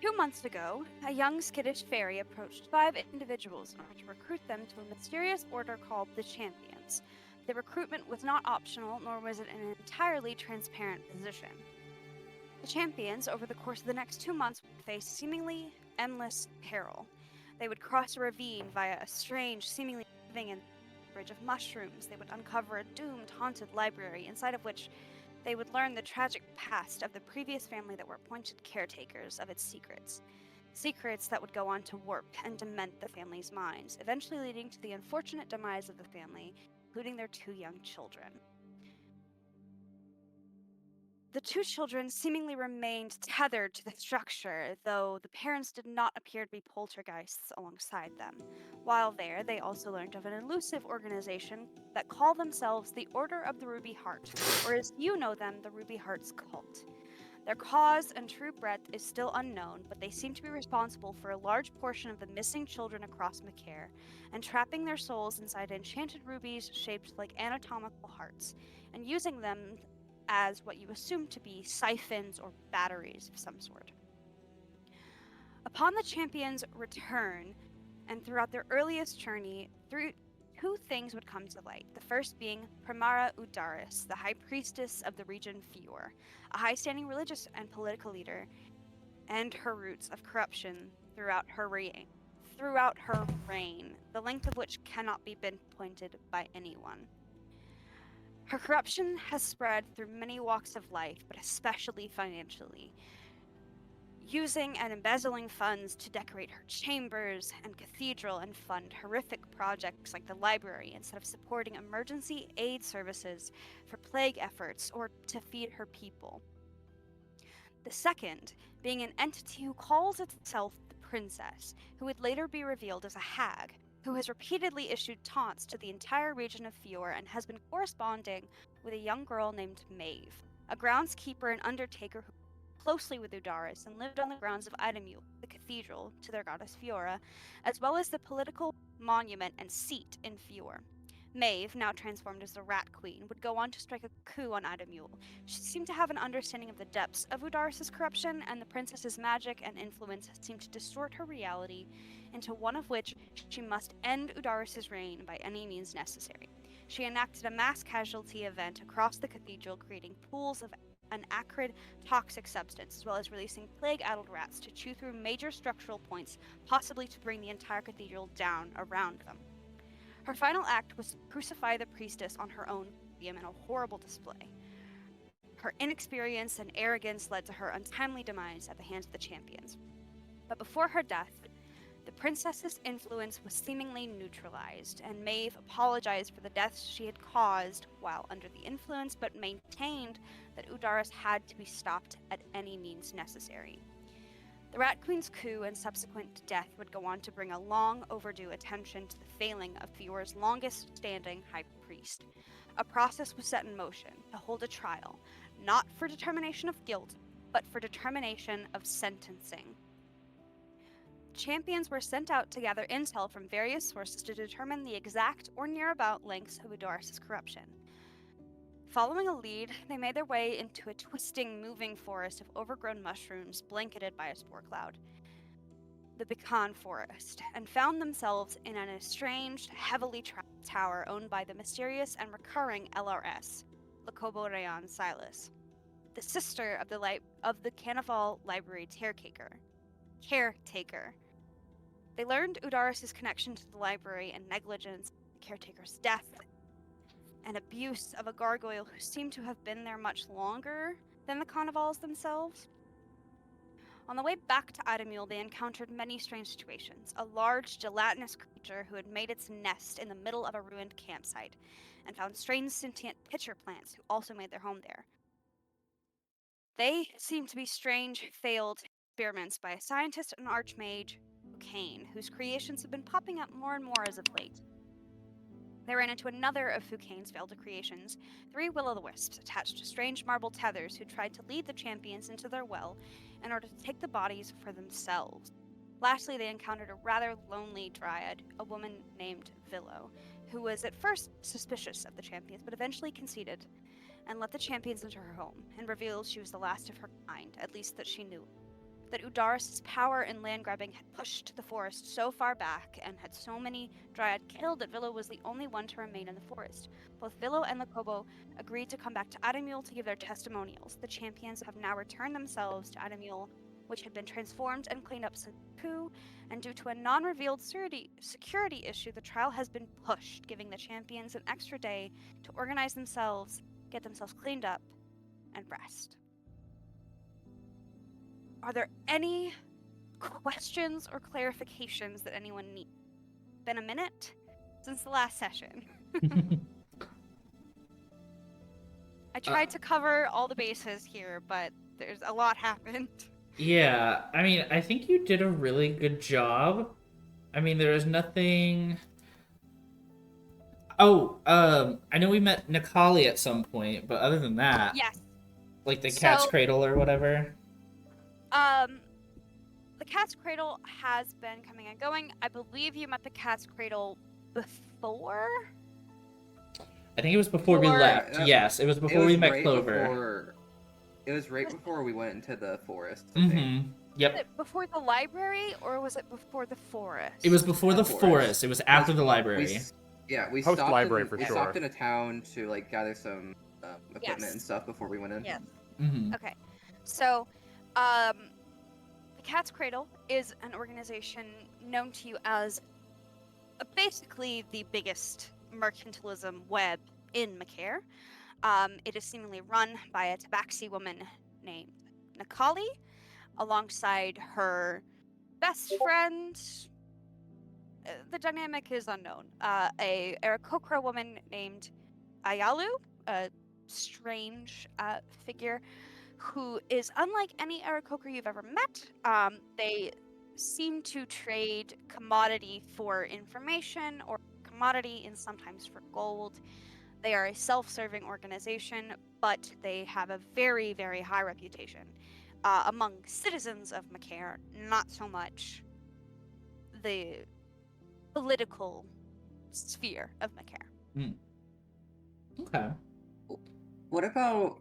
2 months ago, a young skittish fairy approached 5 individuals in order to recruit them to a mysterious order called the Champions. The recruitment was not optional, nor was it an entirely transparent position. The Champions, over the course of the next 2 months, would face seemingly endless peril. They would cross a ravine via a strange, seemingly living in bridge of mushrooms. They would uncover a doomed, haunted library, inside of which they would learn the tragic past of the previous family that were appointed caretakers of its secrets. Secrets that would go on to warp and dement the family's minds, eventually leading to the unfortunate demise of the family, including their 2 young children. The 2 children seemingly remained tethered to the structure, though the parents did not appear to be poltergeists alongside them. While there, they also learned of an elusive organization that call themselves the Order of the Ruby Heart, or as you know them, the Ruby Heart's Cult. Their cause and true breadth is still unknown, but they seem to be responsible for a large portion of the missing children across Machair, and trapping their souls inside enchanted rubies shaped like anatomical hearts, and using them as what you assume to be siphons or batteries of some sort. Upon the champion's return, and throughout their earliest journey, 2 things would come to light. The first being Primara Udaris, the high priestess of the region Fior, a high-standing religious and political leader, and her roots of corruption throughout her reign, the length of which cannot be pinpointed by anyone. Her corruption has spread through many walks of life, but especially financially, using and embezzling funds to decorate her chambers and cathedral and fund horrific projects like the library instead of supporting emergency aid services for plague efforts or to feed her people. The second being an entity who calls itself the Princess, who would later be revealed as a hag, who has repeatedly issued taunts to the entire region of Fior and has been corresponding with a young girl named Maeve, a groundskeeper and undertaker who worked closely with Udaris and lived on the grounds of Idamule, the cathedral to their goddess Fiora, as well as the political monument and seat in Fior. Maeve, now transformed as the Rat Queen, would go on to strike a coup on Idamule. She seemed to have an understanding of the depths of Udaris' corruption, and the princess's magic and influence seemed to distort her reality into one of which she must end Udaris' reign by any means necessary. She enacted a mass casualty event across the cathedral, creating pools of an acrid, toxic substance, as well as releasing plague-addled rats to chew through major structural points, possibly to bring the entire cathedral down around them. Her final act was to crucify the priestess on her own podium in a horrible display. Her inexperience and arrogance led to her untimely demise at the hands of the champions. But before her death, the princess's influence was seemingly neutralized, and Maeve apologized for the deaths she had caused while under the influence, but maintained that Udaris had to be stopped at any means necessary. The Rat Queen's coup and subsequent death would go on to bring a long overdue attention to the failing of Fior's longest-standing high priest. A process was set in motion to hold a trial, not for determination of guilt, but for determination of sentencing. Champions were sent out to gather intel from various sources to determine the exact or near-about lengths of Udaris' corruption. Following a lead, they made their way into a twisting, moving forest of overgrown mushrooms blanketed by a spore cloud, the Bekan Forest, and found themselves in an estranged, heavily trapped tower owned by the mysterious and recurring LRS, Lakobo Rayan Silas, the sister of the Carnival Library caretaker. They learned Udaris' connection to the library and negligence, the caretaker's death, and abuse of a gargoyle who seemed to have been there much longer than the Carnivals themselves. On the way back to Idamule, they encountered many strange situations. A large, gelatinous creature who had made its nest in the middle of a ruined campsite, and found strange sentient pitcher plants who also made their home there. They seemed to be strange, failed experiments by a scientist and archmage, Fucane, whose creations have been popping up more and more as of late. They ran into another of Fucane's failed creations, 3 will-o'-the-wisps attached to strange marble tethers who tried to lead the champions into their well in order to take the bodies for themselves. Lastly, they encountered a rather lonely dryad, a woman named Villo, who was at first suspicious of the champions, but eventually conceded and let the champions into her home, and revealed she was the last of her kind, at least that she knew. that Udaris' power in land grabbing had pushed the forest so far back and had so many Dryad killed that Villo was the only one to remain in the forest. Both Villo and Lakobo agreed to come back to Adamule to give their testimonials. The champions have now returned themselves to Adamule, which had been transformed and cleaned up since the coup, and due to a non-revealed security issue, the trial has been pushed, giving the champions an extra day to organize themselves, get themselves cleaned up, and rest. Are there any questions or clarifications that anyone needs? Been a minute since the last session. I tried to cover all the bases here, but there's a lot happened. Yeah, I mean, I think you did a really good job. I mean, there is nothing. Oh, I know we met Nikali at some point, but other than that, Yes. like the cat's cradle or whatever. The cat's cradle has been coming and going. I believe you met the cat's cradle before. I think it was before we left. Yes, it was before we met Clover. It was right before we went into the forest. Mm-hmm. Yep. Was it before the library, or was it before the forest? It was before the forest. It was after the library. We Post stopped library in, for we sure. stopped in a town to like gather some equipment and stuff before we went in. Yes. Mm-hmm. Okay. So, the Cat's Cradle is an organization known to you as basically the biggest mercantilism web in Machair. It is seemingly run by a Tabaxi woman named Nikali, alongside her best friend. The dynamic is unknown. A Aarakocra woman named Ayalu, a strange figure who is unlike any Aarakocra you've ever met. They seem to trade commodity for information or commodity and sometimes for gold. They are a self-serving organization, but they have a very, very high reputation among citizens of Machair, not so much the political sphere of Machair. Okay. What about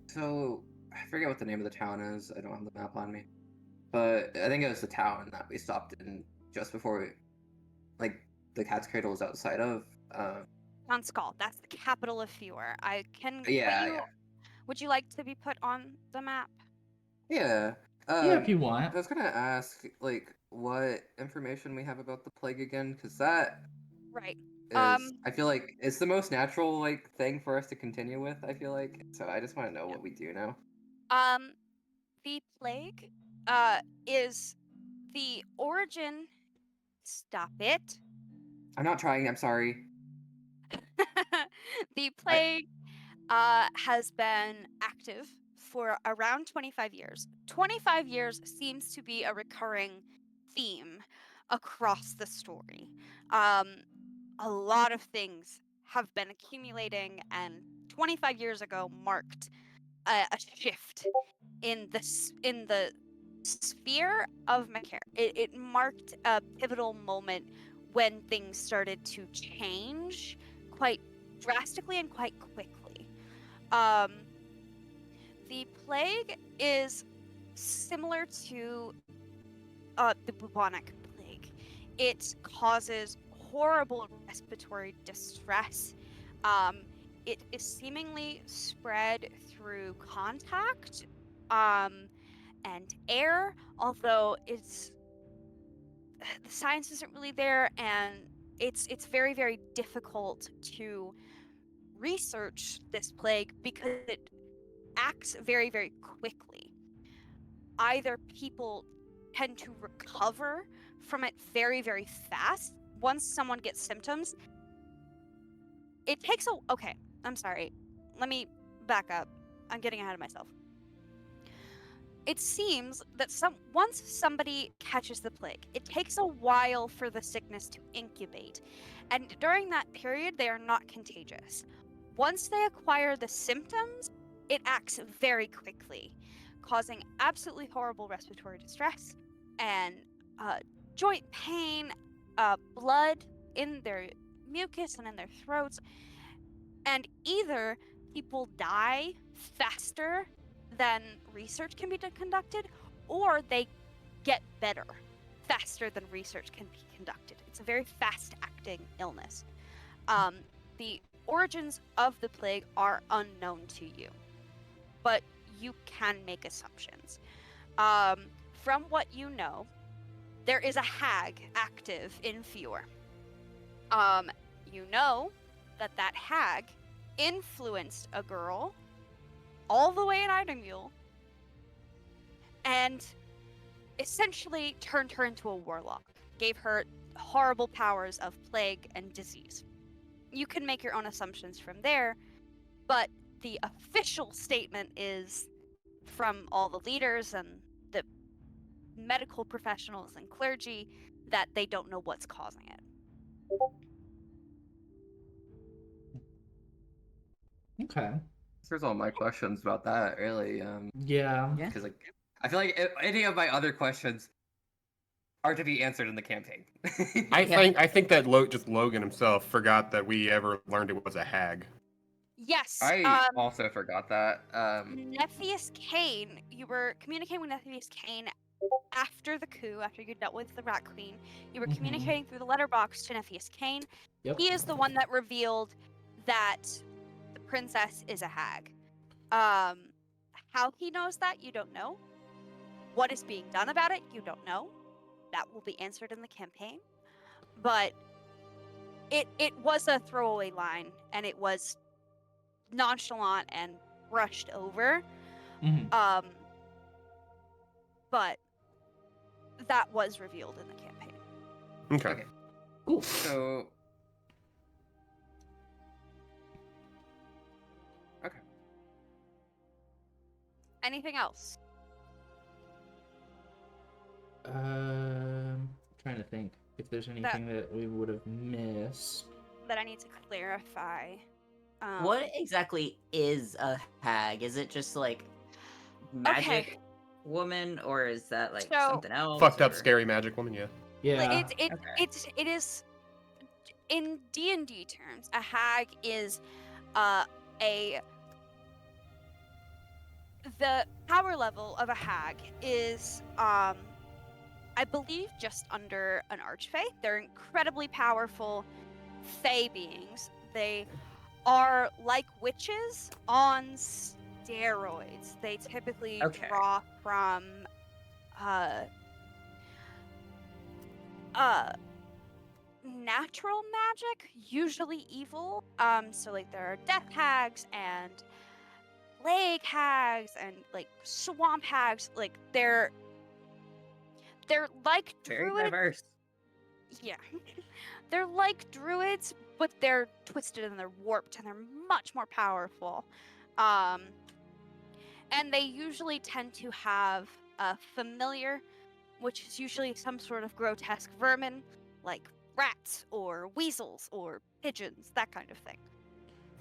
so I forget what the name of the town is. I don't have the map on me. But I think it was the town that we stopped in just before we, like, the Cat's Cradle was outside of. Town Skull, that's the capital of Fewer. I can. Yeah. Would you like to be put on the map? Yeah. Yeah, if you want. I was gonna ask, like, what information we have about the plague again, because that right is, I feel like it's the most natural like thing for us to continue with. I feel like, so I just want to know what we do now. The plague, is the origin. Stop it. I'm not trying. I'm sorry. The plague has been active for around 25 years. 25 years seems to be a recurring theme across the story. A lot of things have been accumulating, and 25 years ago marked a shift in the sphere of Machair. It marked a pivotal moment when things started to change quite drastically and quite quickly. The plague is similar to the bubonic plague. It causes horrible respiratory distress. It is seemingly spread through contact and air, although the science isn't really there, and it's very, very difficult to research this plague because it acts very, very quickly. Either people tend to recover from it very, very fast once someone gets symptoms. It takes okay, I'm sorry. Let me back up. I'm getting ahead of myself. It seems that once somebody catches the plague, it takes a while for the sickness to incubate, and during that period, they are not contagious. Once they acquire the symptoms, it acts very quickly, causing absolutely horrible respiratory distress and joint pain, blood in their mucus and in their throats, and either people die faster then research can be conducted, or they get better faster than research can be conducted. It's a very fast-acting illness. The origins of the plague are unknown to you, but you can make assumptions. From what you know, there is a hag active in Fjord. You know that hag influenced a girl all the way in Idemule and essentially turned her into a warlock, gave her horrible powers of plague and disease. You can make your own assumptions from there, but the official statement is from all the leaders and the medical professionals and clergy that they don't know what's causing it. Okay. There's all my questions about that, really. Yeah. Yeah. Because I feel like any of my other questions are to be answered in the campaign. I think that Logan himself forgot that we ever learned it was a hag. Yes. I also forgot that. Nephius Kane, you were communicating with Nephius Kane after the coup, after you dealt with the Rat Queen. You were Mhm. communicating through the letterbox to Nephius Kane. Yep. He is the one that revealed that the princess is a hag. How he knows that, you don't know. What is being done about it, you don't know. That will be answered in the campaign. But it was a throwaway line, and it was nonchalant and brushed over. Mhm. But that was revealed in the campaign. Okay. Cool. So. Okay. Anything else? Trying to think if there's anything that we would have missed. That I need to clarify. What exactly is a hag? Is it just like magic woman, or is that like So- something else? Fucked up, or- scary magic woman. Yeah. Yeah. It is in D&D terms. A hag is the power level of a hag is I believe just under an archfey. They're incredibly powerful fey beings. They are like witches on steroids. They typically Okay. draw from natural magic, usually evil. So like there are death hags and plague hags and like swamp hags. Like they're like Very druids. diverse. Yeah. They're like druids, but they're twisted and they're warped and they're much more powerful. And they usually tend to have a familiar, which is usually some sort of grotesque vermin, like rats or weasels or pigeons, that kind of thing.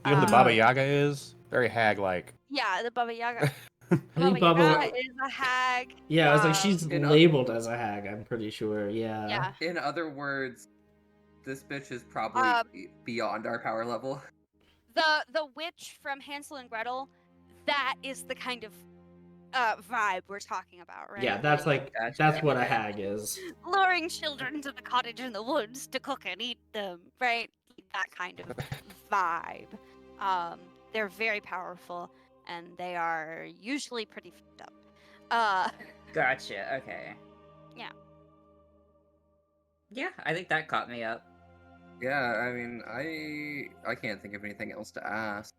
You know who the Uh, Baba Yaga is? Very hag-like. Yeah, the Baba Yaga. I Baba think Baba. Yaga is a hag. Yeah, I was like, she's You know- labeled as a hag. I'm pretty sure. Yeah. Yeah. In other words, this bitch is probably beyond our power level. The witch from Hansel and Gretel, that is the kind of vibe we're talking about, right? Yeah, that's like Gotcha. that's what a hag is. Luring children to the cottage in the woods to cook and eat them, right? That kind of vibe. They're very powerful, and they are usually pretty fucked up. Gotcha. Okay. Yeah. Yeah, I think that caught me up. Yeah, I mean, I can't think of anything else to ask.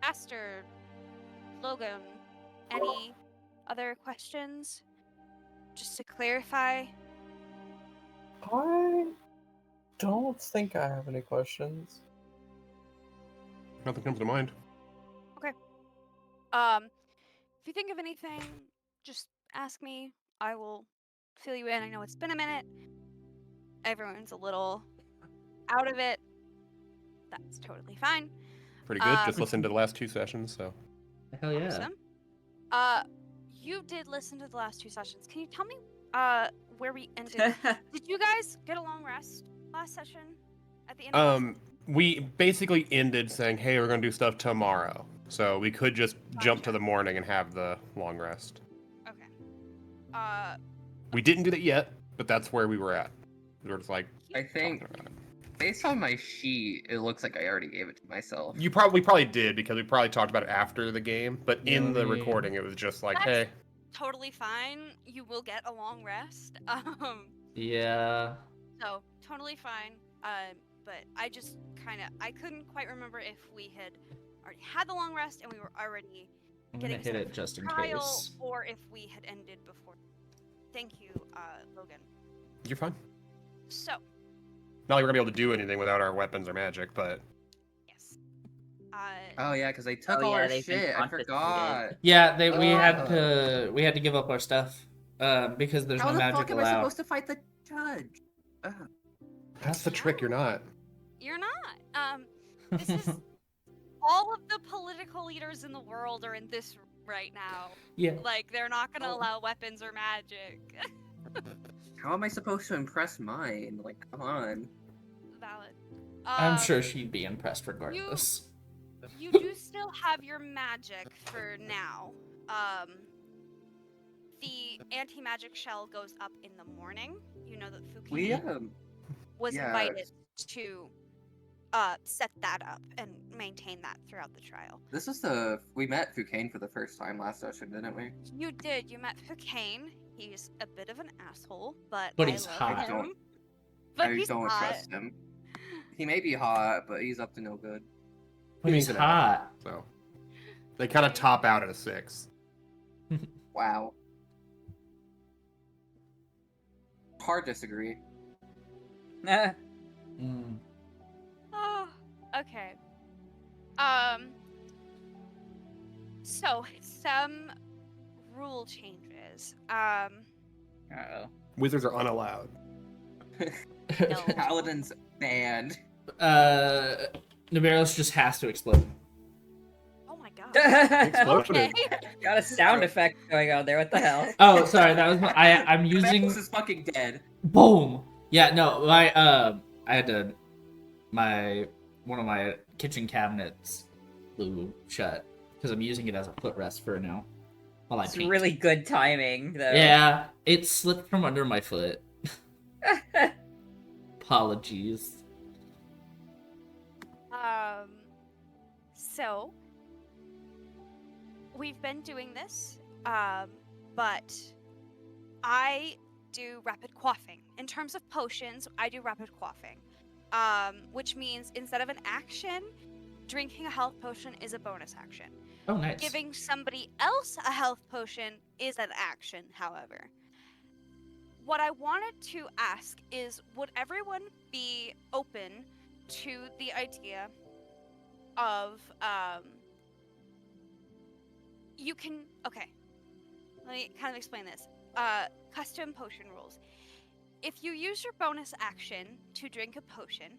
Aster, Logan, any other questions? Just to clarify. I don't think I have any questions. Nothing comes to mind. If you think of anything, just ask me. I will fill you in. I know it's been a minute. Everyone's a little out of it. That's totally fine. Pretty good. Just listened to the last 2 sessions, so. Hell yeah. Awesome. You did listen to the last 2 sessions. Can you tell me where we ended? Did you guys get a long rest last session? At the end of We basically ended saying, "Hey, we're gonna do stuff tomorrow," So we could just jump to Gotcha. the morning and have the long rest. Okay. We didn't do that yet, but that's where we were at. We were just like I think, talking about it. based on my sheet, it looks like I already gave it to myself. We probably did because we probably talked about it after the game, but Yeah, in the we- recording it was just like, That's- hey, Totally fine. You will get a long rest. Yeah. So totally fine. But I just I couldn't quite remember if we had already had the long rest and we were already I'm gonna getting hit set it up just in trial, case. or if we had ended before. Thank you, Logan. you're fine. So Not like we're gonna be able to do anything without our weapons or magic, but yes. Oh yeah, because they took Oh, all yeah, our they've been shit. I confiscated. forgot. Yeah, we had to give up our stuff because there's How no the magic fuck am I allowed. supposed to fight the judge? Ugh. that's the trick. You're not. You're not. This is all of the political leaders in the world are in this room right now. Yeah. Like they're not gonna Oh. allow weapons or magic. How am I supposed to impress mine? Like, come on. Valid. I'm sure she'd be impressed regardless. You do still have your magic for now. The anti-magic shell goes up in the morning. You know that We Fouquet was yeah. invited to set that up and maintain that throughout the trial. This is we met Foucain for the first time last session, didn't we? You did. You met Fouquet. He's a bit of an asshole, but But I he's love hot. I him. don't. But I he's don't hot. trust him. He may be hot, but he's up to no good. But he's He's an hot. So they kind of top out at a 6. Wow. Hard disagree. Mm. Oh, okay. So some rule changes. Uh-oh. Wizards are unallowed. No. Paladin's banned. Naberos just has to explode. Oh my god. Exploded. Got a sound effect going on there. What the hell? Oh, sorry, that was I'm using Max is fucking dead. boom. Yeah, no, I had to one of my kitchen cabinets blew shut because I'm using it as a footrest for now. While I It's paint. really good timing, though. Yeah, it slipped from under my foot. Apologies. So we've been doing this, but I do rapid quaffing. In terms of potions, I do rapid quaffing, which means instead of an action, drinking a health potion is a bonus action. Oh, nice. Giving somebody else a health potion is an action, however. What I wanted to ask is, would everyone be open to the idea of, okay, let me kind of explain this. Custom potion rules. If you use your bonus action to drink a potion,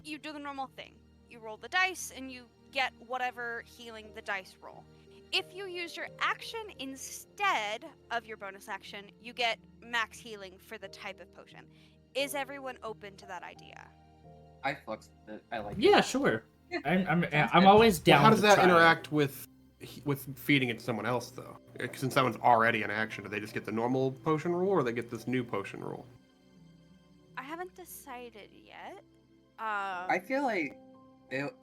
you do the normal thing. You roll the dice and you get whatever healing the dice roll. If you use your action instead of your bonus action, you get max healing for the type of potion. Is everyone open to that idea? I fucks it. I like Yeah, it. sure. Sounds I'm good. always down. Well, how does to that try. interact with feeding it to someone else, though? Since someone's already in action, do they just get the normal potion rule, or they get this new potion rule? I haven't decided yet. I feel like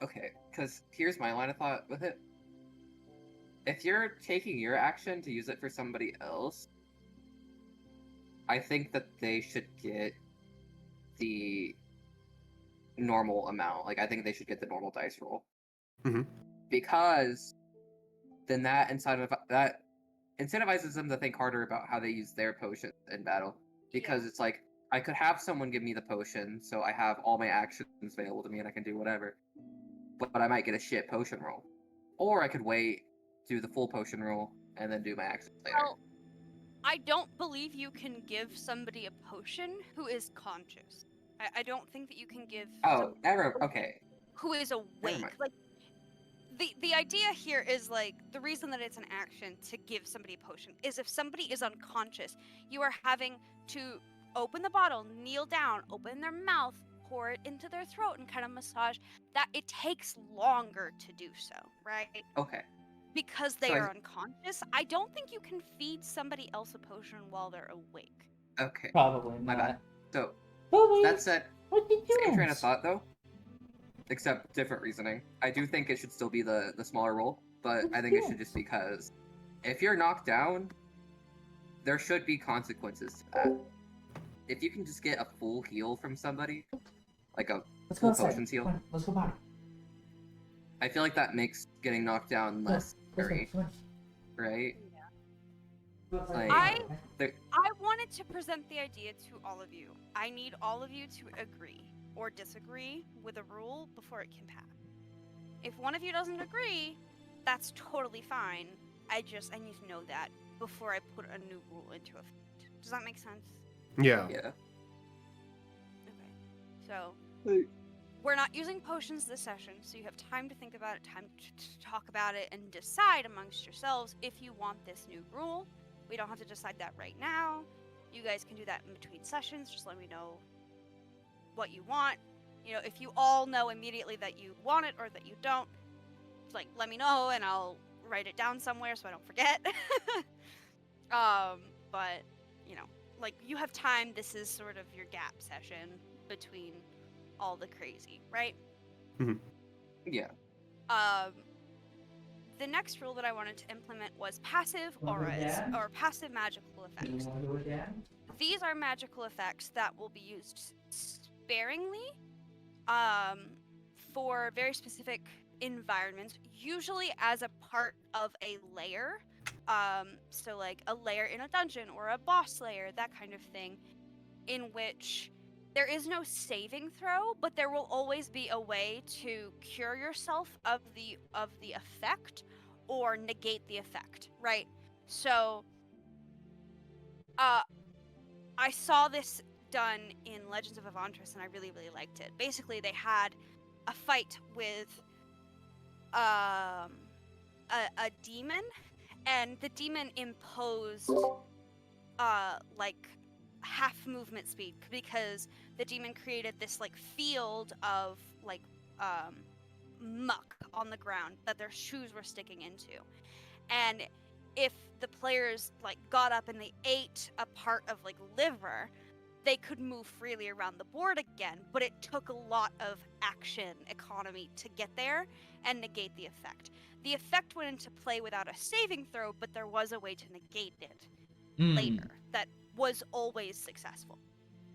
okay, because here's my line of thought with it. If you're taking your action to use it for somebody else, I think that they should get the normal amount. Like, I think they should get the normal dice roll. Mhm. Because then that incentivizes them to think harder about how they use their potion in battle. Because it's like, I could have someone give me the potion, so I have all my actions available to me and I can do whatever. But I might get a shit potion roll. Or I could wait, do the full potion roll, and then do my actions later. Well, I don't believe you can give somebody a potion who is conscious. I don't think that you can give Oh, never. Okay. who is awake. mind. Like the idea here is like the reason that it's an action to give somebody a potion is if somebody is unconscious, you are having to open the bottle, kneel down, open their mouth, pour it into their throat and kind of massage, that it takes longer to do so, right? Okay. Because they So I- are unconscious. I don't think you can feed somebody else a potion while they're awake. Okay. Probably My not. bad. So But that said, what did you same train of ask? thought though, except different reasoning. I do think it should still be the smaller roll, but I think it should just be because if you're knocked down, there should be consequences to that. If you can just get a full heal from somebody, like a Let's go full outside. potions heal, Come on, let's go by. I feel like that makes getting knocked down less scary, Come on. right? Let's go. Like, I wanted to present the idea to all of you. I need all of you to agree or disagree with a rule before it can pass. If one of you doesn't agree, that's totally fine. I need to know that before I put a new rule into effect. Does that make sense? Yeah. yeah. Okay. So, Like- we're not using potions this session, so you have time to think about it, time to talk about it, and decide amongst yourselves if you want this new rule. We don't have to decide that right now. You guys can do that in between sessions. Just let me know what you want. You know, if you all know immediately that you want it or that you don't, like, let me know and I'll write it down somewhere so I don't forget. But, you know, like, you have time. This is sort of your gap session between all the crazy, right? Yeah. The next rule that I wanted to implement was passive Wanna go auras again? or passive magical Do you effects. want to go again? These are magical effects that will be used sparingly for very specific environments, usually as a part of a layer. So like a layer in a dungeon or a boss layer, that kind of thing, in which there is no saving throw, but there will always be a way to cure yourself of the effect or negate the effect, right? So I saw this done in Legends of Avantris and I really, really liked it. Basically, they had a fight with a demon, and the demon imposed like half movement speed because the demon created this like field of like muck on the ground that their shoes were sticking into. And if the players like got up and they ate a part of like liver, they could move freely around the board again, but it took a lot of action economy to get there and negate the effect. The effect went into play without a saving throw, but there was a way to negate it later that was always successful.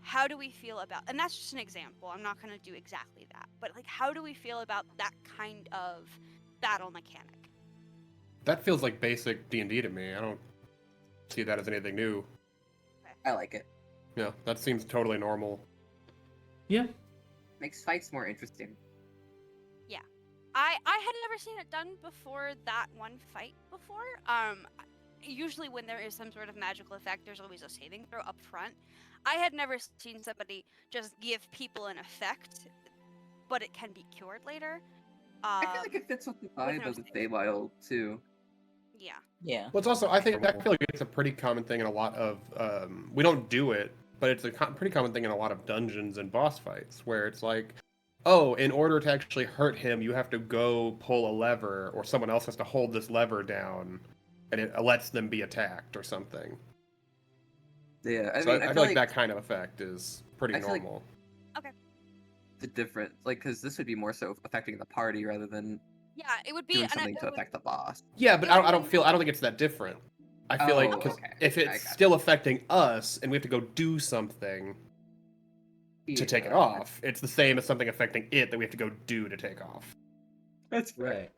How do we feel about, and that's just an example, I'm not going to do exactly that, but like how do we feel about that kind of battle mechanic? That feels like basic D&D to me. I don't see that as anything new. I like it. Yeah, that seems totally normal. Yeah. Makes fights more interesting. I had never seen it done before that one fight before. Usually when there is some sort of magical effect, there's always a saving throw up front. I had never seen somebody just give people an effect, but it can be cured later. I feel like it fits with the vibe no of the saving Feywild too. Yeah. Yeah. Well, it's also I feel like it's a pretty common thing in a lot of we don't do it, but it's a pretty common thing in a lot of dungeons and boss fights where it's like, oh, in order to actually hurt him, you have to go pull a lever, or someone else has to hold this lever down, and it lets them be attacked or something. Yeah, I So mean, I I feel like that kind of effect is pretty I feel like- normal. the different, like, because this would be more so affecting the party rather than Yeah, it would be doing and something it to would- affect the boss. Yeah, but Yeah, I don't think it's that different. I feel like Oh, 'cause okay. if I it's got still affecting us and we have to go do something to take it Yeah. off, it's the same as something affecting it that we have to go do to take off. That's Right.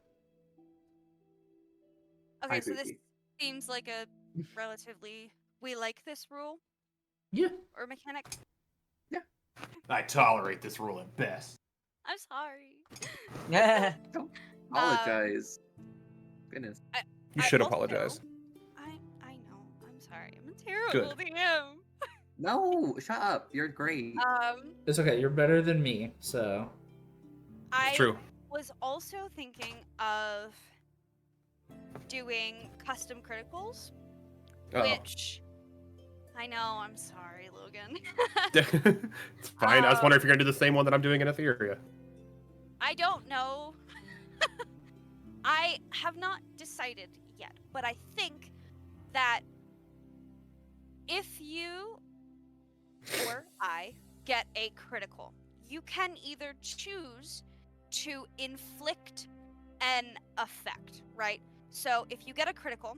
Okay, Hi, so this Bookie. seems like a relatively we like this rule Yeah. or mechanic. I tolerate this rule at best. I'm sorry. Apologize. Goodness. You I should also- apologize. I know. I'm sorry. I'm a terrible DM. No, shut up. You're great. It's okay. You're better than me, so. I True. was also thinking of doing custom criticals, Uh-oh. which I know, I'm sorry, Logan. It's fine. I was wondering if you're gonna do the same one that I'm doing in Etheria. I don't know. I have not decided yet, but I think that if you or I get a critical, you can either choose to inflict an effect, right? So if you get a critical,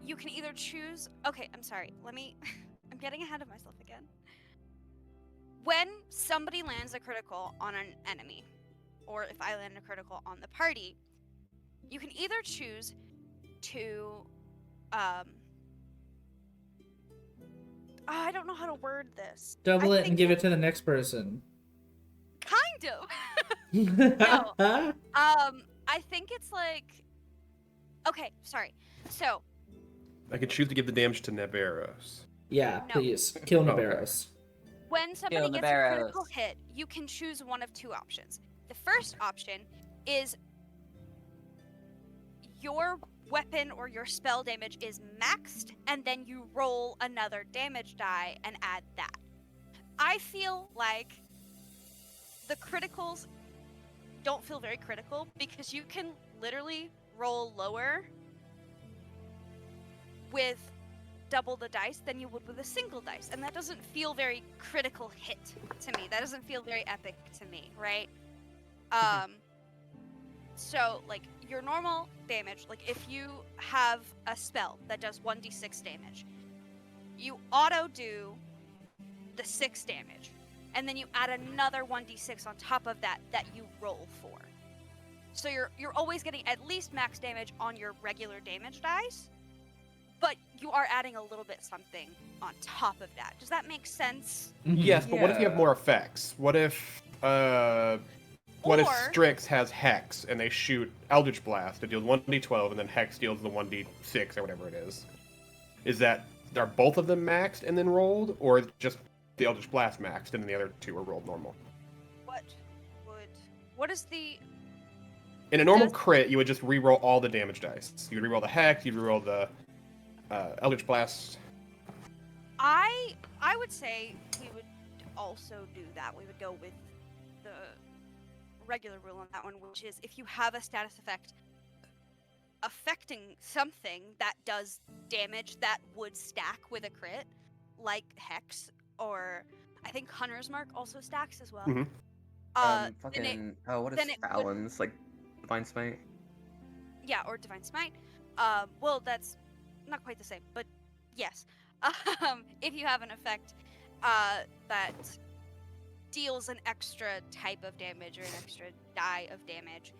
you can either choose. Okay, I'm sorry. I'm getting ahead of myself again. When somebody lands a critical on an enemy, or if I land a critical on the party, you can either choose to I don't know how to word this. Double I it and think give it to the next person. kind of. I think it's like, okay, sorry. So I can choose to give the damage to Neveros. Yeah, No. please. Kill Oh, okay. Navarros. when somebody Kill gets a critical Navarros. hit, you can choose one of two options. The first option is your weapon or your spell damage is maxed, and then you roll another damage die and add that. I feel like the criticals don't feel very critical because you can literally roll lower with double the dice than you would with a single dice, and that doesn't feel very critical hit to me. That doesn't feel very epic to me, right? So like your normal damage, like if you have a spell that does 1d6 damage, you auto do the 6 damage, and then you add another 1d6 on top of that you roll for. So you're always getting at least max damage on your regular damage dice, but you are adding a little bit something on top of that. Does that make sense? Yes, but what if you have Yeah. more effects? What if Strix has Hex and they shoot Eldritch Blast? It deals 1d12 and then Hex deals the 1d6 or whatever it is. Are both of them maxed and then rolled, or is just the Eldritch Blast maxed and then the other two are rolled normal? What is the... In a normal Does- crit, you would just re-roll all the damage dice. You'd re-roll the Hex, you'd re-roll the Eldritch Blast. I would say we would also do that. We would go with the regular rule on that one, which is if you have a status effect affecting something that does damage that would stack with a crit, like Hex, or I think Hunter's Mark also stacks as well. Mhm. What then is it would- Fallon's? Like, Divine Smite? Yeah, or Divine Smite. Well, that's not quite the same, but yes. If you have an effect that deals an extra type of damage or an extra die of damage,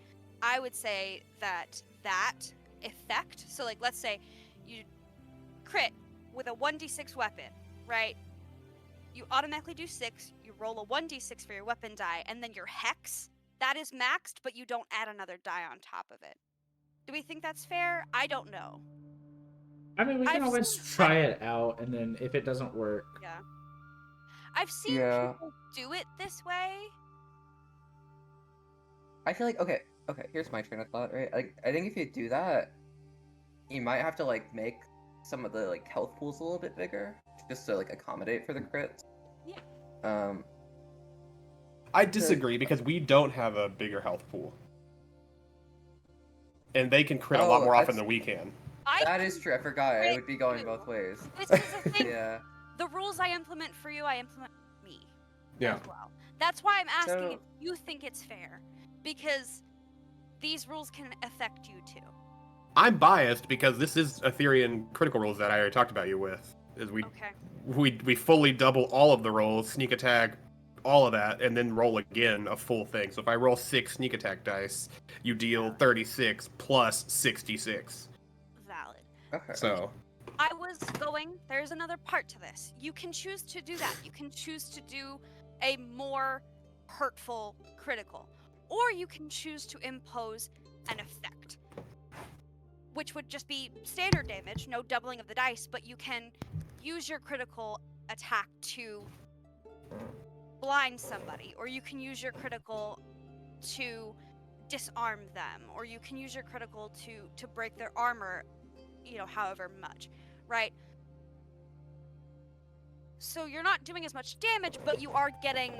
I would say that effect, so like let's say you crit with a 1d6 weapon, right? You automatically do 6, you roll a 1d6 for your weapon die, and then your Hex, that is maxed, but you don't add another die on top of it. Do we think that's fair? I don't know. I mean, we can I've always seen- try it out, and then if it doesn't work, Yeah. I've seen Yeah. people do it this way. I feel like okay, here's my train of thought, right? Like, I think if you do that, you might have to like make some of the like health pools a little bit bigger, just to like accommodate for the crits. Yeah. I disagree because we don't have a bigger health pool. And they can crit a lot Oh, more often that's- than we can. That is true. I forgot. It crit would be going too. both ways. This is the thing. Yeah. The rules I implement for you, I implement for me Yeah. as well. That's why I'm asking So- if you think it's fair, because these rules can affect you too. I'm biased because this is Ethereum critical rolls that I already talked about you with. Is Okay. we fully double all of the rolls, sneak attack, all of that, and then roll again a full thing. So if I roll 6 sneak attack dice, you deal 36 plus 66. Valid. Okay. So There's another part to this. You can choose to do that. You can choose to do a more hurtful critical. Or you can choose to impose an effect, which would just be standard damage, no doubling of the dice, but you can use your critical attack to blind somebody, or you can use your critical to disarm them, or you can use your critical to break their armor, however much, right? So you're not doing as much damage, but you are getting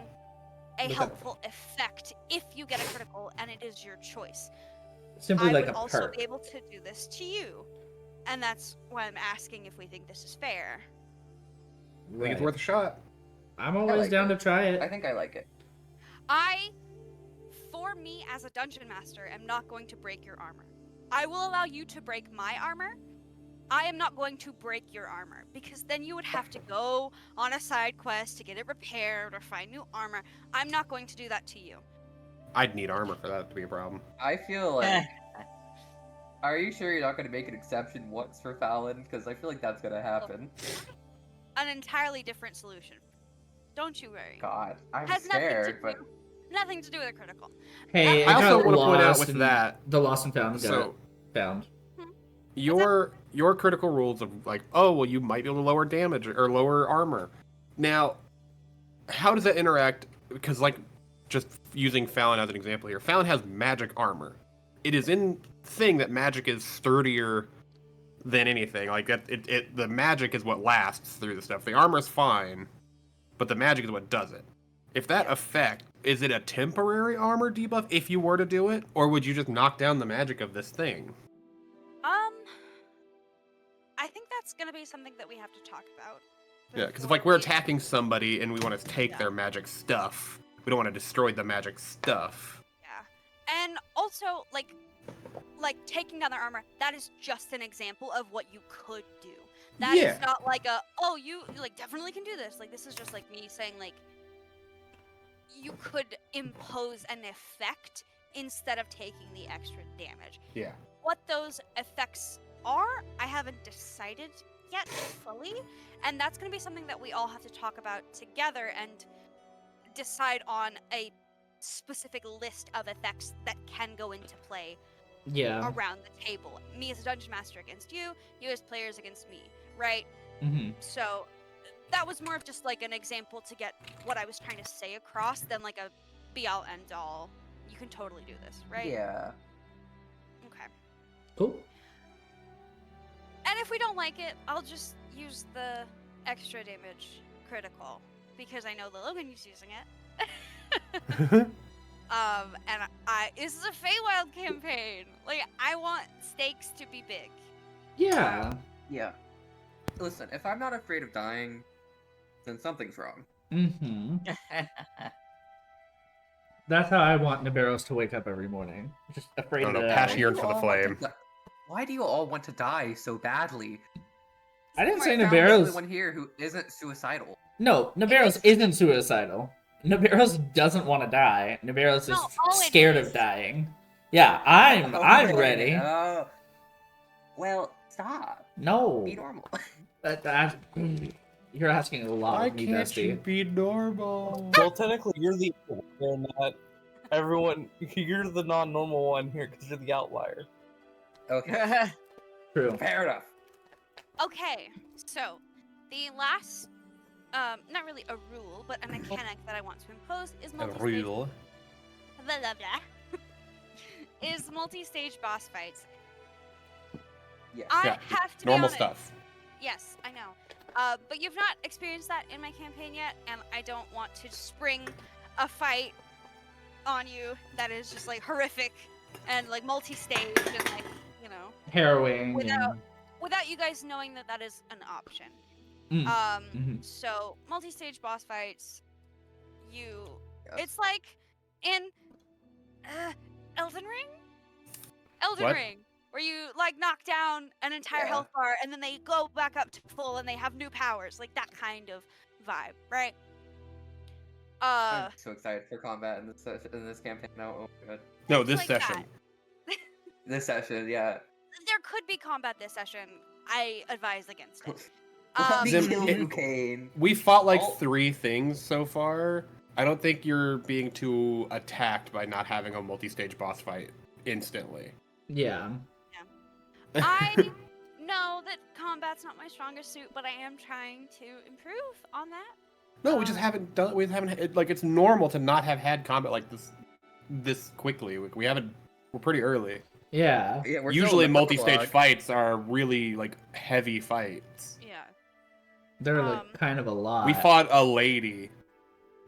a helpful effect if you get a critical, and it is your choice. Simply I like would a also perk. be able to do this to you, and that's why I'm asking if we think this is fair. I think it's worth a shot. I'm always like down it. to try I it. think I like it. For me as a dungeon master, am not going to break your armor. I will allow you to break my armor. I am not going to break your armor, because then you would have to go on a side quest to get it repaired or find new armor. I'm not going to do that to you. I'd need armor for that to be a problem. I feel like. Are you sure you're not going to make an exception once for Fallon? Because I feel like that's going to happen. An entirely different solution. Don't you worry. God, I'm Has scared, but nothing to do with a critical. Hey, I it also got want to point out lost with and that. the lost and found got So found. your critical rules of like, oh well, you might be able to lower damage or lower armor. Now, how does that interact? Because like, just using Fallon as an example here, Fallon has magic armor. It is in thing that magic is sturdier than anything. Like that, the magic is what lasts through the stuff. The armor's fine, but the magic is what does it. If that effect, is it a temporary armor debuff if you were to do it, or would you just knock down the magic of this thing? I think that's gonna be something that we have to talk about. Yeah, because if before like we're we- attacking somebody and we want to take Yeah. their magic stuff, we don't want to destroy the magic stuff. Yeah, and also like taking down their armor. That is just an example of what you could do. That is Yeah. not like you like definitely can do this. Like this is just like me saying like you could impose an effect instead of taking the extra damage. Yeah. What those effects are, I haven't decided yet fully, and that's going to be something that we all have to talk about together and decide on a specific list of effects that can go into play Yeah. around the table. Me as a dungeon master against you as players against me, right? Mm-hmm. So that was more of just like an example to get what I was trying to say across than like a be all end all. You can totally do this, right? yeah. Okay. Cool. And if we don't like it, I'll just use the extra damage critical because I know that Logan is using it. And this is a Feywild campaign. Like I want stakes to be big. Yeah. Yeah. Listen, if I'm not afraid of dying, then something's wrong. Mm-hmm. That's how I want Nibiros to wake up every morning. Just afraid Oh, of no, that. passion yearn Why do for the you all want to flame. di- Why do you all want to die so badly? I didn't say My family's the only Nibiros. one here who isn't suicidal. No, Nibiros isn't suicidal. Nibiros doesn't want to die. Nibiros No, is all it scared is- of dying. Yeah, I'm Okay, ready. Oh. Well, stop. No, Be normal. that you're asking a lot Why of me, can't you Bestie. be normal? Well, technically, you're the outlier, not everyone. You're the non-normal one here because you're the outlier. Okay, True. fair enough. Okay, so the last, not really a rule, but a mechanic that I want to impose is multi-stage. Blah, blah, blah. Is multi-stage boss fights. Yes. I Yeah, have to be Normal honest. stuff. Yes, I know. But you've not experienced that in my campaign yet, and I don't want to spring a fight on you that is just like horrific and like multi-stage and like, you know, Harrowing. without you guys knowing that that is an option. And... Mhm. So multi-stage boss fights, Yes. it's like in Elden Ring? Elden What? Ring, where you like knock down an entire Yeah. health bar and then they go back up to full and they have new powers, like that kind of vibe, right? I'm so excited for combat in this campaign now. Oh my god. No, It's this like session. that. This session, yeah. There could be combat this session. I advise against it. Let me Zim, kill it- you, Kane. We fought like Oh. 3 things so far. I don't think you're being too attacked by not having a multi-stage boss fight instantly. Yeah. I know that combat's not my strongest suit, but I am trying to improve on that. No, we just haven't done. We haven't like it's normal to not have had combat like this quickly. We haven't. We're pretty early. Yeah. Yeah, we're Usually still multi-stage log. fights are really like heavy fights. Yeah. They're like kind of a lot. We fought a lady,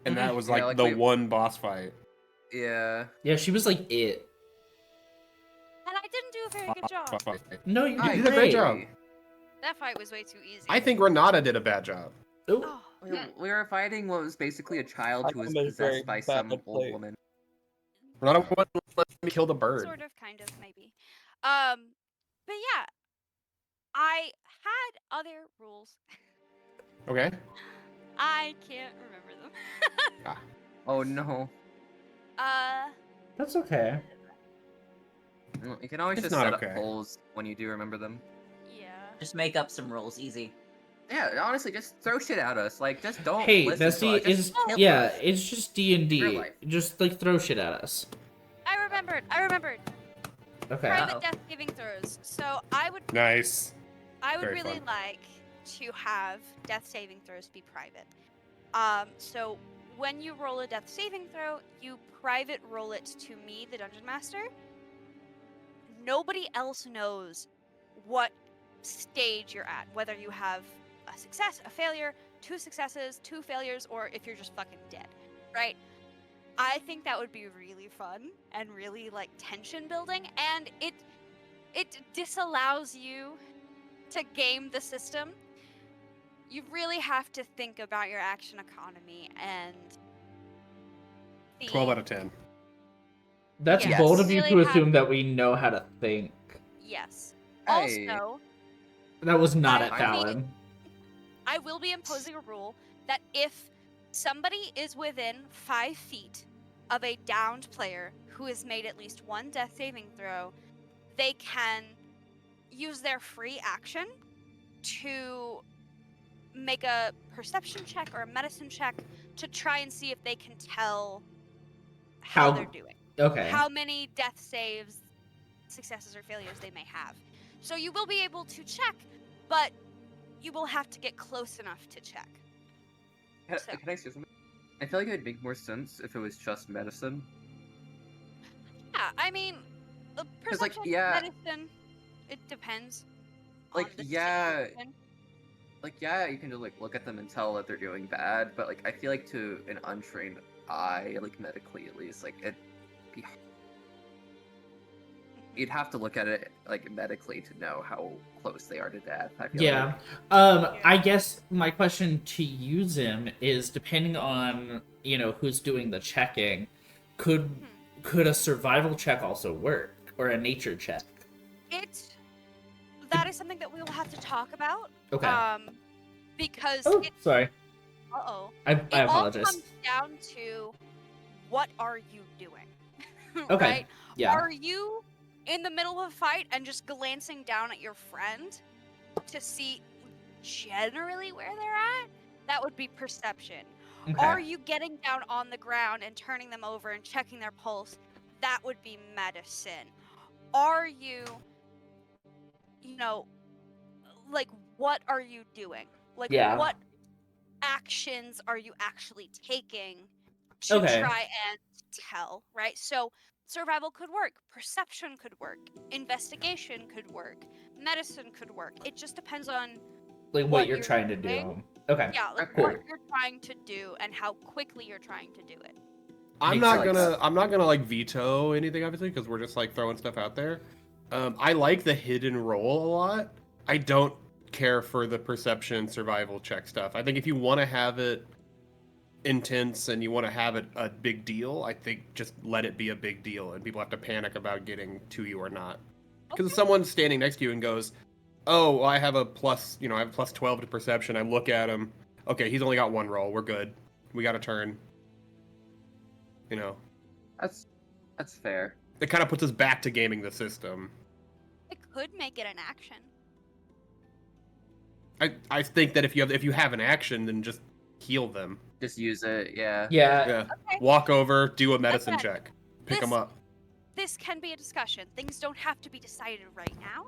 and that was Yeah, like, like, the we- one boss fight. Yeah. Yeah, she was like it. And I didn't do a very good job. Boss fight. No, you You I did a great job. agree. That fight was way too easy. I think Renata did a bad job. Ooh. Oh, We were fighting what was basically a child I who was made very possessed by bad some old play. woman. Renata wouldn't let me kill the bird. sort of, kind of, maybe. But yeah, I had other rules. Okay. I can't remember them. Oh no. That's okay. Well, you can always It's just not set okay. up polls when you do remember them. Yeah. Just make up some rules, easy. Yeah, honestly, just throw shit at us. Like, just don't Hey, listen that's to us. Just kill yeah, us. it's just D&D. Real life. Just like throw shit at us. I remembered. Okay. Private Uh-oh. death saving throws. So I would Nice. really Very fun. like to have death saving throws be private. So when you roll a death saving throw, you private roll it to me, the dungeon master. Nobody else knows what stage you're at, whether you have a success, a failure, 2 successes, 2 failures, or if you're just fucking dead, right? I think that would be really fun and really like tension building, and it disallows you to game the system. You really have to think about your action economy and the 12 out of 10. That's Yes. bold of you Really to have- assume that we know how to think. Yes. Hey. Also, That was not I at mean- Fallon. I will be imposing a rule that if somebody is within 5 feet of a downed player who has made at least 1 death saving throw, they can use their free action to make a perception check or a medicine check to try and see if they can tell how How- they're doing. Okay. How many death saves, successes, or failures they may have. So you will be able to check, but you will have to get close enough to check. Can, So- can I say something? I feel like it would make more sense if it was just medicine. Yeah, I mean, Cause, like, perception, yeah. medicine, it depends. Like, on the yeah. situation. Like, yeah, you can just like look at them and tell that they're doing bad, but like I feel like to an untrained eye, like medically at least, like you'd have to look at it like medically to know how close they are to death. I feel Yeah. like. I guess my question to you, Zim, is depending on, who's doing the checking, could a survival check also work? Or a nature check? That is something that we will have to talk about. Okay. Because Oh, sorry. uh-oh. I It all apologize. comes down to what are you doing? Okay. Right? Yeah. Are you in the middle of a fight and just glancing down at your friend to see generally where they're at? That would be perception. Okay. Are you getting down on the ground and turning them over and checking their pulse? That would be medicine. Are you, like, what are you doing? Like, Yeah. what actions are you actually taking to Okay. try and tell, right? So, survival could work, perception could work, investigation could work, medicine could work. It just depends on, Like what you're trying to do. doing. Okay. yeah, like Cool. what you're trying to do and how quickly you're trying to do it. I'm Makes not sense. gonna like veto anything, obviously, because we're just like throwing stuff out there. I like the hidden roll a lot. I don't care for the perception survival check stuff. I think if you want to have it intense and you want to have it a big deal, I think just let it be a big deal, and people have to panic about getting to you or not. Because if someone's standing next to you and goes, "Oh, well, I have a plus, I have plus 12 to perception," I look at him. Okay, he's only got 1 roll. We're good. We got a turn. That's fair. It kind of puts us back to gaming the system. It could make it an action. I think that if you have an action, then just heal them. Just use it, yeah. Yeah. Yeah. Okay. Walk over, do a medicine Again, check, pick this- them up. This can be a discussion. Things don't have to be decided right now.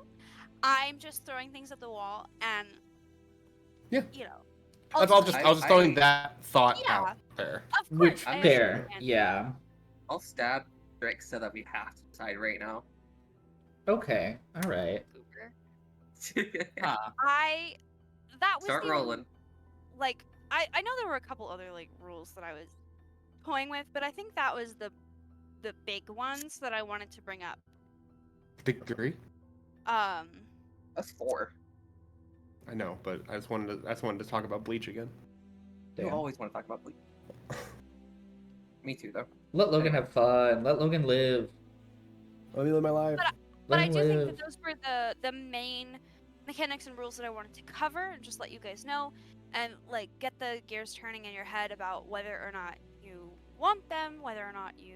I'm just throwing things at the wall and, Yeah. I was ultimately- just throwing I- that thought Yeah. out there. Of course, Which I fair. understand. Yeah. I'll stab Drake so that we have to decide right now. Okay. All right. Huh. That was Start the rolling. like I know there were a couple other like rules that I was toying with, but I think that was the big ones that I wanted to bring up. Big three. That's 4. I know, but I just wanted to talk about Bleach again. You Damn. always want to talk about Bleach. Me too, though. Let Logan Anyway. have fun. Let Logan live. Let me live my life. But Let I him do think live. that those were the main mechanics and rules that I wanted to cover and just let you guys know and like get the gears turning in your head about whether or not you want them, whether or not you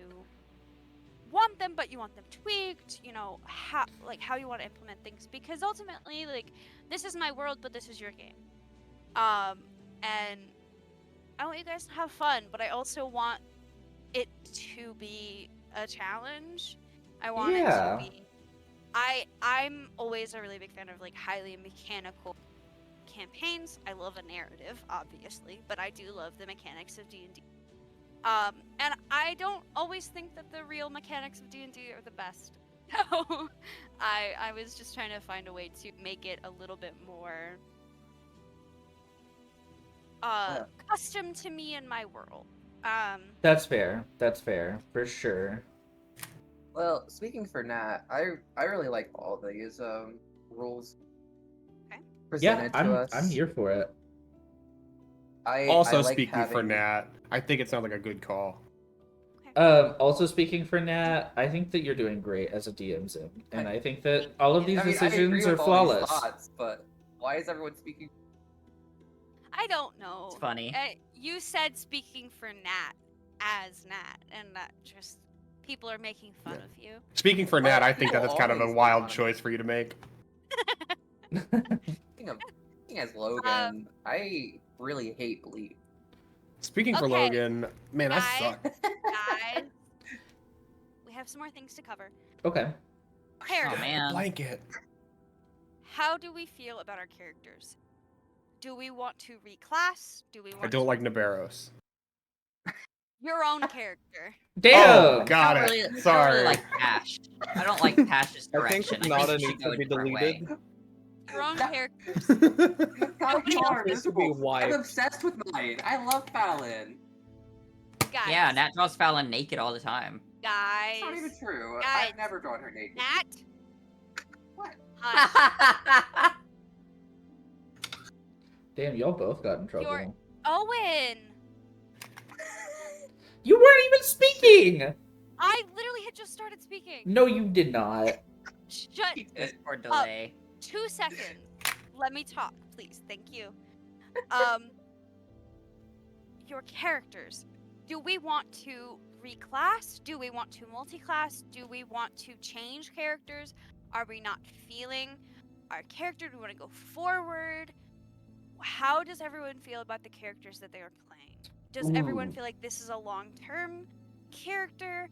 want them but you want them tweaked, you know, how you want to implement things, because ultimately like this is my world but this is your game. And I want you guys to have fun, but I also want it to be a challenge. I want it to Yeah. be I'm always a really big fan of like highly mechanical campaigns. I love a narrative, obviously, but I do love the mechanics of D&D. And I don't always think that the real mechanics of D&D are the best. So I was just trying to find a way to make it a little bit more custom to me and my world. That's fair. That's fair. For sure. Well, speaking for Nat, I really like all these rules Okay. Yeah, presented to us. I'm here for it. I Also, like speaking for having Nat, I think it sounds like a good call. Also speaking for Nat, I think that you're doing great as a DM Zim, and I think that all of these I mean, I agree decisions are with all these flawless. thoughts, but why is everyone speaking? I don't know. It's funny. You said speaking for Nat as Nat, and that just people are making fun Yeah. of you. Speaking for Nat, Well, I think that that's people kind of a always make wild fun of choice for you to make. Speaking as Logan, I really hate Bleach. Speaking for Okay, Logan, man, I guys. suck. Guys, we have some more things to cover. Okay. Oh Character. man. Blanket. How do we feel about our characters? Do we want to reclass? Do we want I don't to like Naberos. your own character? Damn. Oh, got I it. don't really, I don't Sorry. really like Pash. I don't like Pash's I think direction. I Nada think he should needs go to a be different way. deleted. Your own That- characters. Nobody else needs to be I'm wiped. obsessed with mine. I love Fallon. Guys. Yeah, Nat draws Fallon naked all the time. Guys. It's not even true. Guys. I've never drawn her naked. Nat. What? Hush. Damn, y'all both got in trouble. You're- Owen. You weren't even speaking. I literally had just started speaking. No, you did not. Shut. Discord delay. 2 seconds. Let me talk, please. Thank you. Your characters. Do we want to reclass? Do we want to multi-class? Do we want to change characters? Are we not feeling our character? Do we want to go forward? How does everyone feel about the characters that they are playing? Does everyone Ooh. feel like this is a long-term character?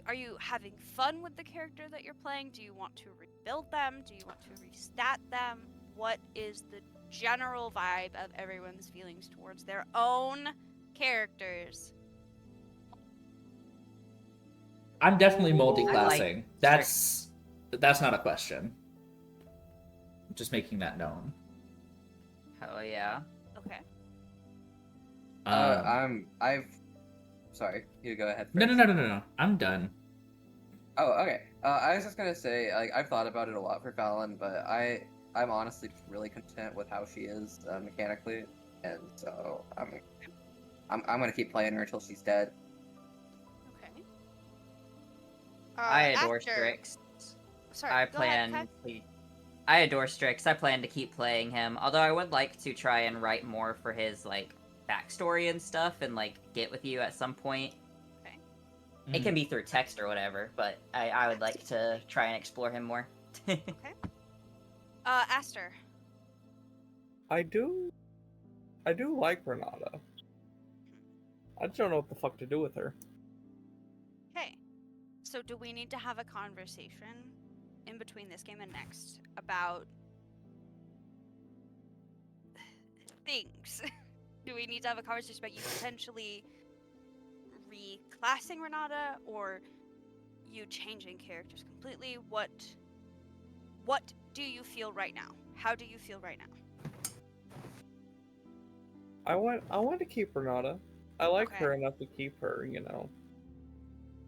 Are you having fun with the character that you're playing? Do you want to rebuild them? Do you want to restat them? What is the general vibe of everyone's feelings towards their own characters? I'm definitely Ooh, multi-classing. I like That's not a question. Just making that known. Hell yeah. Okay. Sorry, you go ahead first. No. I'm done. Oh, okay. I was just gonna say, like, I've thought about it a lot for Fallon, but I'm honestly really content with how she is mechanically, and so I'm gonna keep playing her until she's dead. Okay. I adore After- Strix. Sorry. I go ahead, plan. Kai. I adore Strix. I plan to keep playing him. Although I would like to try and write more for his like backstory and stuff, and like get with you at some point. It can be through text or whatever, but I would like to try and explore him more. Aster. I do like Renata. I just don't know what the fuck to do with her. Okay. So do we need to have a conversation in between this game and next about things? Do we need to have a conversation about you potentially reclassing Renata or you changing characters completely? What What do you feel right now? How do you feel right now? I want to keep Renata. I like Okay. her enough to keep her, you know.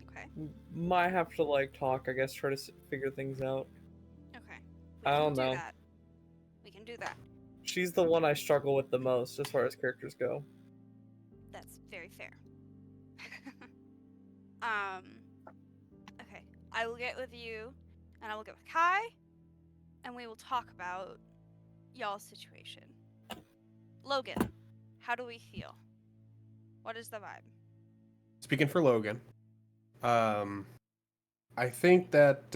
Okay. Might have to like talk, I guess, try to figure things out. Okay. I don't know. That. We can do that. She's the one I struggle with the most as far as characters go. That's very fair. Okay. I will get with you, and I will get with Kai, and we will talk about y'all's situation. Logan, how do we feel? What is the vibe? Speaking for Logan, I think that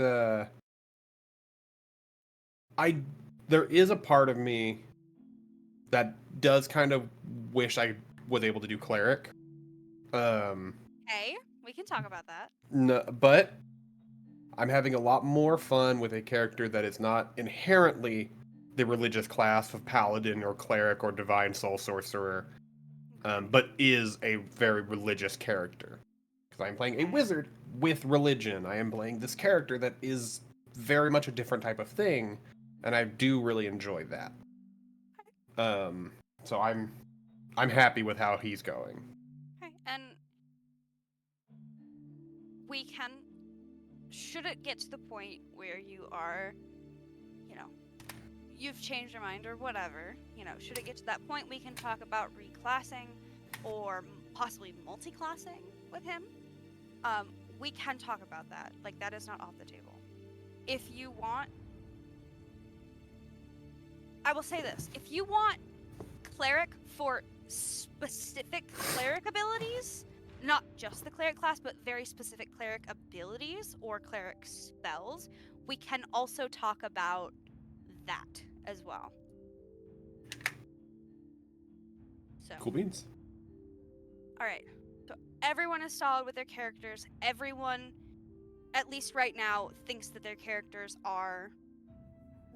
there is a part of me that does kind of wish I was able to do cleric. Hey, we can talk about that. No, but I'm having a lot more fun with a character that is not inherently the religious class of paladin or cleric or divine soul sorcerer, but is a very religious character. Because I'm playing a wizard with religion. I am playing this character that is very much a different type of thing, and I do really enjoy that. So I'm happy with how he's going. Okay, and we can. Should it get to the point where you are, you've changed your mind or whatever, should it get to that point, we can talk about reclassing or possibly multi-classing with him. We can talk about that. Like, that is not off the table. If you want, I will say this: if you want cleric for specific cleric abilities, not just the cleric class, but very specific cleric abilities or cleric spells, we can also talk about that as well. So, Cool beans. all right. So everyone is solid with their characters. Everyone, at least right now, thinks that their characters are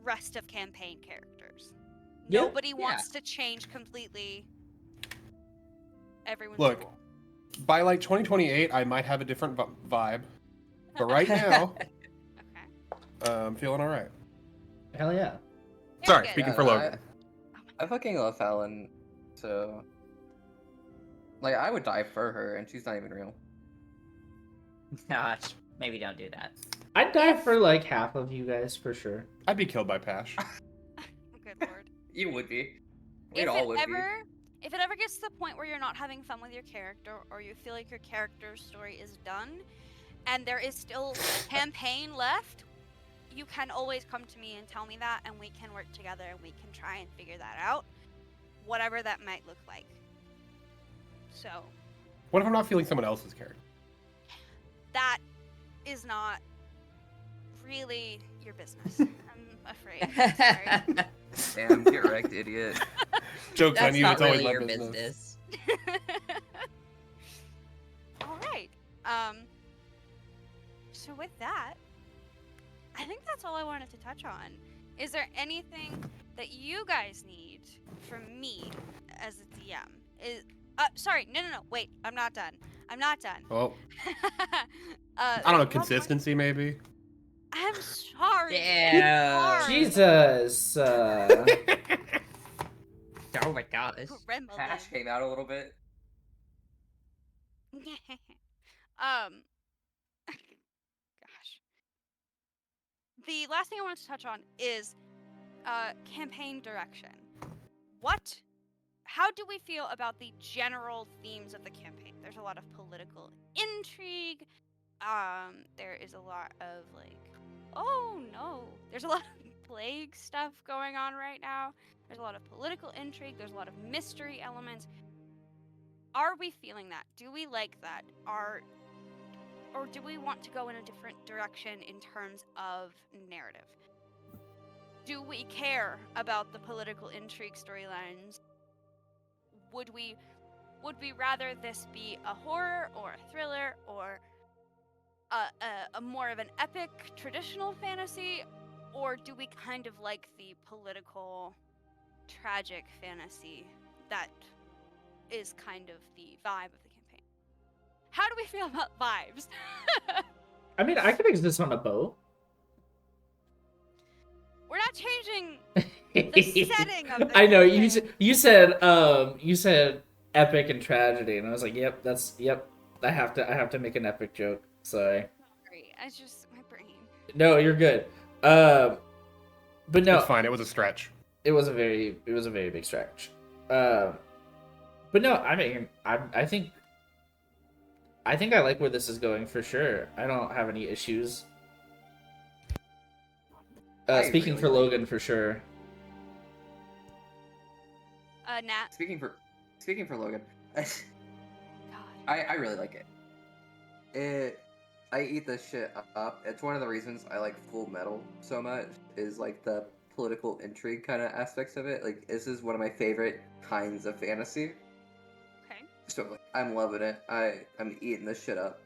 rest of campaign characters. Yeah. Nobody wants to change completely. Everyone's Look, cool. by like 2028, I might have a different vibe, but right now, Okay. I'm feeling all right. Hell yeah. Very Sorry, good. speaking for Logan. I fucking love Fallon, so like I would die for her, and she's not even real. Gosh, maybe don't do that. I'd die for like half of you guys for sure. I'd be killed by Pash. Good lord. You would be. We'd If all would it ever gets to the point where you're not having fun with your character, or you feel like your character's story is done, and there is still campaign left, you can always come to me and tell me that, and we can work together and we can try and figure that out, whatever that might look like. So, What if I'm not feeling someone else's character? that is not really your business, I'm afraid. I'm sorry. Damn, get wrecked, idiot. Joke's That's on you, not it's always really my your business. All right. So with that, I think that's all I wanted to touch on. Is there anything that you guys need from me as a DM? Sorry, no, wait, I'm not done. Well, I don't know, consistency maybe? I'm sorry. Damn. Sorry. Jesus. Oh my gosh. Gremlin. Hash came out a little bit. Gosh. The last thing I wanted to touch on is campaign direction. How do we feel about the general themes of the campaign? There's a lot of political intrigue. There is a lot of there's a lot of plague stuff going on right now. There's a lot of political intrigue. There's a lot of mystery elements. Are we feeling that? Do we like that? Or do we want to go in a different direction in terms of narrative? Do we care about the political intrigue storylines? Would we rather this be a horror or a thriller or a more of an epic traditional fantasy, or do we kind of like the political tragic fantasy that is kind of the vibe of the campaign? How do we feel about vibes? I mean, I could exist on a boat. not changing the setting of the I know campaign. you said epic and tragedy, and I was like, yep. I have to make an epic joke. Sorry. Sorry, I just my brain. No, you're good. But no, It's fine. It was a stretch. it was a very big stretch. But no, I mean, I think I like where this is going for sure. I don't have any issues. I Speaking really for like Logan, for sure. Nat. Speaking for Logan, God. I really like it. I eat this shit up. It's one of the reasons I like Full Metal so much. Is like the political intrigue kind of aspects of it. Like this is one of my favorite kinds of fantasy. Okay. So I'm loving it. I'm eating this shit up.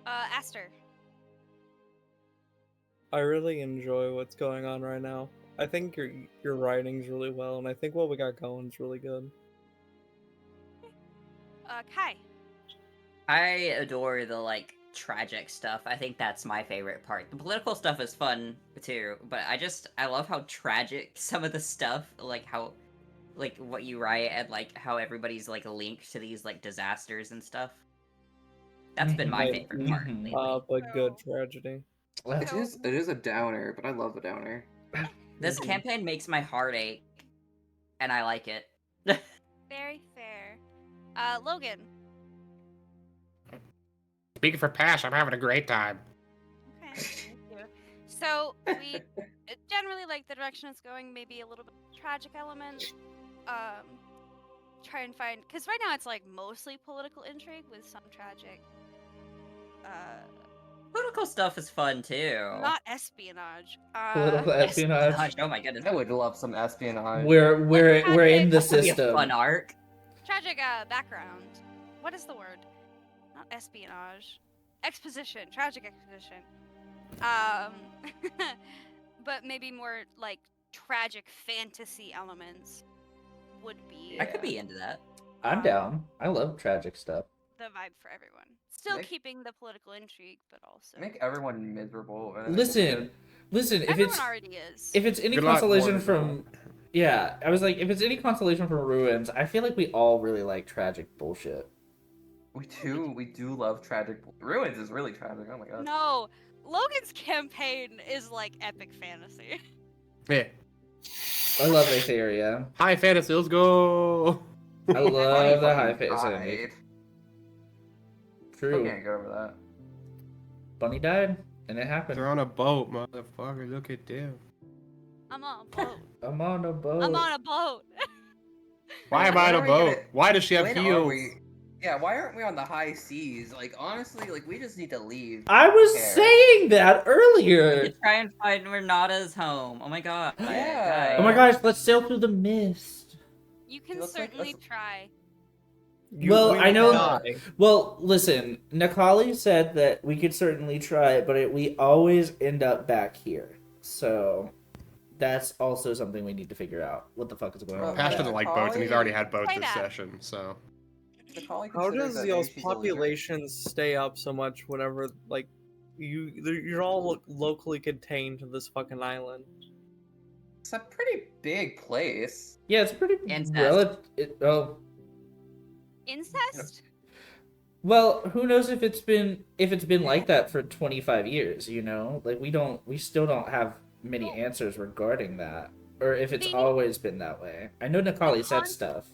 Aster. I really enjoy what's going on right now. I think your writing's really well, and I think what we got going is really good. Kai. I adore the like tragic stuff. I think that's my favorite part. The political stuff is fun too, but I love how tragic some of the stuff, like how like what you write and like how everybody's like linked to these like disasters and stuff. That's been my Mhm. favorite part Mhm. lately. But good tragedy. It is a downer, but I love a downer. This Mhm. campaign makes my heart ache, and I like it. Very fair. Logan. Speaking for Pash, I'm having a great time. Okay. Thank you. So we generally like the direction it's going. Maybe a little bit of tragic element. Try and find because right now it's like mostly political intrigue with some tragic. Political stuff is fun too. Not espionage. Political espionage. Oh my goodness. I would love some espionage. We're in the That'd be a system. fun arc. Tragic background. What is the word? Not espionage. Exposition. Tragic exposition. But maybe more like tragic fantasy elements would be I could be into that. I'm down. I love tragic stuff. the vibe for everyone. Still Make- keeping the political intrigue, but also Make everyone miserable. and then Listen, if everyone it's already is. any Good luck, consolation more from, yeah, I was like, if it's any consolation from Ruins, I feel like we all really like tragic bullshit. we do love tragic. Ruins is really tragic. Oh my god. No, Logan's campaign is like epic fantasy. Yeah. I love Aetheria. High fantasy, let's go. I love the Fucking high fantasy. died. I True. can't get over that. Bunny died, and it happened. They're on a boat, motherfucker. Look at them. I'm on a boat. I'm on a boat. I'm on a boat. Why am I on a When are we boat? gonna- Why does she have When are heels? we? Yeah, why aren't we on the high seas? Like honestly, like we just need to leave. I was Care. saying that earlier. To try and find Renata's home. Oh my god. Yeah. guys. Oh my gosh, let's sail through the mist. You can Looks like certainly that's- try. Well, will I know- die. Well, listen, Nikali said that we could certainly try it, but we always end up back here. So that's also something we need to figure out. What the fuck is going on? Pash Yeah. doesn't like boats, and he's already had boats Play this that. session, so. Macaulay How considers does that y'all's maybe she's a loser. population stay up so much whenever like you're all locally contained to this fucking island? It's a pretty big place. Yeah, it's pretty Incest. Oh, Incest? well, who knows if it's been like that for 25 years, you know? Like we still don't have many answers regarding that, or if it's The- always been that way. I know Nikali said con- stuff.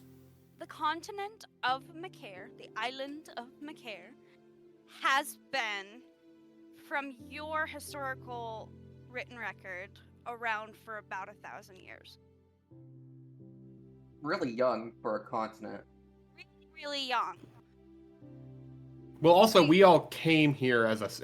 The continent of Machair, the island of Machair, has been, from your historical written record, around for about 1,000 years. Really young for a continent. Really, really young. Well, also, we all came here as Yes.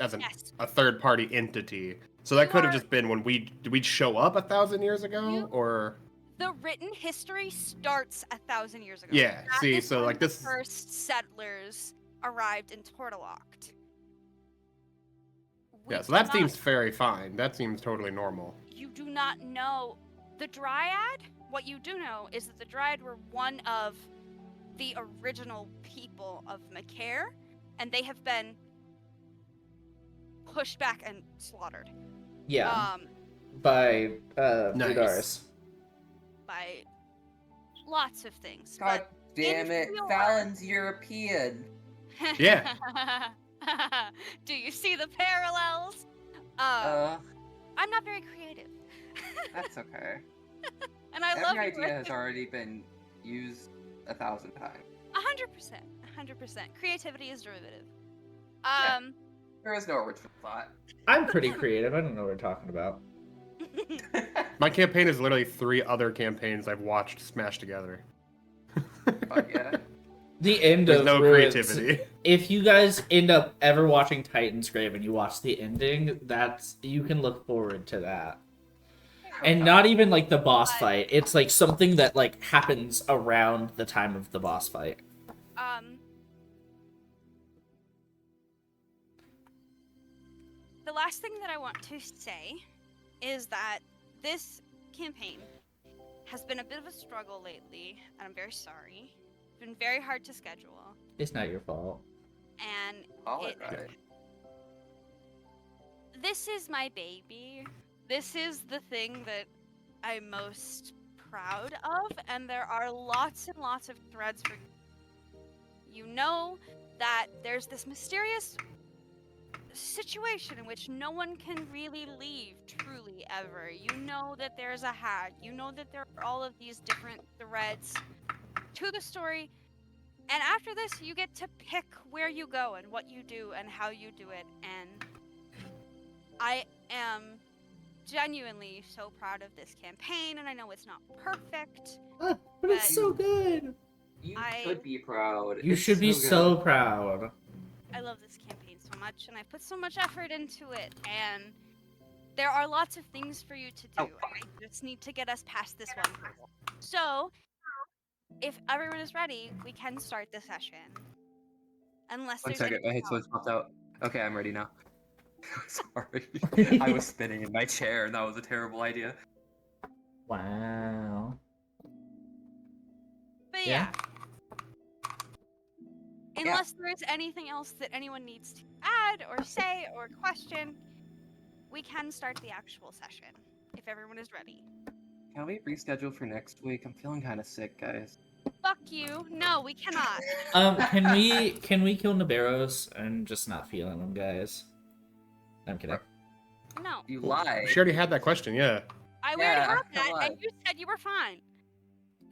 a third party entity, so that You could have are- just been when did we show up 1,000 years ago, You- or The written history starts 1,000 years ago. Yeah, That see, is so, when like, the this- first settlers arrived in Tortaloct. yeah? So that seems very fine. That seems totally normal. You do not know the Dryad. What you do know is that the Dryad were one of the original people of Machair, and they have been pushed back and slaughtered. Yeah. by Nice. Udaris. By lots of things. God but damn it, Inferior. Fallon's European. Yeah. Do you see the parallels? I'm not very creative. That's okay. And I love Every you. idea has already been used 1,000 times. 100%. 100%. Creativity is derivative. Yeah. There is no original thought. I'm pretty creative. I don't know what we're talking about. My campaign is literally 3 other campaigns I've watched smashed together. But yeah. The end There's of no Ruins- creativity. If you guys end up ever watching Titan's Grave and you watch the ending, you can look forward to that. And not even like the boss fight. It's like something that like happens around the time of the boss fight. The last thing that I want to say is that this campaign has been a bit of a struggle lately, and I'm very sorry. It's been very hard to schedule, It's not your fault. and Alright. this is my baby. This is the thing that I'm most proud of, and there are lots and lots of threads for you know that there's this mysterious situation in which no one can really leave truly ever. You know that there's a hat. You know that there are all of these different threads to the story. And after this, you get to pick where you go and what you do and how you do it. And I am genuinely so proud of this campaign, and I know it's not perfect. But it's so good. You should be proud. You It's should be good. so proud. I love this campaign so much, and I put so much effort into it, and there are lots of things for you to do. Oh. I just need to get us past this one hurdle. So, if everyone is ready, we can start the session. Unless One there's second, my anything headphones else. popped out. Okay, I'm ready now. Sorry. I was spinning in my chair, and that was a terrible idea. Wow. But Yeah. Unless there's anything else that anyone needs to add or say or question, we can start the actual session if everyone is ready. Can we reschedule for next week? I'm feeling kind of sick, guys. Fuck you. No, we cannot. Can we kill Naberos and just not feeling them, guys? I'm kidding. No. You lie. She already had that question, yeah. I Yeah, already had come that, and on. you said you were fine.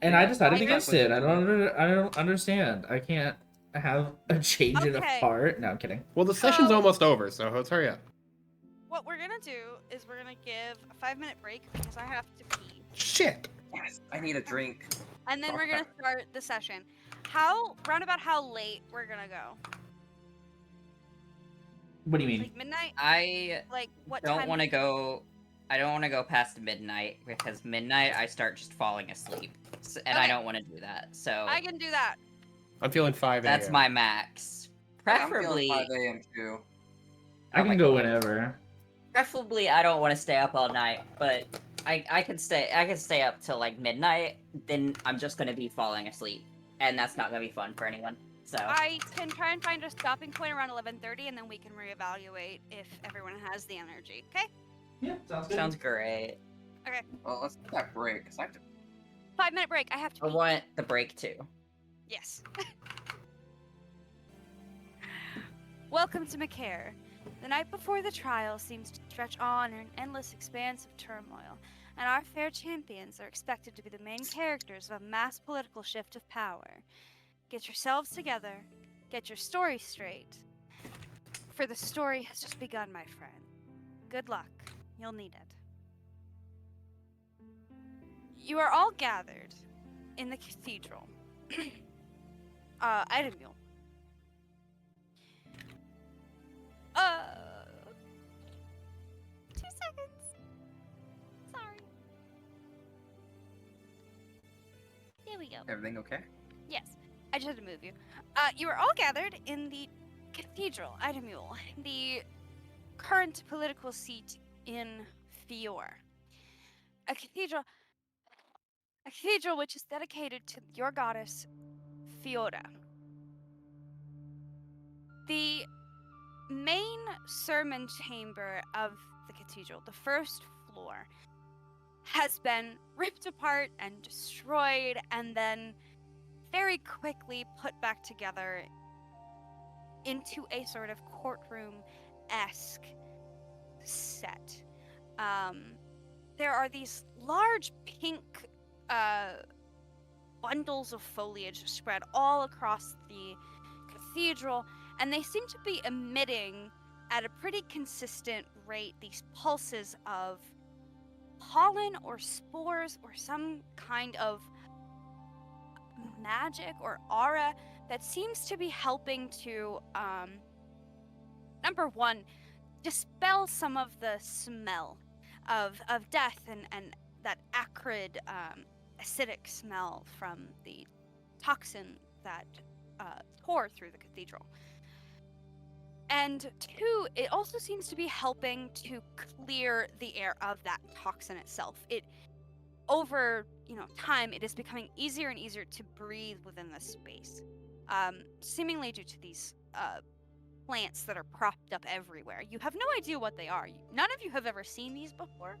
And I decided I against it. I don't understand. I can't have a change in a Okay. part. No, I'm kidding. Well, the session's So- almost over, so let's hurry up. What we're gonna do is we're gonna give a 5-minute break because I have to pee. Shit! Yes, I need a drink. And then we're Okay. gonna start the session. Round about how late we're gonna go? What do you mean? Like midnight? I Like what don't time? want to go. I don't want to go past midnight because midnight I start just falling asleep, and I Okay. don't want to do that. So I can do that. I'm feeling 5 a.m. that's my max. Preferably, I'm feeling 5 a.m. too. I can my go God. whenever. preferably I don't want to stay up all night, but I can stay up till like midnight. Then I'm just gonna be falling asleep, and that's not gonna be fun for anyone. So I can try and find a stopping point around 11:30, and then we can reevaluate if everyone has the energy. Okay? Yeah, sounds good. sounds great. Well, let's take that break, because I have to... 5-minute break. I have to I pee. want the break too. Yes. Welcome to Machair. The night before the trial seems to stretch on in an endless expanse of turmoil, and our fair champions are expected to be the main characters of a mass political shift of power. Get yourselves together, get your story straight, for the story has just begun, my friend. Good luck. You'll need it. You are all gathered in the cathedral. Itemule. 2 seconds. Sorry. There we go. Everything okay? Yes, I just had to move you. You are all gathered in the cathedral, Itemule, the current political seat in Fior. A cathedral which is dedicated to your goddess, Fiora. The main sermon chamber of the cathedral, the first floor has been ripped apart and destroyed and then very quickly put back together into a sort of courtroom-esque set. There are these large pink bundles of foliage spread all across the cathedral, and they seem to be emitting at a pretty consistent rate these pulses of pollen or spores or some kind of magic or aura that seems to be helping to number one, dispel some of the smell of death and that acrid acidic smell from the toxin that tore through the cathedral. And two, it also seems to be helping to clear the air of that toxin itself. It over time, it is becoming easier and easier to breathe within this space, seemingly due to these plants that are propped up everywhere. You have no idea what they are. None of you have ever seen these before.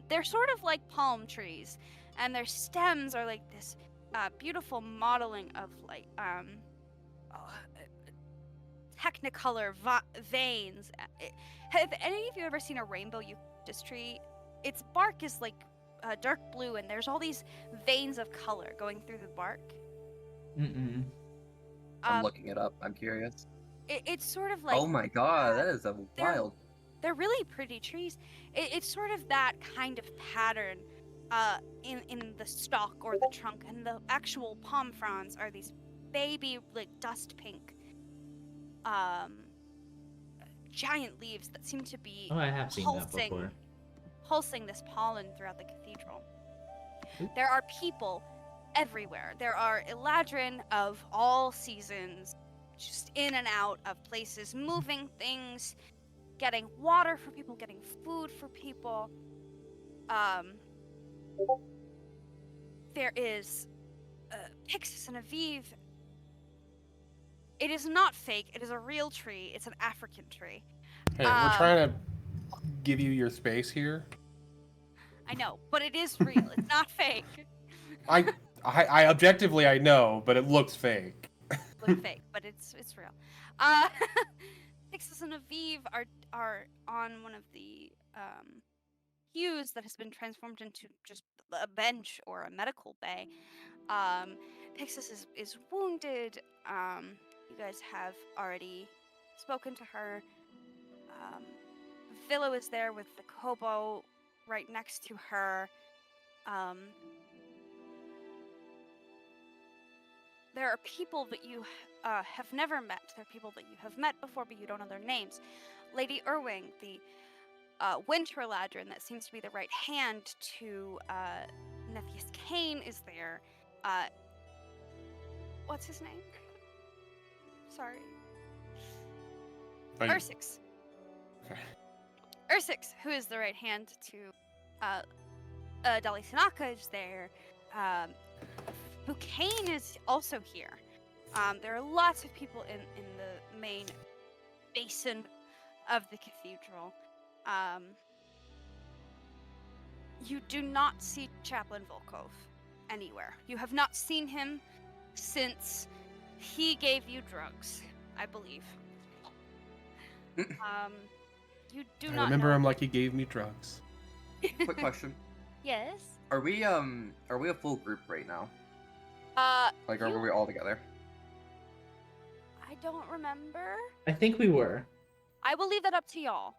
They're sort of like palm trees, and their stems are like this beautiful modeling of like technicolor veins. Have any of you ever seen a rainbow eucalyptus tree? Its bark is like dark blue, and there's all these veins of color going through the bark. Mm-mm. I'm looking it up. I'm curious. It's sort of like, oh my god, that is a wild. They're really pretty trees. It's sort of that kind of pattern in the stalk or the trunk, and the actual palm fronds are these baby, like dust pink giant leaves that seem to be Oh, I have seen that before. pulsing this pollen throughout the cathedral. There are people everywhere. There are Eladrin of all seasons, just in and out of places, moving things, getting water for people, getting food for people. There is Pixis and Aviv. It is not fake. It is a real tree. It's an African tree. Hey, we're trying to give you your space here. I know, but it is real. It's not fake. I objectively I know, but it looks fake. Look fake, but it's real. Pixis and Aviv are on one of the pews that has been transformed into just a bench or a medical bay. Pixis is wounded. You guys have already spoken to her. Villa is there with the Kobo right next to her. There are people that you have never met. There are people that you have met before, but you don't know their names. Lady Irwing, the Winter Ladrin that seems to be the right hand to Nephius Kane, is there. What's his name? Sorry. Ursix. Okay. Ursix, who is the right hand to Dali Tanaka, is there. Bukane is also here. There are lots of people in the main basin of the cathedral. You do not see Chaplain Volkov anywhere. You have not seen him since he gave you drugs, I believe. You do not I remember know. him like he gave me drugs. Quick question: Yes. Are we a full group right now? Like, are You- we all together? I don't remember. I think we were. I will leave that up to y'all.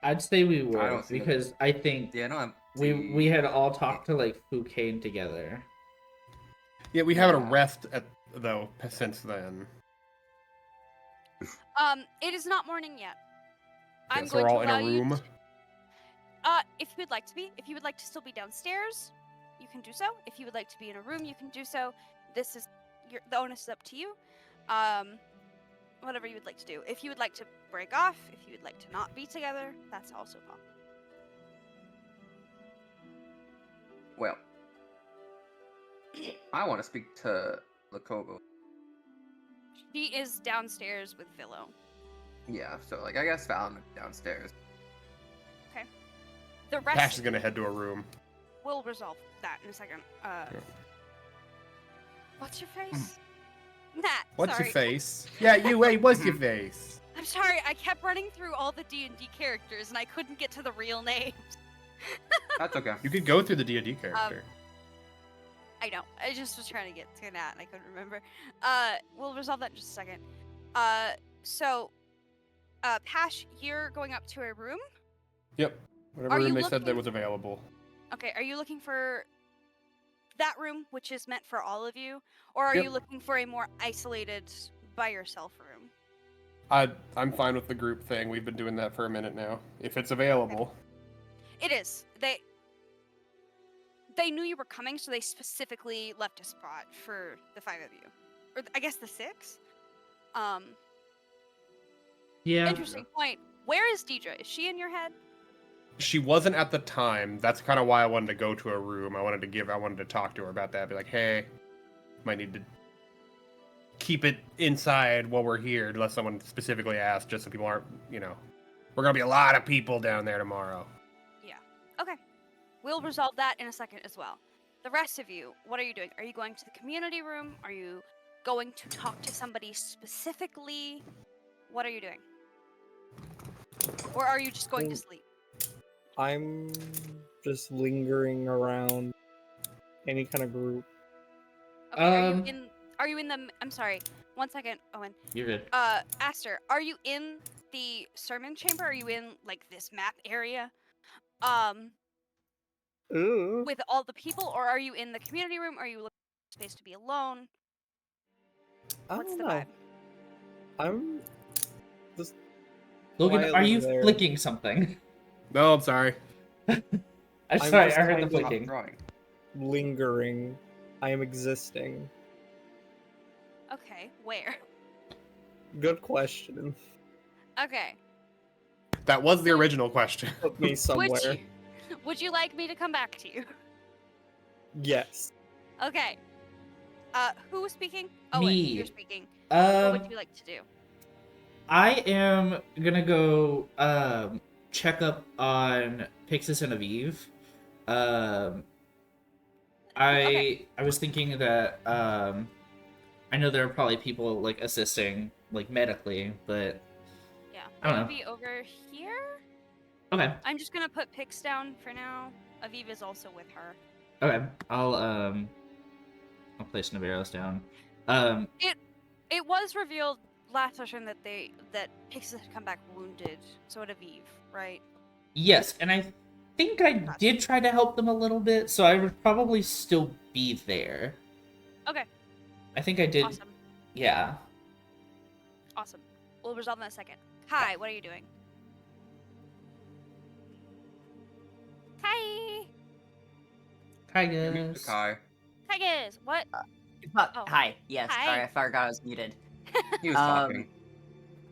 I'd say we were don't see it. because I think Yeah, no, I'm. we had all talked to like Foucault together. Yeah, we haven't Yeah. rest though since then. It is not morning yet. I'm so going we're all to in a allow you room. if you would like to be. If you would like to still be downstairs, you can do so. If you would like to be in a room, you can do so. This is the onus is up to you. Whatever you would like to do. If you would like to break off, if you would like to not be together, that's also possible. Well, I want to speak to Lakobo. She is downstairs with Villo. Yeah, so like I guess found downstairs. The Pash rest is gonna head to a room. we'll resolve that in a second. What's your face? Nat. What's sorry. your face? Yeah, you. Wait, what's your face? I'm sorry. I kept running through all the D&D characters and I couldn't get to the real names. That's okay. You could go through the D&D character. I know. I just was trying to get to Nat and I couldn't remember. We'll resolve that in just a second. So, Pash, you're going up to a room. Yep. Whatever Are you room they said that looking- was available. Okay, are you looking for that room, which is meant for all of you, or are Yep. you looking for a more isolated, by yourself room? I'm fine with the group thing. We've been doing that for a minute now. If it's available. It is. They knew you were coming, so they specifically left a spot for the 5 of you, or I guess the 6. Yeah. Interesting point. Where is Deidre? Is she in your head? She wasn't at the time. That's kind of why I wanted to go to a room. I wanted to talk to her about that. Be like, hey, might need to keep it inside while we're here, unless someone specifically asked, just so people aren't, we're gonna be a lot of people down there tomorrow. Yeah. Okay. We'll resolve that in a second as well. The rest of you, what are you doing? Are you going to the community room? Are you going to talk to somebody specifically? What are you doing? Or are you just going to sleep? I'm just lingering around any kind of group. Okay, are you in the I'm sorry. 1 second, Owen. You're good. Aster, are you in the sermon chamber? Are you in like this map area? Ooh. With all the people, or are you in the community room? Are you looking for space to be alone? I What's don't the know. vibe? I'm just Logan, are quietly you there. flicking something? No, I'm sorry. I'm I'm sorry, just I heard kind the of- flicking. Drawing. lingering. I am existing. Okay, where? Good question. Okay. That was the original question. Put me somewhere. Would you like me to come back to you? Yes. Okay. Who was speaking? Owen, Me. you're speaking. What would Um, you like to do? I am gonna go check up on Pixis and Aviv. I was thinking that I know there are probably people like assisting like medically, but Yeah, I don't I know. would be over here. Okay, I'm just gonna put Pix down for now. Aviv is also with her. okay, I'll place Navarro's down. It was revealed last session that Pix had come back wounded, so at Aviv, right? Yes, and I think I did try to help them a little bit, so I would probably still be there. Okay. I think I did. Awesome. Yeah. Awesome. We'll resolve in a second. Kai, what are you doing? Kai! Hi You're muted, guys. Kai. Hi guys! What? Oh. Hi. Yes. Hi. Sorry, I forgot I was muted. He was talking.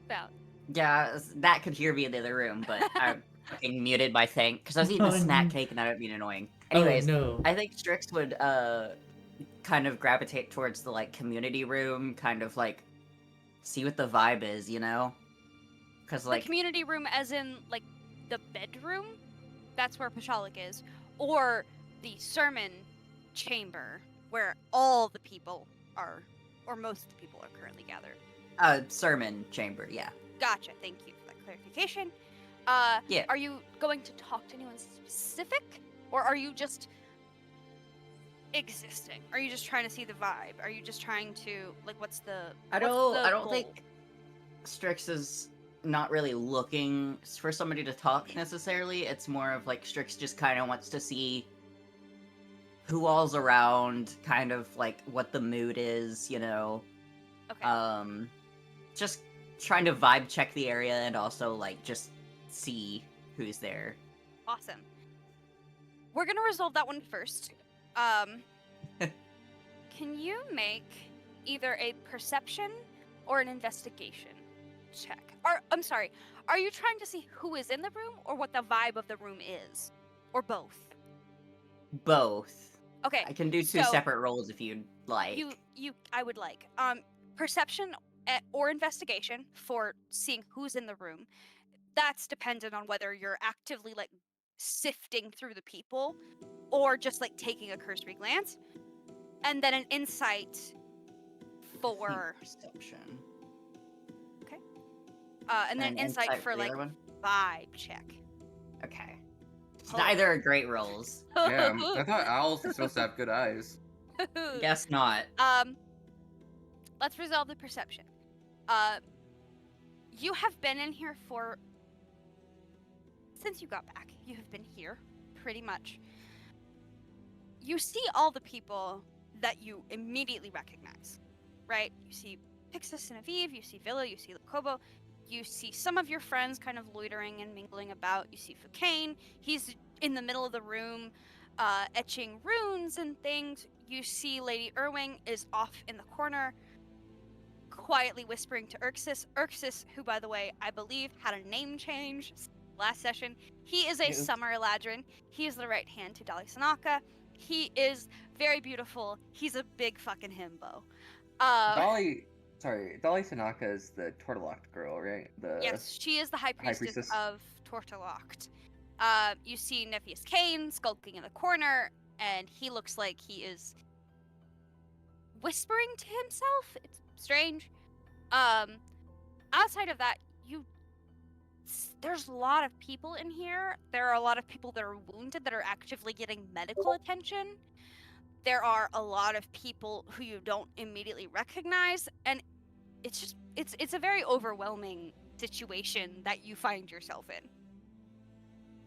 About. Yeah, that could hear me in the other room, but I'm fucking muted by thing because I was eating Oh, a snack no. cake and that would be annoying. Anyways, Oh no. I think Strix would kind of gravitate towards the like community room, kind of like see what the vibe is, you know? Because The like community room, as in, like, the bedroom? That's where Pashalik is. Or the sermon chamber, where all the people are, or most of the people are currently gathered. sermon chamber, yeah. Gotcha. Thank you for that clarification. Yeah. Are you going to talk to anyone specific, or are you just existing? Are you just trying to see the vibe? Are you just trying to what's the? I what's the don't goal? think Strix is not really looking for somebody to talk necessarily. It's more of like Strix just kind of wants to see who all's around, kind of like what the mood is, you know. Okay. Just trying to vibe check the area and also like just see who's there. Awesome. We're gonna resolve that one first. Can you make either a perception or an investigation check? Or I'm sorry, are you trying to see who is in the room or what the vibe of the room is? Or both? Both. Okay. I can do two so separate rolls if you'd like. I would like perception or investigation for seeing who's in the room. That's dependent on whether you're actively sifting through the people, or just like taking a cursory glance, and then an insight for Perception. and then And insight for the like other one? vibe check. Okay. Oh. Neither are great rolls. Yeah, I thought owls were supposed to have good eyes. Guess not. Let's resolve the perception. You have been in here since you got back. You have been here, pretty much. You see all the people that you immediately recognize, right? You see Pixis and Aviv, you see Villa, you see Lokobo, you see some of your friends kind of loitering and mingling about. You see Fukane, he's in the middle of the room, etching runes and things. You see Lady Irwing is off in the corner, quietly whispering to Urxis. Urxis, who, by the way, I believe had a name change last session. He is a Yes. summer Eladrin. He is the right hand to Dali Sanaka. He is very beautiful. He's a big fucking himbo. Dolly Tanaka is the Tortolocked girl, right? Yes, she is the high priestess, priestess. of Tortolocked. You see Nephius Kane skulking in the corner, and he looks like he is whispering to himself. It's strange. Outside of that, there's a lot of people in here. There are a lot of people that are wounded that are actively getting medical attention. There are a lot of people who you don't immediately recognize, and it's a very overwhelming situation that you find yourself in.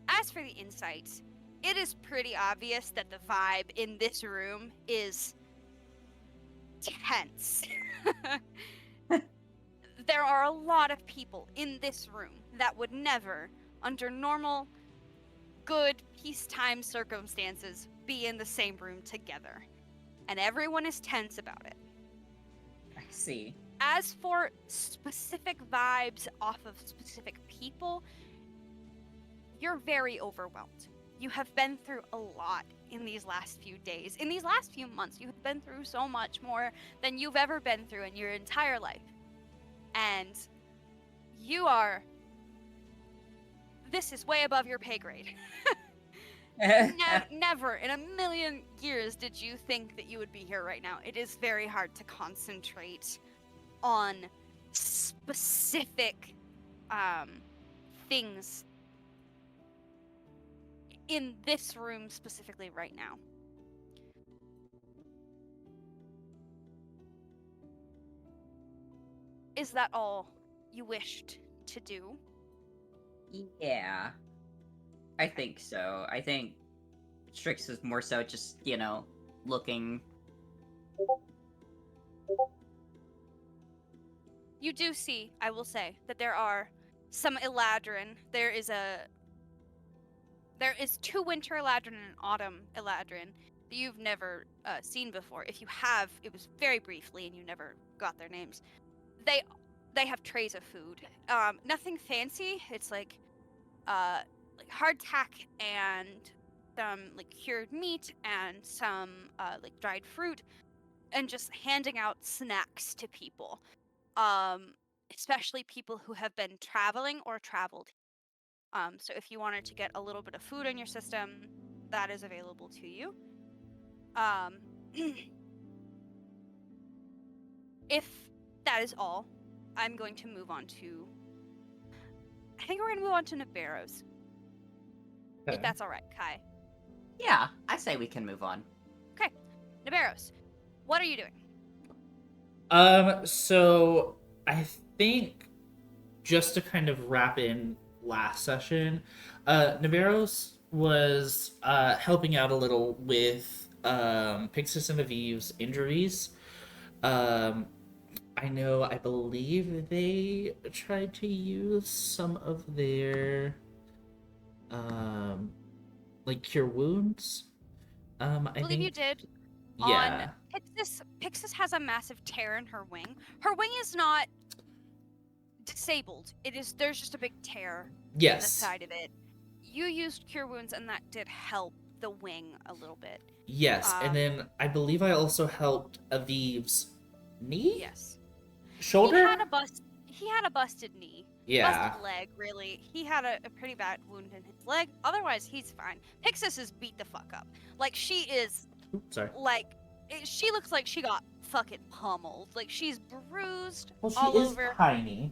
As for the insights, it is pretty obvious that the vibe in this room is tense. There are a lot of people in this room that would never, under normal, good, peacetime circumstances, be in the same room together. And everyone is tense about it. I see. As for specific vibes off of specific people, you're very overwhelmed. You have been through a lot in these last few days. In these last few months, you have been through so much more than you've ever been through in your entire life. And this is way above your pay grade. Never in a million years did you think that you would be here right now. It is very hard to concentrate on specific things in this room specifically right now. Is that all you wished to do? Yeah. I think so. I think Strix is more so just, looking. You do see, I will say, that there are some Eladrin. There is 2 Winter Eladrin and an Autumn Eladrin that you've never seen before. If you have, it was very briefly and you never got their names. They have trays of food. Nothing fancy. It's like hardtack and some like cured meat and some like dried fruit, and just handing out snacks to people. Especially people who have been traveling or traveled. So if you wanted to get a little bit of food in your system, that is available to you. If that is all, I'm going to move on to... I think we're going to move on to Nabarros. Okay. If that's all right, Kai. Yeah, I say we can move on. Okay. Nabarros, what are you doing? So I think just to kind of wrap in last session, Navarros was helping out a little with Pixis and Aviv's injuries. I believe they tried to use some of their like cure wounds. I believe you think did. yeah. On Pixis has a massive tear in her wing. Her wing is not disabled. There's just a big tear in the Yes. side of it. You used cure wounds and that did help the wing a little bit. Yes, and then I believe I also helped Aviv's knee? Yes. Shoulder? He had a busted knee. Yeah. busted leg, really. He had a pretty bad wound in his leg. Otherwise, he's fine. Pixis is beat the fuck up. Like, she is, Oops, sorry. like, she looks like she got fucking pummeled. Like, she's bruised Well, she all is over. tiny.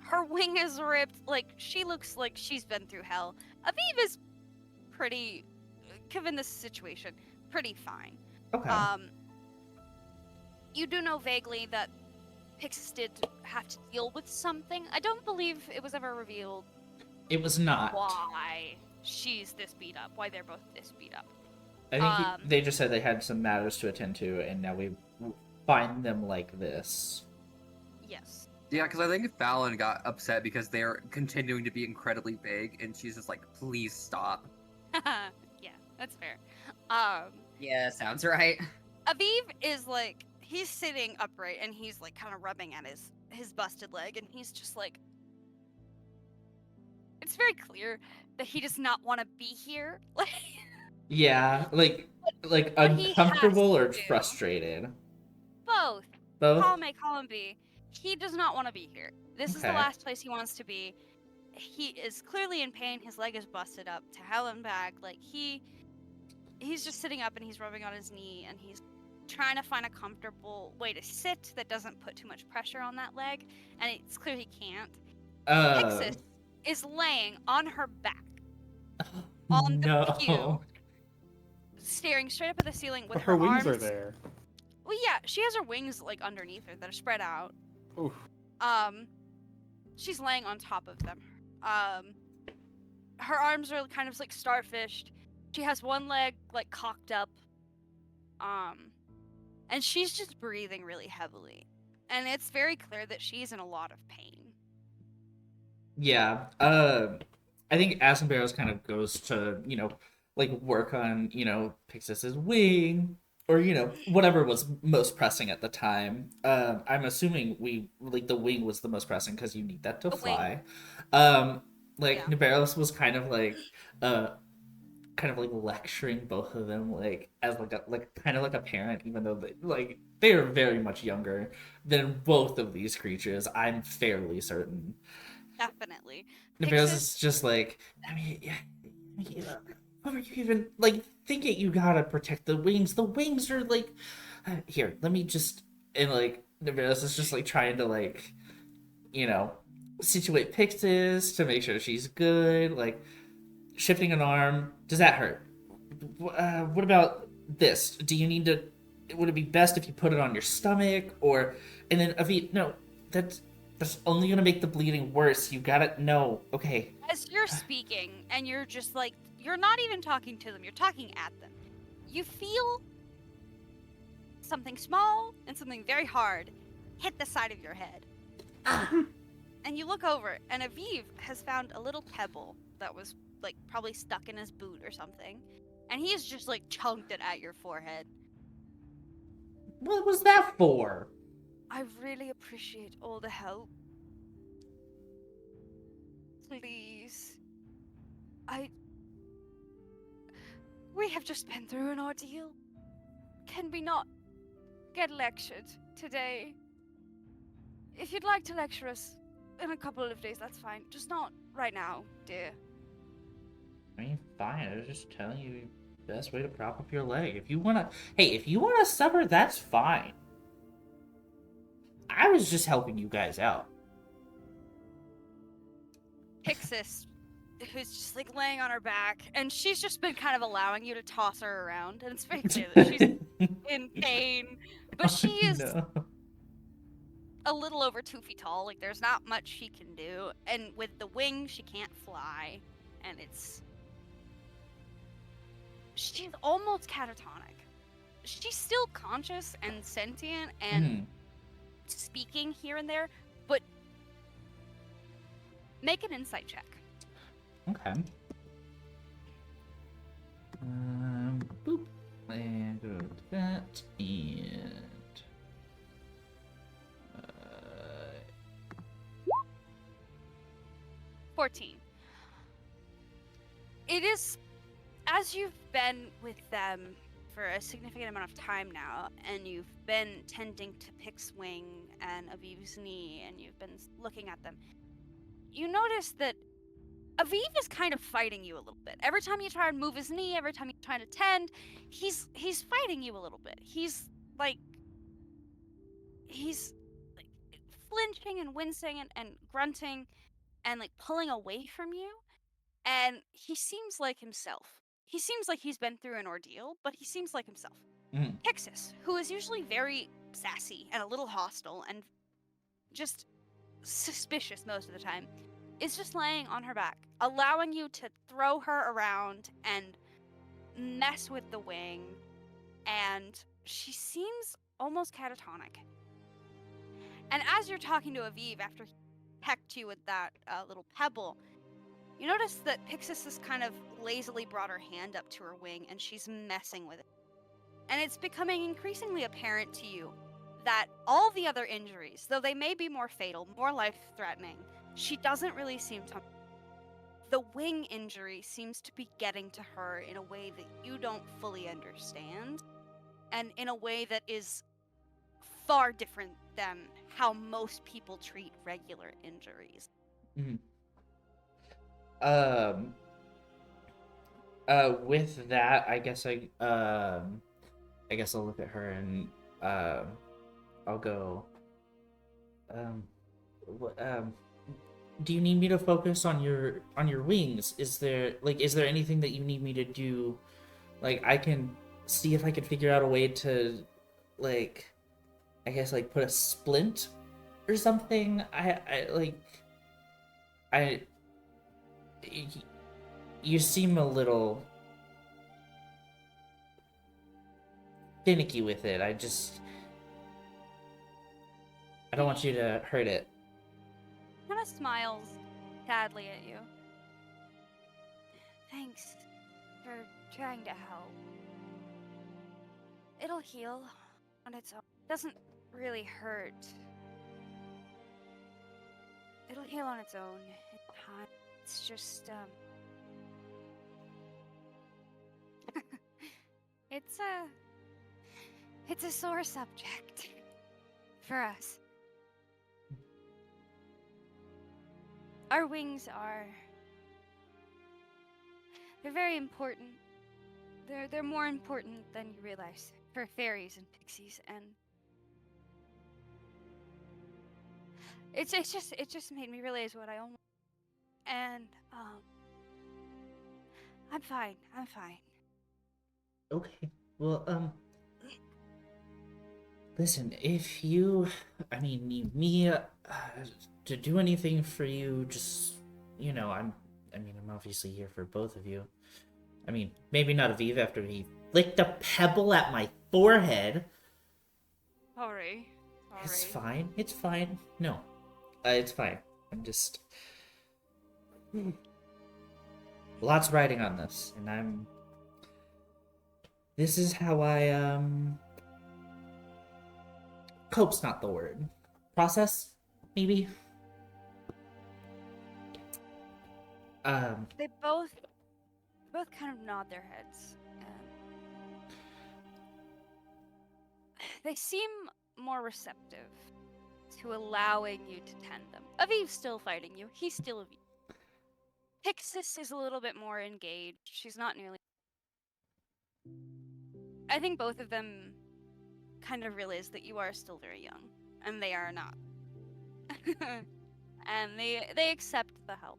Her wing is ripped. Like, she looks like she's been through hell. Aviv is pretty, given this situation, pretty fine. Okay. You do know vaguely that Pixis did have to deal with something. I don't believe it was ever revealed It was not. why she's this beat up, why they're both this beat up. I think they just said they had some matters to attend to, and now we find them like this. Yes. Yeah, because I think Fallon got upset because they're continuing to be incredibly big, and she's just like, please stop. Yeah, that's fair. Yeah, sounds right. Aviv is like, he's sitting upright and he's like kind of rubbing at his busted leg, and he's just like, it's very clear that he does not want to be here. Like, Yeah, like But he uncomfortable has or to. frustrated. both. Both. Column A, column B. He does not want to be here. This is the Okay. last place he wants to be. He is clearly in pain. His leg is busted up to hell and back. Like, he's just sitting up and he's rubbing on his knee and he's trying to find a comfortable way to sit that doesn't put too much pressure on that leg, and it's clear he can't. Pixis is laying on her back on the pew, staring straight up at the ceiling with But her wings arms. are there. Well, yeah, she has her wings like underneath her that are spread out. Oof. She's laying on top of them. Her arms are kind of like starfished. She has one leg like cocked up. And she's just breathing really heavily. And it's very clear that she's in a lot of pain. Yeah. I think Asimbaros kind of goes to, like work on, Pixis's wing or, whatever was most pressing at the time. I'm assuming the wing was the most pressing because you need that to The wing. fly. Yeah. Nibaros was kind of like lecturing both of them as kind of like a parent, even though they are very much younger than both of these creatures. I'm fairly certain. Definitely. Nibaros Pixis- is just like, what were you even thinking? You gotta protect the wings. The wings are here. Let me just Nibaros is just trying to situate Pixis to make sure she's good. Shifting an arm, does that hurt? What about this? Do you need to? Would it be best if you put it on your stomach? And then Avi, no, that's only gonna make the bleeding worse. You gotta know. Okay. As you're speaking, and you're just you're not even talking to them, you're talking at them. You feel something small and something very hard hit the side of your head. And you look over, and Aviv has found a little pebble that was probably stuck in his boot or something, and he's just chunked it at your forehead. What was that for? I really appreciate all the help. Please. We have just been through an ordeal. Can we not get lectured today? If you'd like to lecture us in a couple of days, that's fine. Just not right now, dear. I mean, fine. I was just telling you the best way to prop up your leg. If you wanna suffer, that's fine. I was just helping you guys out. Pixis, who's just laying on her back, and she's just been kind of allowing you to toss her around, and it's very clear that she's in pain, but she is a little over 2 feet tall. There's not much she can do, and with the wing, she can't fly, and she's almost catatonic. She's still conscious and sentient and speaking here and there, but make an insight check. Okay. Boop. And go to that, and 14. It is, as you've been with them for a significant amount of time now, and you've been tending to Pick's wing and Aviv's knee, and you've been looking at them, you notice that Aviv is kind of fighting you a little bit. Every time you try and move his knee, every time you try to tend, he's fighting you a little bit. He's like flinching and wincing and grunting and like pulling away from you. And he seems like himself. He seems like he's been through an ordeal, but he seems like himself. Mhm. Pixis, who is usually very sassy and a little hostile and just suspicious most of the time, is just laying on her back, allowing you to throw her around and mess with the wing. And she seems almost catatonic. And as you're talking to Aviv after he pecked you with that little pebble, you notice that Pixis has kind of lazily brought her hand up to her wing and she's messing with it. And it's becoming increasingly apparent to you that all the other injuries, though they may be more fatal, more life-threatening, she doesn't really seem to. The wing injury seems to be getting to her in a way that you don't fully understand, and in a way that is far different than how most people treat regular injuries. Mhm. With that, I guess I'll look at her and I'll go. What, do you need me to focus on your wings? Is there anything that you need me to do? Like, I can see if I can figure out a way to, like, I guess, like, put a splint or something. I you seem a little finicky with it. I don't want you to hurt it. Kind of smiles sadly at you. Thanks for trying to help. It'll heal on its own. Doesn't really hurt. It'll heal on its own in time. It's just it's a sore subject for us. Our wings they're very important. They're more important than you realize for fairies and pixies, and it just made me realize what I almost. And I'm fine. Okay. Well, listen, if you, need me to do anything for you, just, I'm obviously here for both of you. Maybe not Aviv after he flicked a pebble at my forehead. Sorry. It's fine. No, it's fine. I'm just... Lots riding on this, and this is how I, cope's not the word. Process, maybe? They both kind of nod their heads. They seem more receptive to allowing you to tend them. Aviv's still fighting you. He's still Aviv. Pixis is a little bit more engaged. She's not nearly. I think both of them kind of realize that you are still very young, and they are not. And they accept the help.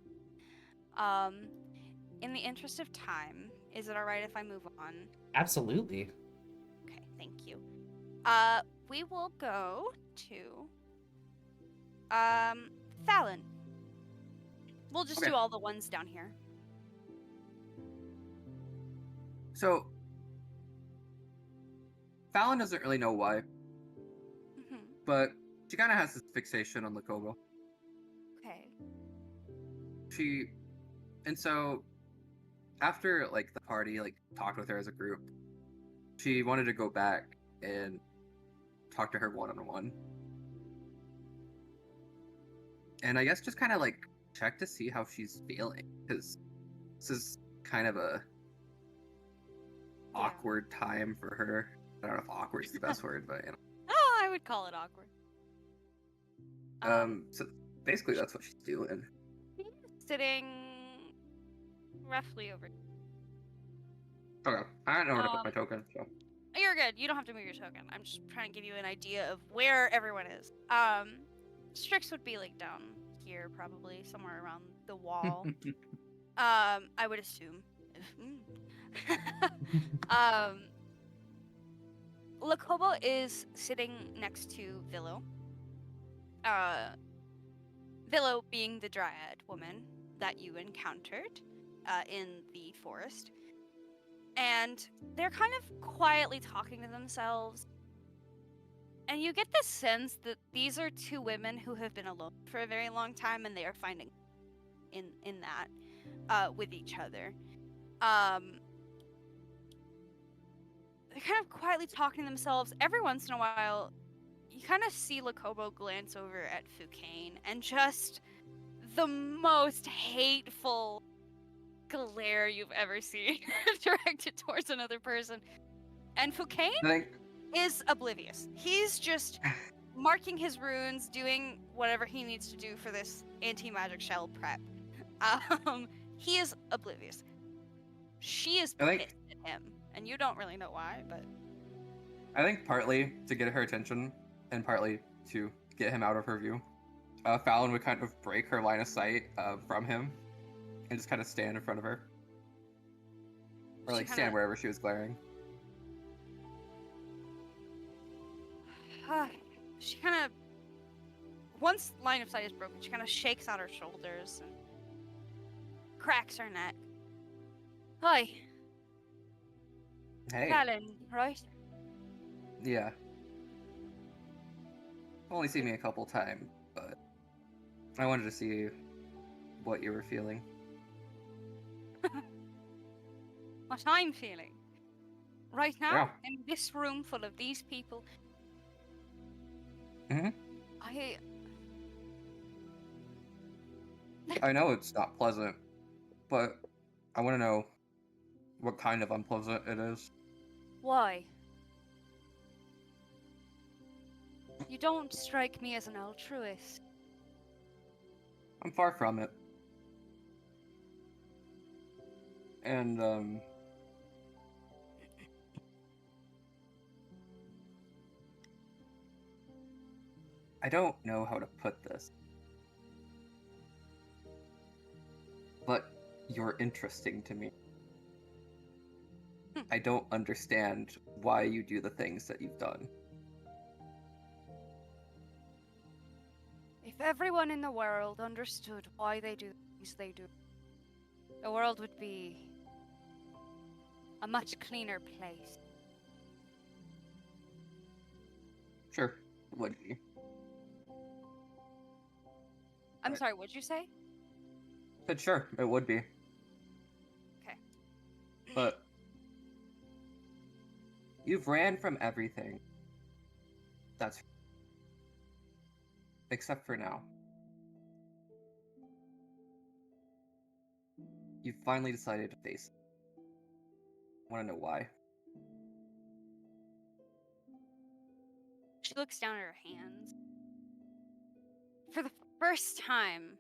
In the interest of time, is it alright if I move on? Absolutely. Okay, thank you. We will go to Fallon. We'll just do all the ones down here. So, Fallon doesn't really know why, but she kind of has this fixation on Lakobo. Okay. And so, after, like, the party, like, talked with her as a group, she wanted to go back and talk to her one-on-one. And I guess just kind of, like, check to see how she's feeling, because this is kind of a awkward time for her. I don't know if awkward is the best word, but, Oh, I would call it awkward. So basically that's what she's doing. sitting roughly over. Okay, I don't know where to put my Um, token. So. You're good. You don't have to move your token. I'm just trying to give you an idea of where everyone is. Strix would be like down here, probably somewhere around the wall. I would assume. um, Lakobo is sitting next to Villo. Villo being the dryad woman that you encountered in the forest. And they're kind of quietly talking to themselves. And you get the sense that these are two women who have been alone for a very long time, and they are finding in that with each other. They're kind of quietly talking to themselves. Every once in a while, you kind of see Lakobo glance over at Fukane, and just the most hateful glare you've ever seen directed towards another person. And Fukane I think is oblivious. He's just marking his runes, doing whatever he needs to do for this anti-magic shell prep. He is oblivious. She is I think- pissed at him, and you don't really know why, but I think partly to get her attention, and partly to get him out of her view, Fallon would kind of break her line of sight from him, and just kind of stand in front of her, or She like stand kinda- wherever she was glaring. she kind of, once line of sight is broken, she kind of shakes out her shoulders and cracks her neck. Hi, Hey, Fallon, right? yeah. Only seen me a couple times, but I wanted to see what you were feeling. What I'm feeling. Right now, Yeah. in this room full of these people, Mhm. I know it's not pleasant, but I want to know what kind of unpleasant it is. Why? You don't strike me as an altruist. I'm far from it. And, I don't know how to put this. But you're interesting to me. I don't understand why you do the things that you've done. If everyone in the world understood why they do the things they do, the world would be a much cleaner place. Sure, it would be. I'm Right. sorry, what'd you say? But sure, it would be. Okay. But you've ran from everything. That's except for now. You finally decided to face it. Want to know why? She looks down at her hands. For the first time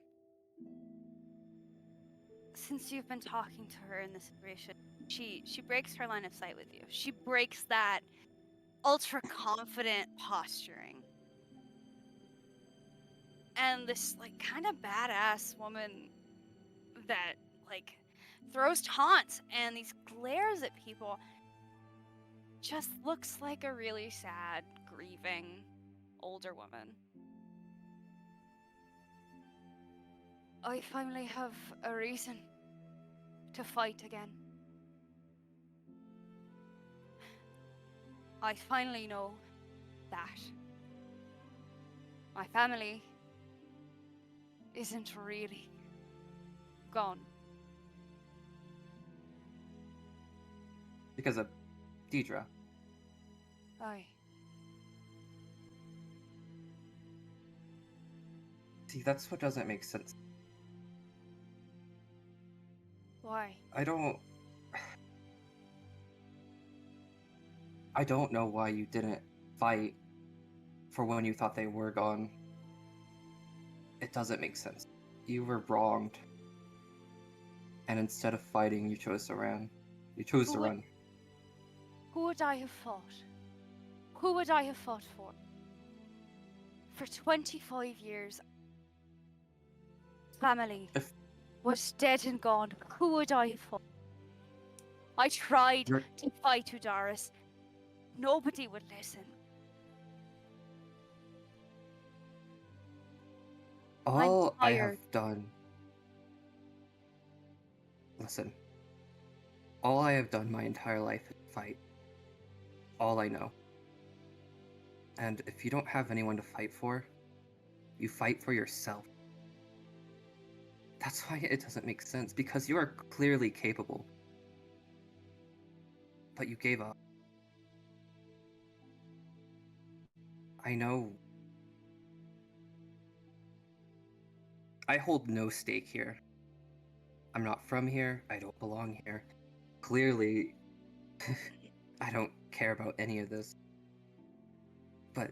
since you've been talking to her in this situation, she breaks her line of sight with you. She breaks that ultra confident posturing. And this like kind of badass woman that like throws taunts and these glares at people just looks like a really sad, grieving older woman. I finally have a reason to fight again. I finally know that my family isn't really gone. Because of Deidre. Aye. See, that's what doesn't make sense. Why? I don't know why you didn't fight for when you thought they were gone. It doesn't make sense. You were wronged And instead of fighting, you chose to run. You chose to Who would- run. Who would I have fought? Who would I have fought for? For 25 years, family If- was dead and gone. Who would I have fought? I tried You're- to fight Udaris. Nobody would listen. All I have tired. done. Listen. All I have done my entire life is fight. All I know. And if you don't have anyone to fight for, you fight for yourself. That's why it doesn't make sense, because you are clearly capable. But you gave up. I know. I hold no stake here. I'm not from here. I don't belong here. Clearly, I don't care about any of this. But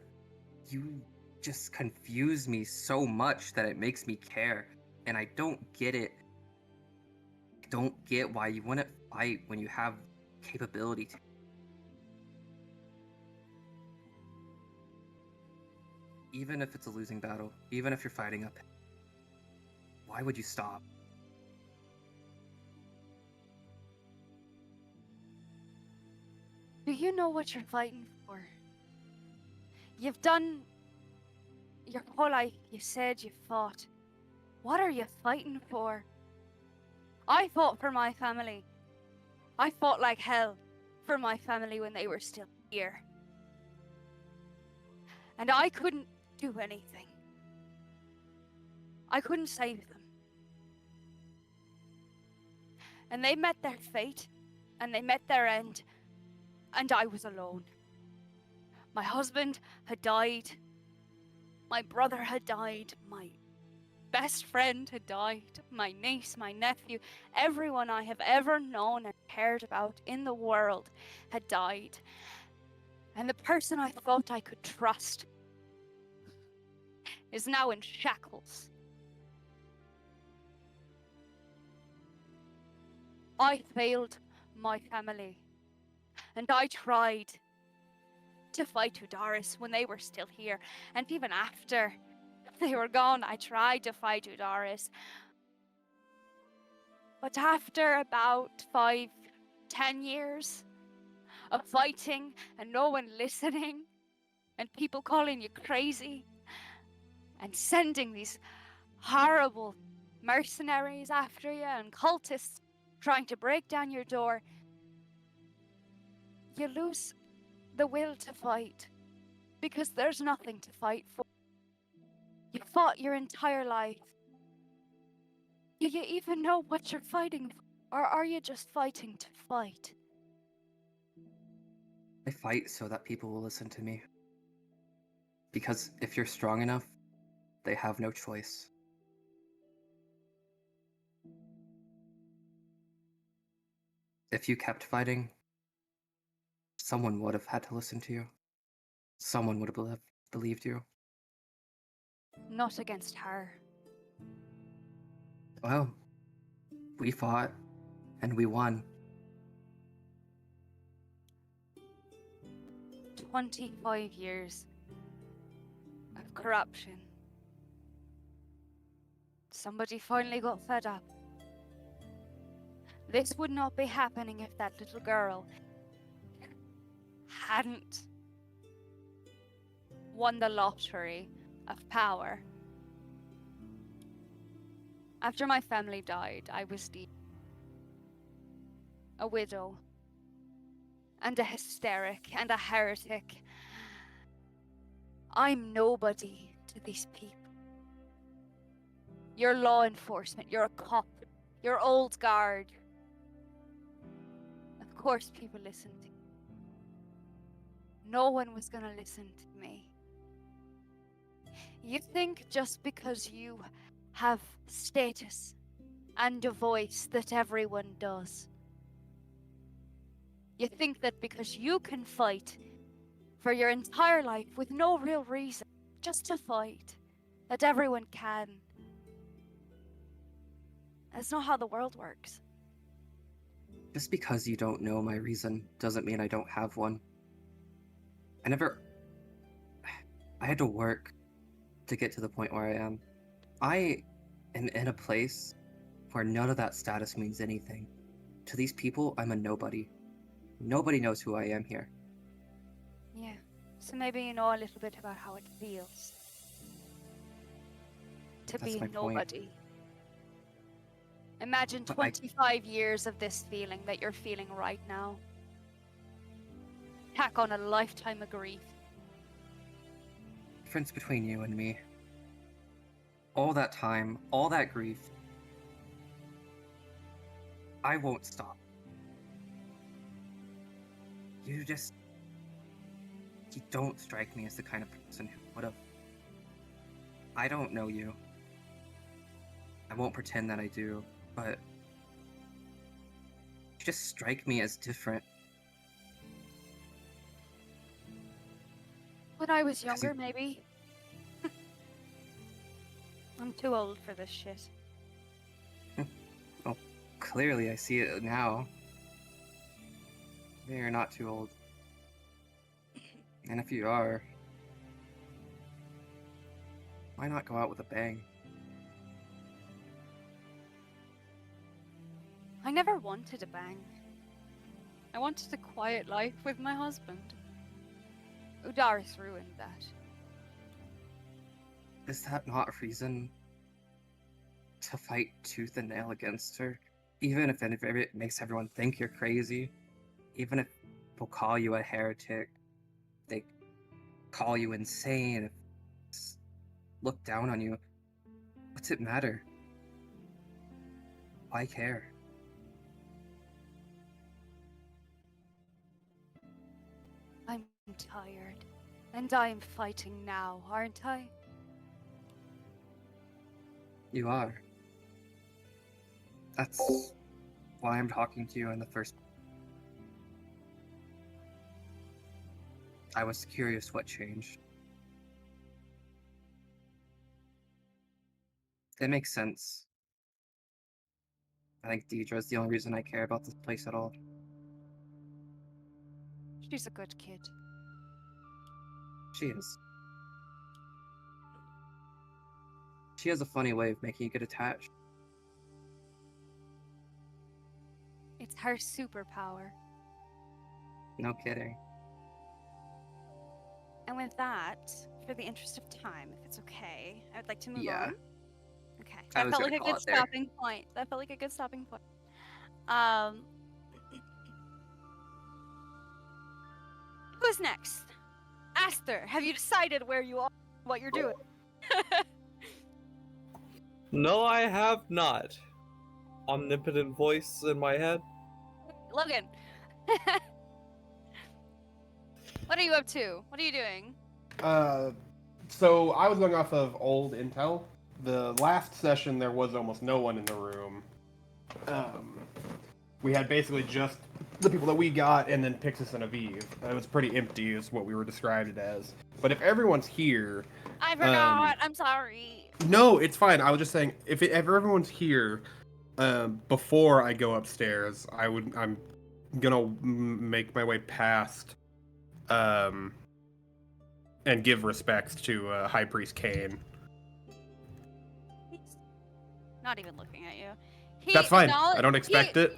you just confuse me so much that it makes me care. And I don't get it. I don't get why you wouldn't fight when you have capability to. Even if it's a losing battle, even if you're fighting up, why would you stop? Do you know what you're fighting for? You've done your whole life. You said you fought. What are you fighting for? I fought for my family. I fought like hell for my family when they were still here. And I couldn't do anything. I couldn't save them. And they met their fate, and they met their end, and I was alone. My husband had died. My brother had died. My best friend had died. My niece, my nephew, everyone I have ever known and cared about in the world had died. And the person I thought I could trust is now in shackles. I failed my family, and I tried to fight Udaris when they were still here, and even after they were gone, I tried to fight Udaris. But after about 5-10 years of fighting and no one listening, and people calling you crazy, and sending these horrible mercenaries after you, and cultists trying to break down your door, you lose the will to fight, because there's nothing to fight for. You fought your entire life. Do you even know what you're fighting for? Or are you just fighting to fight? I fight so that people will listen to me. Because if you're strong enough, they have no choice. If you kept fighting, someone would have had to listen to you. Someone would have believed you. Not against her. Well, we fought, and we won. 25 years of corruption. Somebody finally got fed up. This would not be happening if that little girl hadn't won the lottery of power. After my family died, I was a widow, and a hysteric, and a heretic. I'm nobody to these people. You're law enforcement, you're a cop, you're old guard. Of course people listen to you. No one was gonna listen to me. You think just because you have status and a voice that everyone does. You think that because you can fight for your entire life with no real reason, just to fight, that everyone can. That's not how the world works. Just because you don't know my reason doesn't mean I don't have one. I had to work to get to the point where I am. I am in a place where none of that status means anything. To these people, I'm a nobody. Nobody knows who I am here. Yeah. So maybe you know a little bit about how it feels to That's be my point. nobody. Imagine But I- 25 years of this feeling that you're feeling right now. Tack on a lifetime of grief. Difference between you and me. All that time, all that grief. I won't stop. You don't strike me as the kind of person who would have. I don't know you. I won't pretend that I do, but you just strike me as different. When I was Because you- younger, maybe. I'm too old for this shit. Well, clearly I see it now. You're not too old. And if you are, why not go out with a bang? I never wanted a bang. I wanted a quiet life with my husband. Udaris ruined that. Is that not a reason to fight tooth and nail against her? Even if it makes everyone think you're crazy, even if people call you a heretic, they call you insane, look down on you, what's it matter? Why care? I'm tired. And I'm fighting now, aren't I? You are. That's why I'm talking to you in the first place. I was curious what changed. It makes sense. I think Deidre's the only reason I care about this place at all. She's a good kid. She is. She has a funny way of making you get attached. It's her superpower. No kidding. And with that, for the interest of time, if it's okay, I would like to move Yeah. on. Okay. I That was felt gonna like a call good it there. stopping point. That felt like a good stopping point. Um Who's next? Aster, have you decided where you are, what you're doing? No, I have not. Omnipotent voice in my head. Logan. What are you up to? What are you doing? So I was going off of old intel. The last session, there was almost no one in the room. We had basically just the people that we got, and then Pixis and Aviv. It was pretty empty, is what we were described it as. But if everyone's here, I forgot. I'm sorry. no, it's fine. I was just saying, if everyone's here, before I go upstairs, I'm gonna make my way past, and give respects to High Priest Kane. He's not even looking at you. He That's fine. acknowledge- I don't expect it.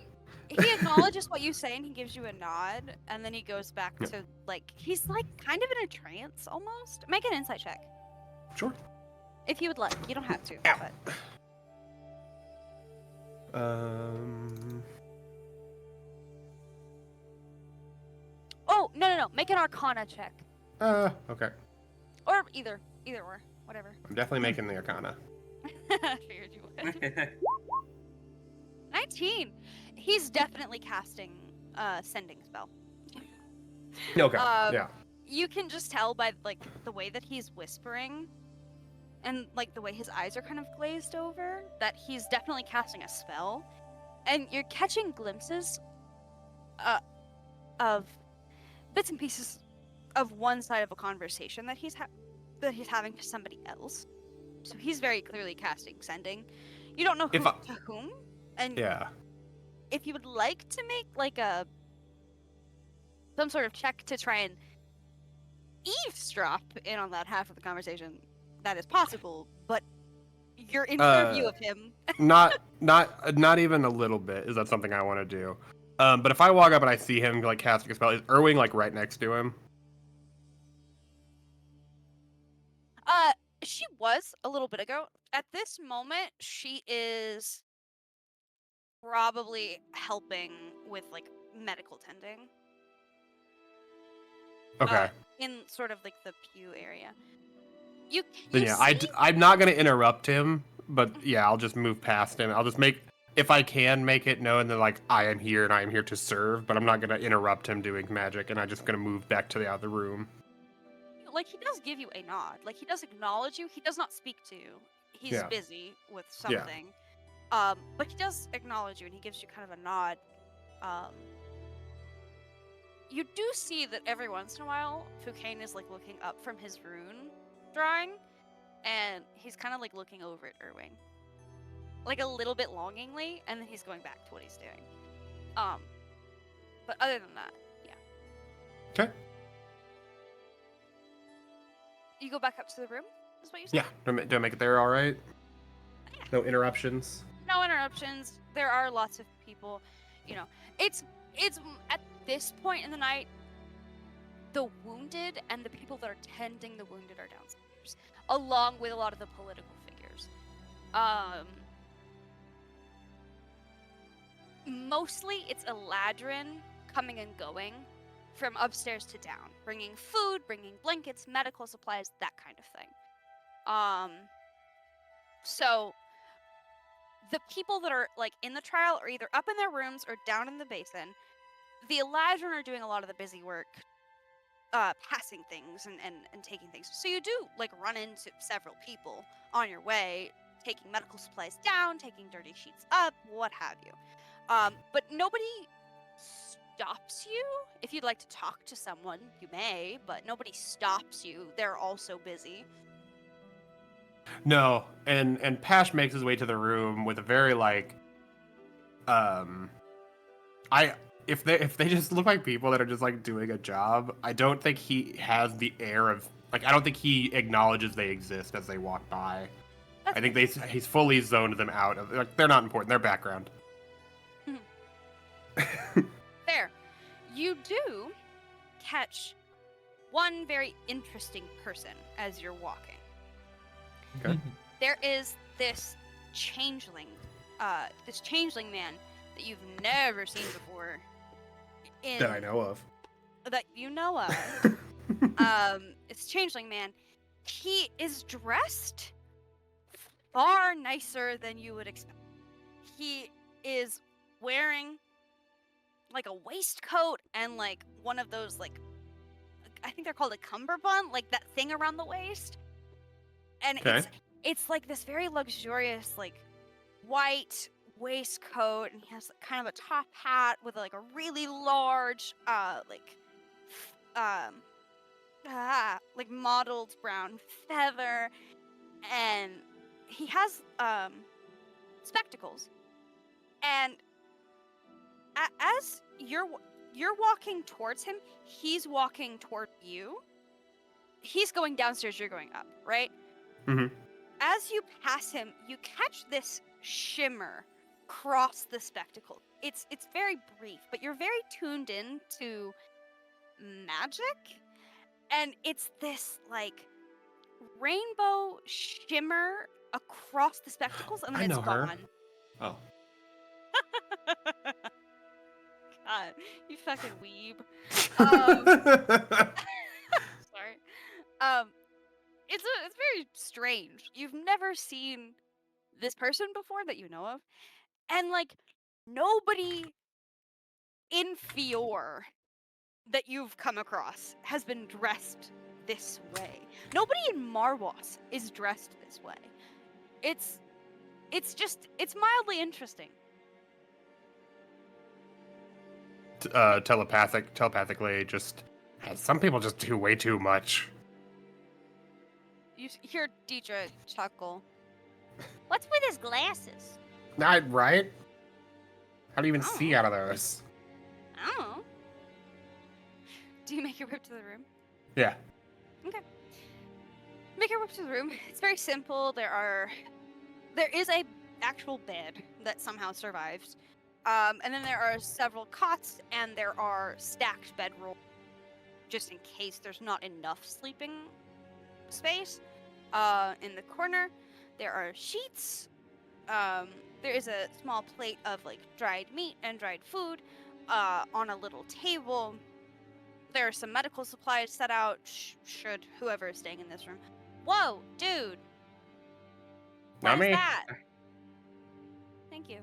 He acknowledges what you say and he gives you a nod, and then he goes back Yeah. to he's kind of in a trance almost. Make an insight check Sure. if you would like. You don't have to. Ow. But oh no! Make an Arcana check, Okay. or either or whatever. I'm definitely making the Arcana. Figured you would. 19. He's definitely casting sending spell. Okay. Um, Yeah. You can just tell by the way that he's whispering and the way his eyes are kind of glazed over that he's definitely casting a spell. And you're catching glimpses of bits and pieces of one side of a conversation that he's having to somebody else. So he's very clearly casting sending. You don't know If to whom, and Yeah. if you would like to make like some sort of check to try and eavesdrop in on that half of the conversation, that is possible, but you're in clear view of him. Not even a little bit. Is that something I want to do? But if I walk up and I see him like casting a spell, is Erwing like right next to him? She was a little bit ago. At this moment, she is probably helping with like medical tending. Okay. In sort of like the pew area. You Then yeah, see... I'm not gonna interrupt him, but yeah, I'll just move past him. I'll just if I can make it known that like I am here and I am here to serve, but I'm not gonna interrupt him doing magic, and I'm just gonna move back to the other room. Like, he does give you a nod. Like, he does acknowledge you. He does not speak to you. He's Yeah. busy with something. But he does acknowledge you, and he gives you kind of a nod. You do see that every once in a while, Foucain is, like, looking up from his rune drawing, and he's kind of, like, looking over at Erwing. Like, a little bit longingly, and then he's going back to what he's doing. But other than that, yeah. Okay. You go back up to the room, is what you said? Yeah. Do I make it there all right? Yeah. No interruptions. No interruptions. There are lots of people. You know, it's at this point in the night, the wounded and the people that are tending the wounded are downstairs, along with a lot of the political figures. Mostly it's Eladrin coming and going from upstairs to down, bringing food, bringing blankets, medical supplies, that kind of thing. So the people that are like in the trial are either up in their rooms or down in the basin. The Eladrin are doing a lot of the busy work, passing things and taking things. So you do like run into several people on your way, taking medical supplies down, taking dirty sheets up, what have you. But nobody stops you. If you'd like to talk to someone, you may, but nobody stops you. They're all so busy. No, and Pash makes his way to the room with a very like, if they just look like people that are just like doing a job, I don't think he has the air of like I don't think he acknowledges they exist as they walk by. I think he's fully zoned them out of like they're not important. They're background. Fair. You do catch one very interesting person as you're walking. Okay. There is this changeling man that you've never seen before. That I know of. That you know of. It's changeling man. He is dressed far nicer than you would expect. He is wearing like a waistcoat and like one of those like I think they're called a cummerbund, like that thing around the waist. And Okay. it's like this very luxurious like white waistcoat, and he has kind of a top hat with like a really large like mottled brown feather, and he has spectacles. And as you're walking towards him, he's walking toward you. He's going downstairs, you're going up, right? Mm-hmm. As you pass him, you catch this shimmer cross the spectacle. It's very brief, but you're very tuned in to magic, and it's this like rainbow shimmer across the spectacles, and then I it's know her. gone. Oh. God, you fucking weeb. Sorry. It's very strange. You've never seen this person before that you know of, and like nobody in Fior that you've come across has been dressed this way. Nobody in Marwas is dressed this way. It's mildly interesting. Telepathically, just some people just do way too much. You hear Deidre chuckle. What's with his glasses? Right? How do you even see out of those? I don't know. Do you make your way up to the room? Yeah. Make your way up to the room. It's very simple. There is a actual bed that somehow survived. And then there are several cots and there are stacked bedrolls just in case there's not enough sleeping space. In the corner, there are sheets. There is a small plate of like dried meat and dried food on a little table. There are some medical supplies set out should whoever is staying in this room. Whoa, dude! What Not is me. that? Thank you.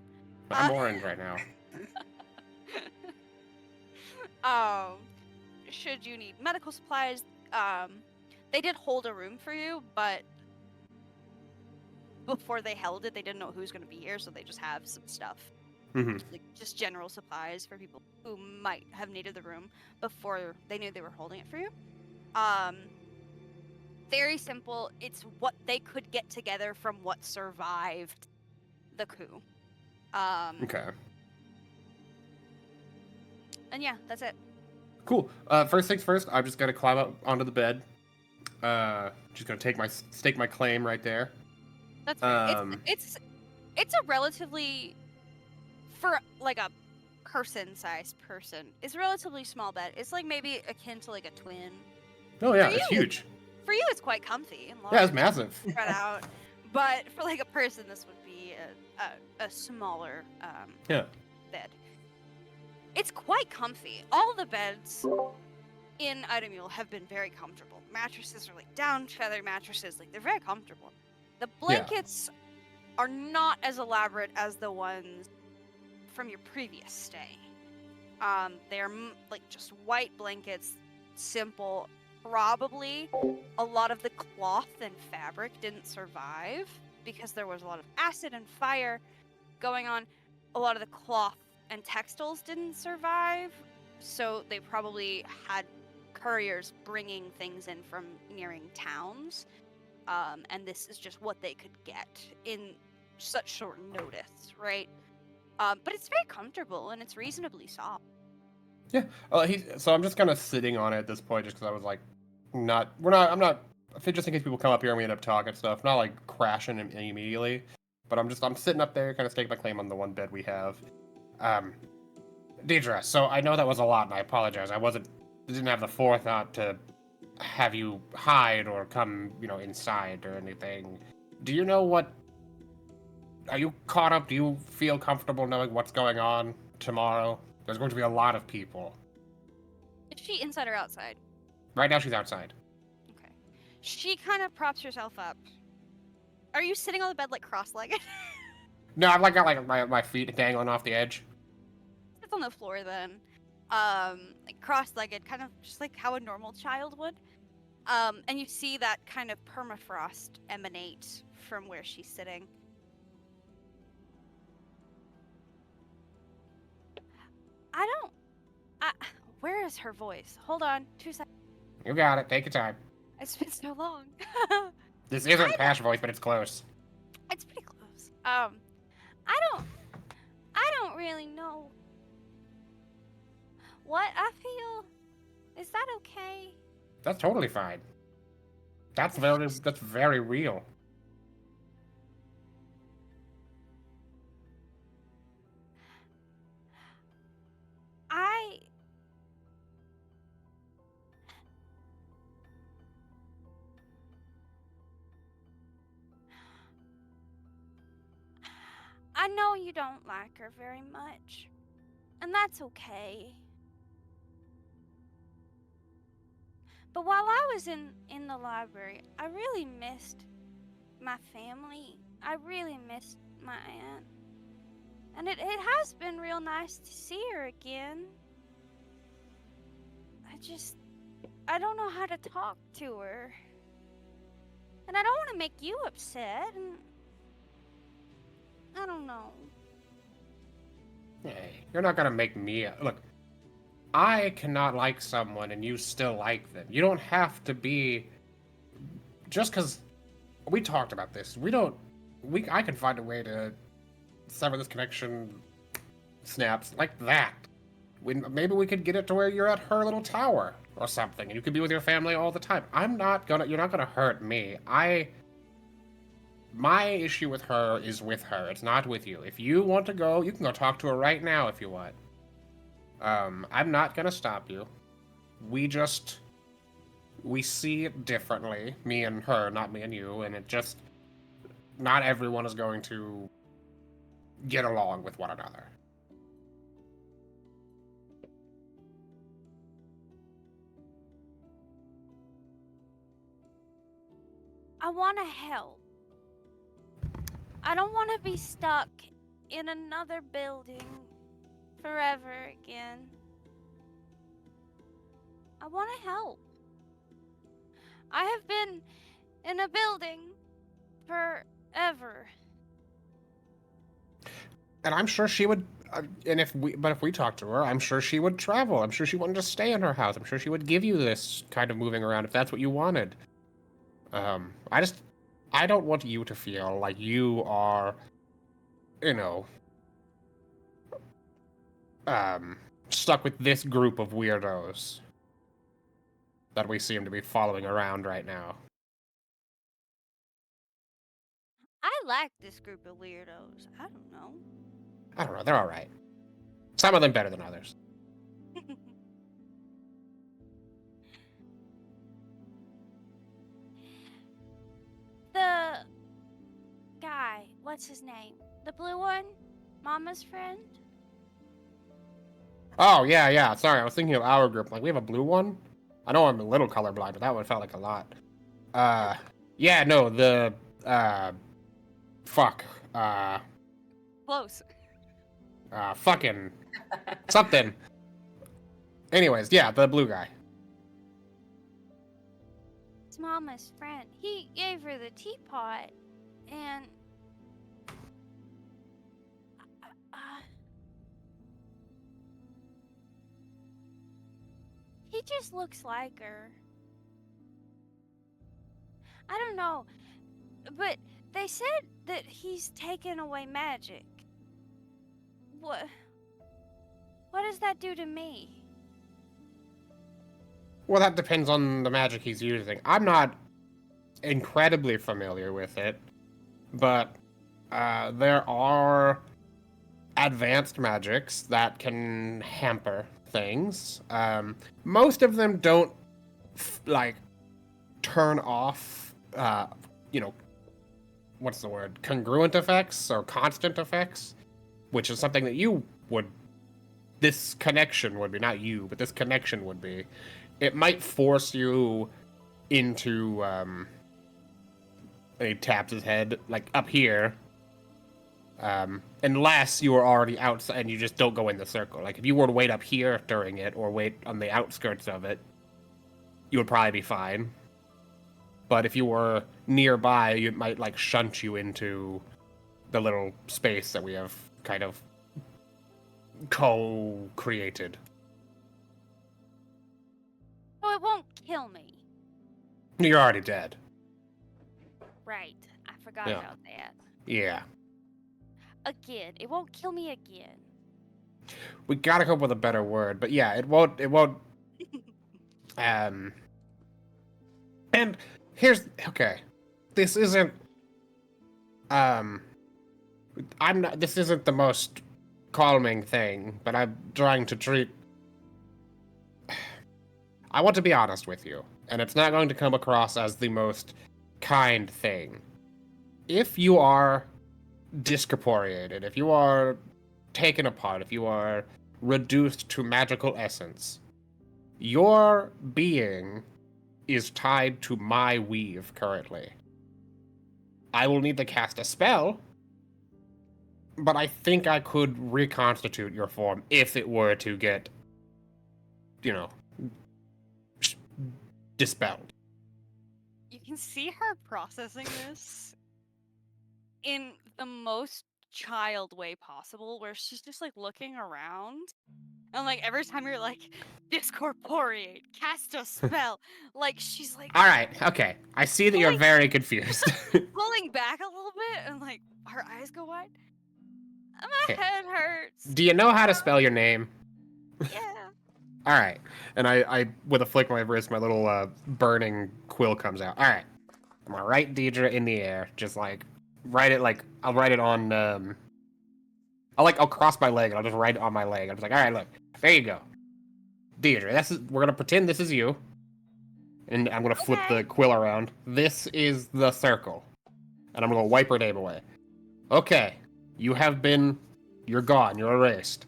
I'm orange right now. Should you need medical supplies, they did hold a room for you, but before they held it, they didn't know who's going to be here, so they just have some stuff. Mm-hmm. Like just general supplies for people who might have needed the room before they knew they were holding it for you. Very simple. It's what they could get together from what survived the coup. Okay. And yeah, that's it. Cool. First things first, I'm just gonna climb up onto the bed. Just gonna stake my claim right there. That's fair. It's a relatively, for like a person-sized person, it's a relatively small bed. It's like maybe akin to like a twin. Oh yeah, For it's you, huge. For you, it's quite comfy and large. Yeah, it's massive. Spread out. But for like a person, this would be a smaller Yeah. bed. It's quite comfy. All the beds in Item Mule have been very comfortable. Mattresses are like down feather mattresses, like they're very comfortable. The blankets are not as elaborate as the ones from your previous stay. They're like just white blankets, simple. Probably a lot of the cloth and fabric didn't survive because there was a lot of acid and fire going on. A lot of the cloth and textiles didn't survive, so they probably had couriers bringing things in from nearing towns, and this is just what they could get in such short notice, right? But it's very comfortable and it's reasonably soft. Yeah. So I'm just kind of sitting on it at this point, just because I was like, I'm not. Just in case people come up here and we end up talking stuff, not like crashing immediately, but I'm sitting up there, kind of staking my claim on the one bed we have. Deidre, so I know that was a lot, and I apologize. Didn't have the forethought to have you hide or come, inside or anything. Do you know what? Are you caught up? Do you feel comfortable knowing what's going on tomorrow? There's going to be a lot of people. Is she inside or outside? Right now, she's outside. Okay. She kind of props herself up. Are you sitting on the bed like cross-legged? No, I've got my feet dangling off the edge. It's on the floor then. Like cross-legged, kind of just like how a normal child would. And you see that kind of permafrost emanate from where she's sitting. Where is her voice? Hold on, 2 seconds. You got it. Take your time. It's been so long. This isn't Pash voice, but it's close. It's pretty close. I don't really know what I feel. Is that okay? That's totally fine. That's very real. I know you don't like her very much, and that's okay. But while I was in the library, I really missed my family. I really missed my aunt. And it has been real nice to see her again. I don't know how to talk to her. And I don't want to make you upset, and I don't know. Hey, you're not gonna make me... Look, I cannot like someone and you still like them. You don't have to be... Just because... We talked about this. I can find a way to sever this connection snaps. Like that. Maybe we could get it to where you're at her little tower or something, and you could be with your family all the time. You're not gonna hurt me. My issue with her is with her. It's not with you. If you want to go, you can go talk to her right now if you want. I'm not gonna stop you. We see it differently. Me and her, not me and you, and not everyone is going to get along with one another. I want to help. I don't want to be stuck in another building forever again. I want to help. I have been in a building forever. And I'm sure she would. If we talked to her, I'm sure she would travel. I'm sure she wouldn't just stay in her house. I'm sure she would give you this kind of moving around if that's what you wanted. I don't want you to feel like you are, stuck with this group of weirdos that we seem to be following around right now. I like this group of weirdos. I don't know. I don't know. They're all right. Some of them better than others. The guy, what's his name? The blue one? Mama's friend? Oh, yeah. Sorry, I was thinking of our group. Like, we have a blue one? I know I'm a little colorblind, but that one felt like a lot. Yeah, no, Close. fucking something. Anyways, yeah, the blue guy. It's Mama's friend. He gave her the teapot, and he just looks like her. I don't know, but they said that he's taken away magic. What does that do to me? Well, that depends on the magic he's using. I'm not incredibly familiar with it, but there are advanced magics that can hamper things. Most of them don't turn off, what's the word? Congruent effects or constant effects, which is something that this connection would be, not you, but this connection would be. It might force you into, and he taps his head, like, up here, unless you are already outside and you just don't go in the circle. Like, if you were to wait up here during it, or wait on the outskirts of it, you would probably be fine. But if you were nearby, it might, shunt you into the little space that we have kind of co-created. So it won't kill me. You're already dead. Right. I forgot Yeah. about that. Yeah. Again. It won't kill me again. We gotta come up with a better word, but yeah, it won't, and okay. This isn't, this isn't the most calming thing, but I'm trying to treat, I want to be honest with you, and it's not going to come across as the most kind thing. If you are discorporeated, if you are taken apart, if you are reduced to magical essence, your being is tied to my weave currently. I will need to cast a spell, but I think I could reconstitute your form if it were to get, dispelled. You can see her processing this in the most child way possible, where she's just looking around, and every time you're discorporeate, cast a spell, she's All right, okay. I see that you're very confused. pulling back a little bit, and her eyes go wide. My Okay. head hurts. Do you know how to spell your name? Yeah. All right. And I with a flick of my wrist, my little burning quill comes out. All right. I'm gonna write Deidre in the air, just like write it like I'll write it on. I'll cross my leg and I'll just write it on my leg. I'm just like, all right, look, there you go, Deidre. We're gonna pretend this is you, and I'm gonna flip Okay. the quill around. This is the circle, and I'm gonna wipe her name away. Okay, you're gone. You're erased.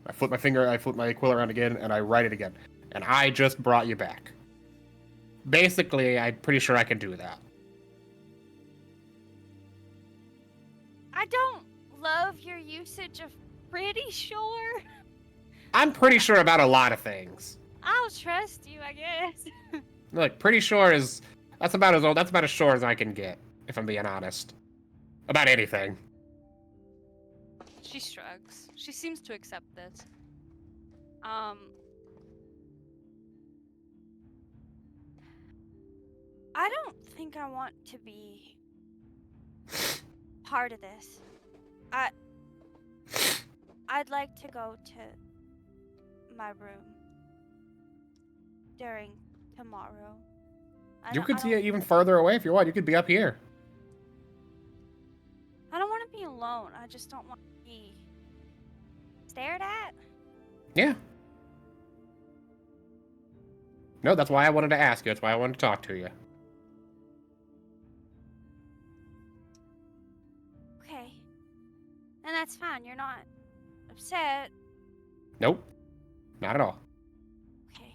I flip my quill around again, and I write it again. And I just brought you back. Basically, I'm pretty sure I can do that. I don't love your usage of pretty sure. I'm pretty sure about a lot of things. I'll trust you, I guess. Look, pretty sure that's about as sure as I can get, if I'm being honest. About anything. She shrugs. She seems to accept this. I don't think I want to be part of this. I'd like to go to my room during tomorrow. You could see it even further away if you want. You could be up here. I don't want to be alone. I just don't want to be stared at. Yeah. No, that's why I wanted to ask you. That's why I wanted to talk to you. Okay. And that's fine. You're not upset. Nope. Not at all. Okay.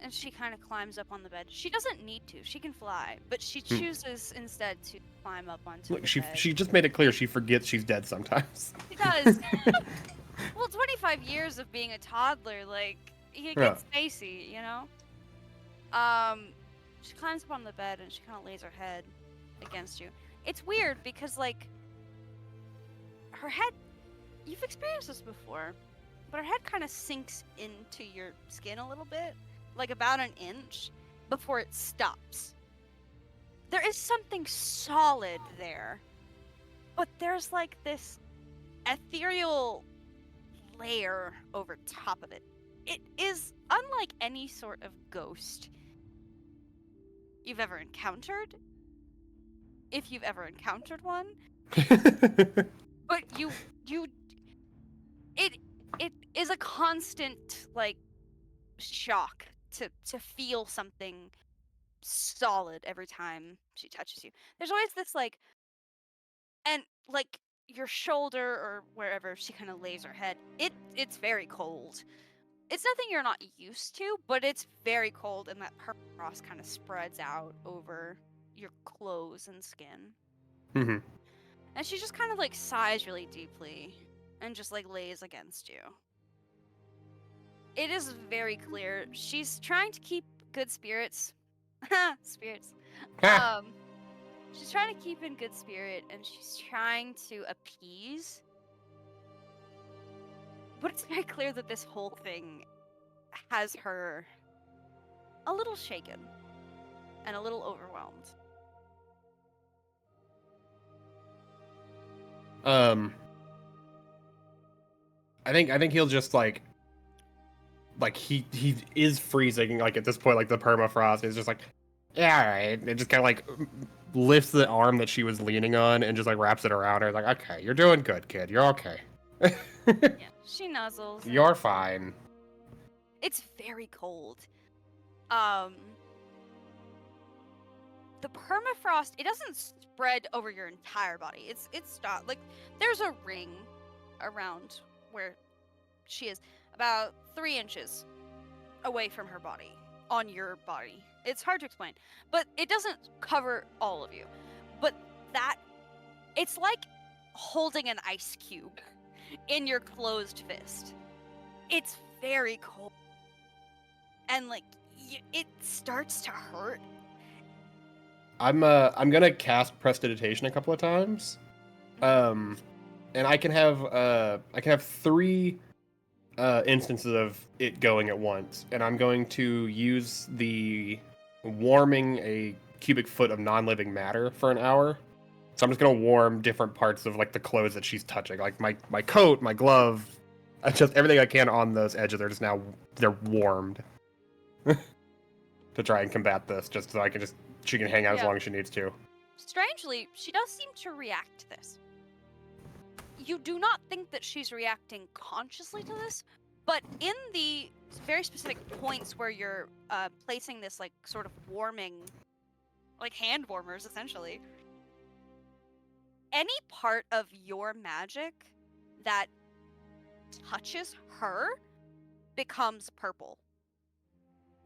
And she kind of climbs up on the bed. She doesn't need to. She can fly, but she chooses instead to climb up onto Look, the bed. she just made it clear she forgets she's dead sometimes. She does. Well, 25 years of being a toddler, like, it gets dicey, you know? She climbs up on the bed and she kind of lays her head against you. It's weird because, like, her head, you've experienced this before, but her head kind of sinks into your skin a little bit, like about an inch, before it stops. There is something solid there, but there's like this ethereal layer over top of it. It is unlike any sort of ghost you've ever encountered, if you've ever encountered one. But it is a constant like shock to feel something solid every time she touches you. There's always this like, and like your shoulder or wherever she kind of lays her head, it's very cold. It's nothing you're not used to, but it's very cold, and that permafrost kind of spreads out over your clothes and skin. Mm-hmm. And she just kind of like sighs really deeply and just like lays against you. It is very clear she's trying to keep good spirits. Spirits. She's trying to keep in good spirit and she's trying to appease. But it's very clear that this whole thing has her a little shaken and a little overwhelmed. I think he'll just like he is freezing, like at this point, like the permafrost is just like, yeah, all right. It just kind of like lifts the arm that she was leaning on and just like wraps it around her, like, okay, you're doing good, kid. You're okay. Yeah, she nuzzles. You're fine. It's very cold. The permafrost, it doesn't spread over your entire body. It's stopped. Like, there's a ring around where she is, about 3 inches away from her body, on your body. It's hard to explain, but it doesn't cover all of you. But it's like holding an ice cube in your closed fist. It's very cold. And like, it starts to hurt. I'm gonna cast Prestidigitation a couple of times, and I can have 3 instances of it going at once, and I'm going to use the warming a cubic foot of non-living matter for an hour So I'm just gonna warm different parts of like the clothes that she's touching, like my coat, my glove, just everything I can on those edges. They're warmed to try and combat this, just so she can hang out as Yeah. long as she needs to. Strangely, she does seem to react to this. You do not think that she's reacting consciously to this, but in the very specific points where you're placing this like sort of warming, like hand warmers essentially, any part of your magic that touches her becomes purple.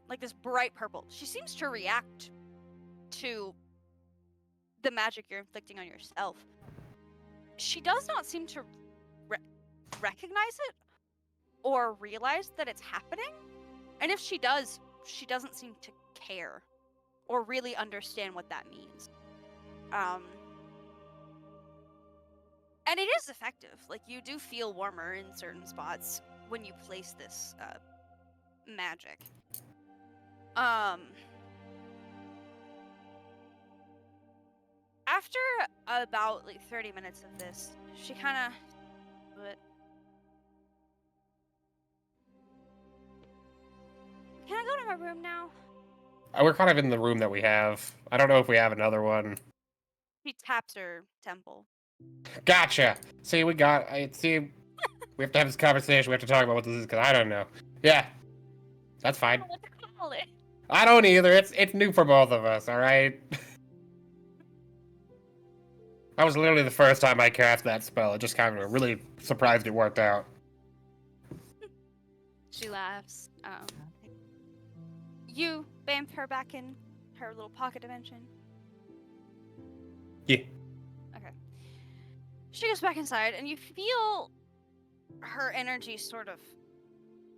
Like this bright purple. She seems to react to the magic you're inflicting on yourself. She does not seem to recognize it or realize that it's happening. And if she does, she doesn't seem to care or really understand what that means. And it is effective. Like, you do feel warmer in certain spots when you place this magic. After about like 30 minutes of this, she kind of Can I go to my room now? We're kind of in the room that we have. I don't know if we have another one. She taps her temple. Gotcha. See, we have to have this conversation. We have to talk about what this is, because I don't know. Yeah, that's I fine. don't know what to call it. I don't either. It's new for both of us. All right. That was literally the first time I cast that spell. It just kind of really surprised it worked out. She laughs. You bamf her back in her little pocket dimension. Yeah. Okay. She goes back inside, and you feel her energy sort of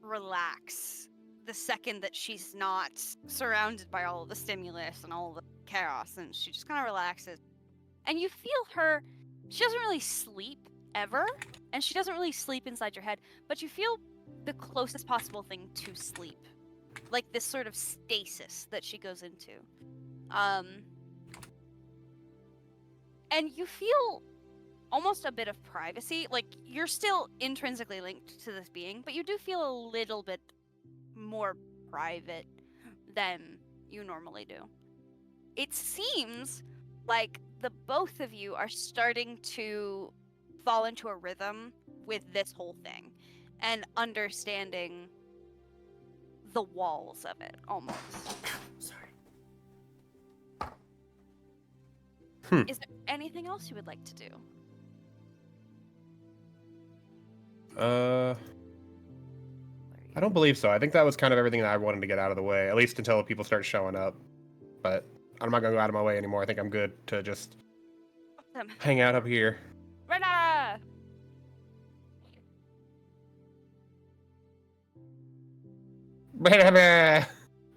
relax the second that she's not surrounded by all of the stimulus and all of the chaos, and she just kind of relaxes. And you feel her, she doesn't really sleep ever, and she doesn't really sleep inside your head, but you feel the closest possible thing to sleep. Like this sort of stasis that she goes into. And you feel almost a bit of privacy. Like, you're still intrinsically linked to this being, but you do feel a little bit more private than you normally do. It seems like the both of you are starting to fall into a rhythm with this whole thing and understanding the walls of it almost. Sorry. Is there anything else you would like to do? I don't believe so. I think that was kind of everything that I wanted to get out of the way, at least until people start showing up. But I'm not gonna go out of my way anymore. I think I'm good to just Awesome. hang out up here. Rena!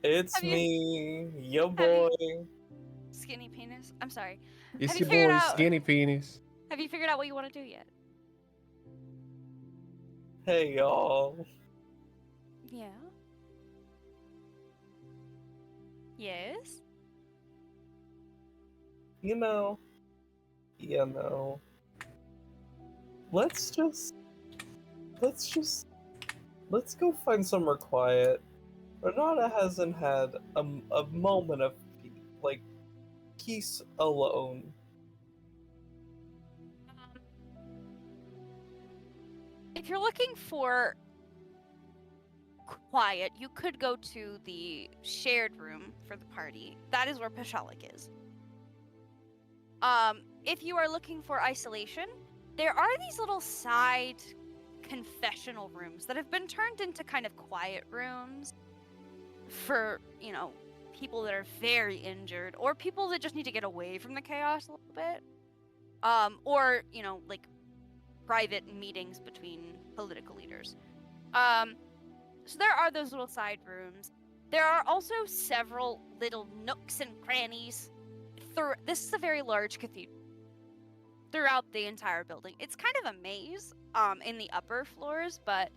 It's Have you- me, yo have boy. you- Skinny penis. I'm sorry. It's Have your you figured boy, out- Skinny Penis. Have you figured out what you want to do yet? Hey y'all. Yeah. Yes. You know. Let's go find somewhere quiet. Renata hasn't had a moment of like peace alone. If you're looking for quiet, you could go to the shared room for the party. That is where Pashalik is. If you are looking for isolation, there are these little side confessional rooms that have been turned into kind of quiet rooms for, people that are very injured or people that just need to get away from the chaos a little bit. Or, like private meetings between political leaders. So there are those little side rooms. There are also several little nooks and crannies. This is a very large cathedral throughout the entire building. It's kind of a maze in the upper floors, but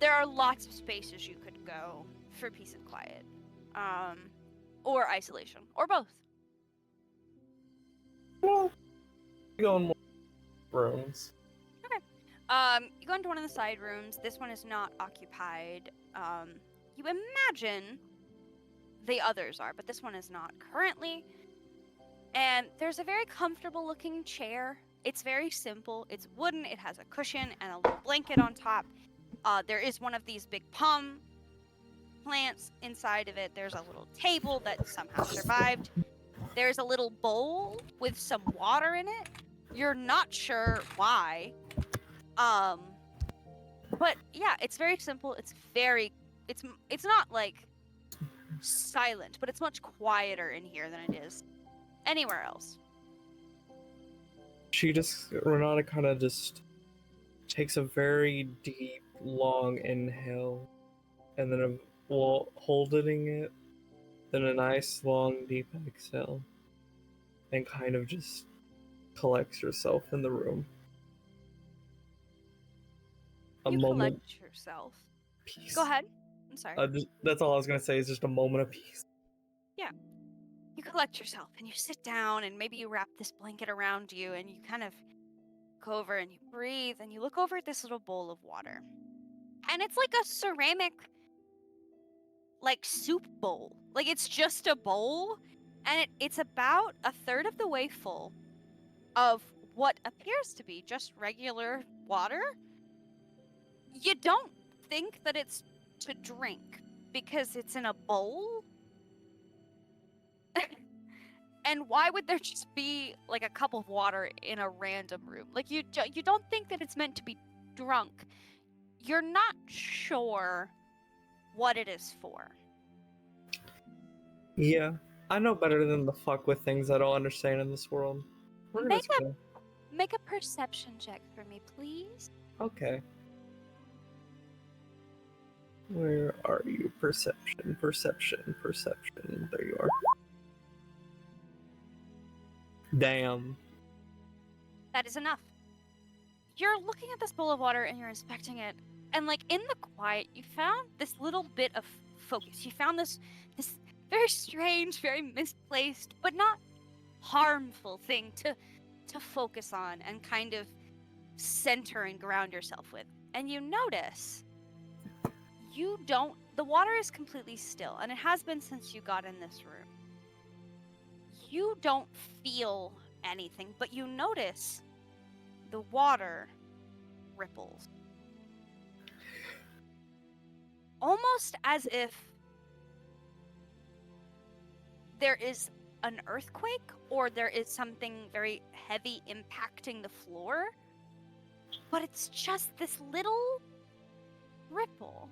there are lots of spaces you could go for peace and quiet, or isolation, or both. Well, we go in more rooms. You go into one of the side rooms. This one is not occupied. You imagine the others are, but this one is not currently. And there's a very comfortable looking chair. It's very simple. It's wooden. It has a cushion and a little blanket on top. There is one of these big palm plants inside of it. There's a little table that somehow survived. There's a little bowl with some water in it. You're not sure why. But yeah, it's very simple. It's not like silent, but it's much quieter in here than it is anywhere else. Renata kind of just takes a very deep, long inhale, and then holding it, then a nice, long, deep exhale, and kind of just collects herself in the room. You collect yourself. Peace. Go ahead. I'm sorry. That's all I was gonna say. Is just a moment of peace. You collect yourself and you sit down and maybe you wrap this blanket around you and you kind of go over and you breathe and you look over at this little bowl of water. And it's like a ceramic, like, soup bowl. Like, it's just a bowl and it's about a third of the way full of what appears to be just regular water. You don't think that it's to drink because it's in a bowl. And why would there just be like a cup of water in a random room? Like you don't think that it's meant to be drunk. You're not sure what it is for. Yeah, I know better than to fuck with things I don't understand in this world. We're gonna go. Make a perception check for me, please. Okay. Where are you? Perception. There you are. Damn. That is enough. You're looking at this bowl of water and you're inspecting it, and like in the quiet, you found this little bit of focus. You found this very strange, very misplaced, but not harmful thing to focus on and kind of center and ground yourself with. And you notice the water is completely still, and it has been since you got in this room. You don't feel anything, but you notice the water ripples. Almost as if there is an earthquake or there is something very heavy impacting the floor. But it's just this little ripple.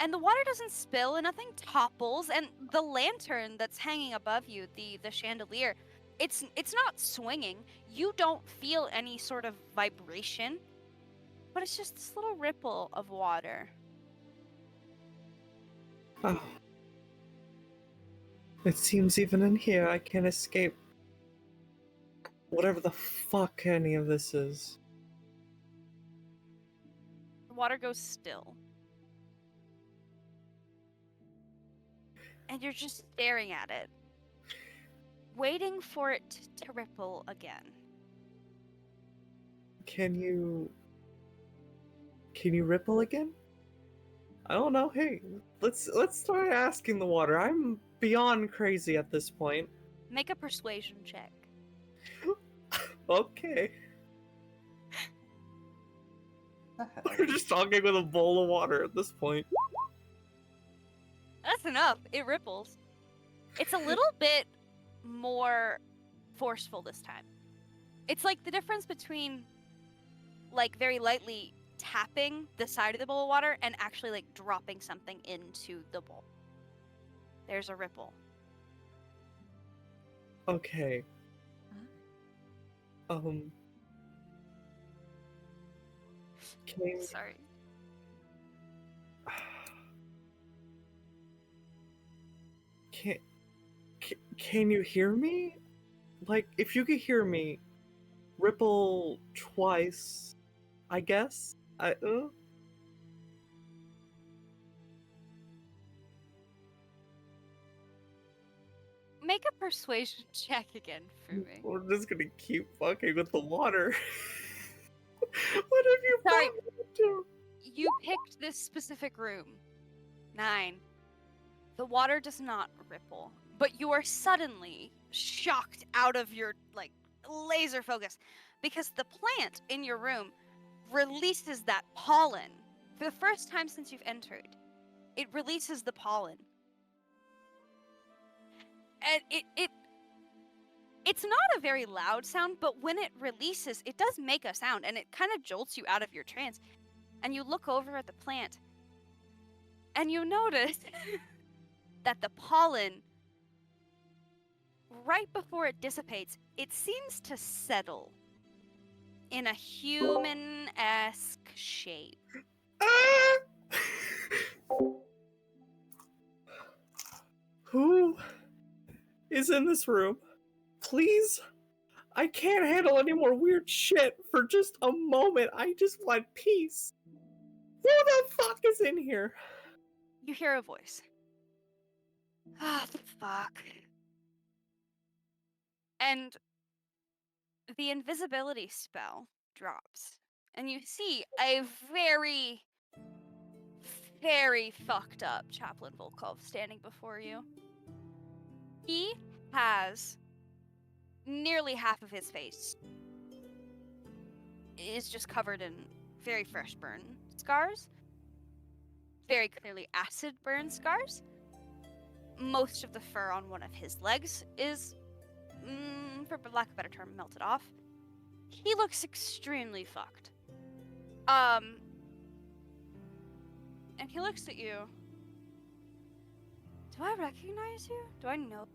And the water doesn't spill and nothing topples, and the lantern that's hanging above you, the chandelier, it's not swinging. You don't feel any sort of vibration, but it's just this little ripple of water. Oh. It seems even in here I can't escape whatever the fuck any of this is. The water goes still. And you're just staring at it, waiting for it to ripple again. Can you ripple again? I don't know. Hey, let's start asking the water. I'm beyond crazy at this point. Make a persuasion check. Okay. We're just talking with a bowl of water at this point. That's enough. It ripples. It's a little bit more forceful this time. It's like the difference between like very lightly tapping the side of the bowl of water and actually like dropping something into the bowl. There's a ripple. Okay. Sorry. Can you hear me? Like, if you could hear me, ripple twice, I guess? Make a persuasion check again for me. We're just gonna keep fucking with the water. What have you Sorry. brought me to? You picked this specific room. 9. The water does not ripple, but you are suddenly shocked out of your like laser focus because the plant in your room releases that pollen. For the first time since you've entered, it releases the pollen. And it's not a very loud sound, but when it releases, it does make a sound, and it kind of jolts you out of your trance. And you look over at the plant, and you notice that the pollen, right before it dissipates, it seems to settle in a human-esque shape. Ah! Who is in this room? Please? I can't handle any more weird shit for just a moment. I just want peace. Who the fuck is in here? You hear a voice. Ah, fuck. And the invisibility spell drops. And you see a very, very fucked up Chaplain Volkov standing before you. He has nearly half of his face is just covered in very fresh burn scars. Very clearly acid burn scars. Most of the fur on one of his legs is, for lack of a better term, melted off. He looks extremely fucked. And he looks at you. Do I recognize you? Do I know?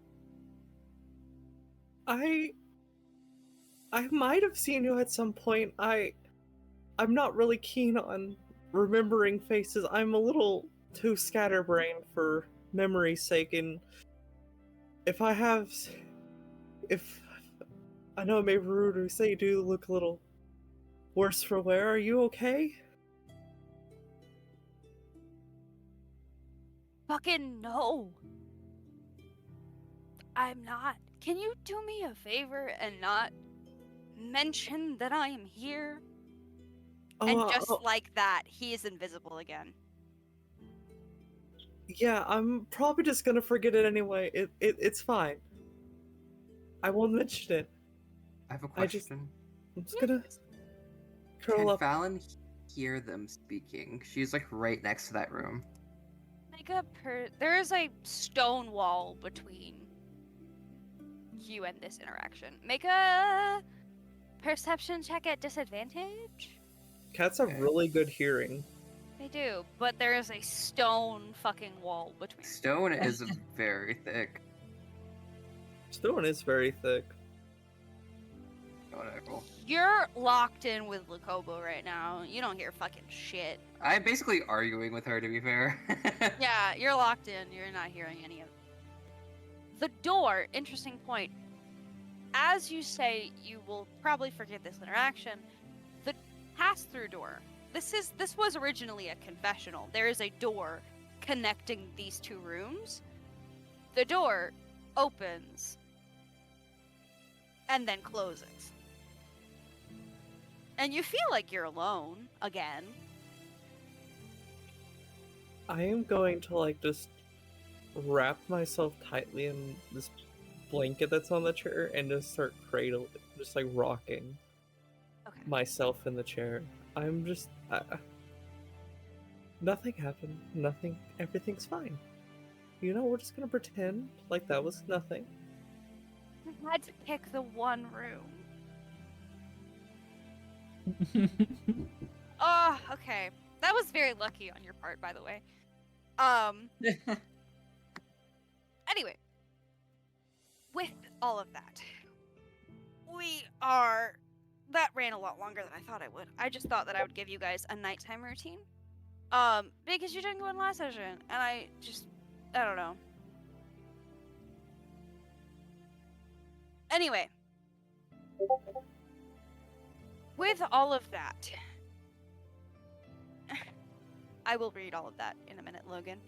I might have seen you at some point. I'm not really keen on remembering faces. I'm a little too scatterbrained for memory's sake, and if I know it may be rude to say you do look a little worse for wear. Are you okay? Fucking no. I'm not. Can you do me a favor and not mention that I am here? And just like that, he is invisible again. Yeah, I'm probably just gonna forget it anyway. It's fine. I won't mention it. I have a question. I'm just gonna curl Can up. Fallon hear them speaking? She's like right next to that room. There is a stone wall between you and this interaction. Make a perception check at disadvantage. Cats have really good hearing. They do, but there is a stone fucking wall between. Stone is very thick. Stone is very thick. Whatever. You're locked in with Lakobo right now. You don't hear fucking shit. I'm basically arguing with her, to be fair. Yeah, you're locked in. You're not hearing any of it. The door, interesting point. As you say, you will probably forget this interaction. The pass-through door. This was originally a confessional. There is a door connecting these two rooms. The door opens and then closes. And you feel like you're alone again. I am going to just wrap myself tightly in this blanket that's on the chair and just start cradling, just rocking myself in the chair. I'm just nothing happened. Nothing. Everything's fine. We're just gonna pretend like that was nothing. I had to pick the one room. Oh, okay. That was very lucky on your part, by the way. Anyway, with all of that, that ran a lot longer than I thought I would. I just thought that I would give you guys a nighttime routine. Because you didn't go in last session, and I don't know. Anyway, with all of that, I will read all of that in a minute, Logan.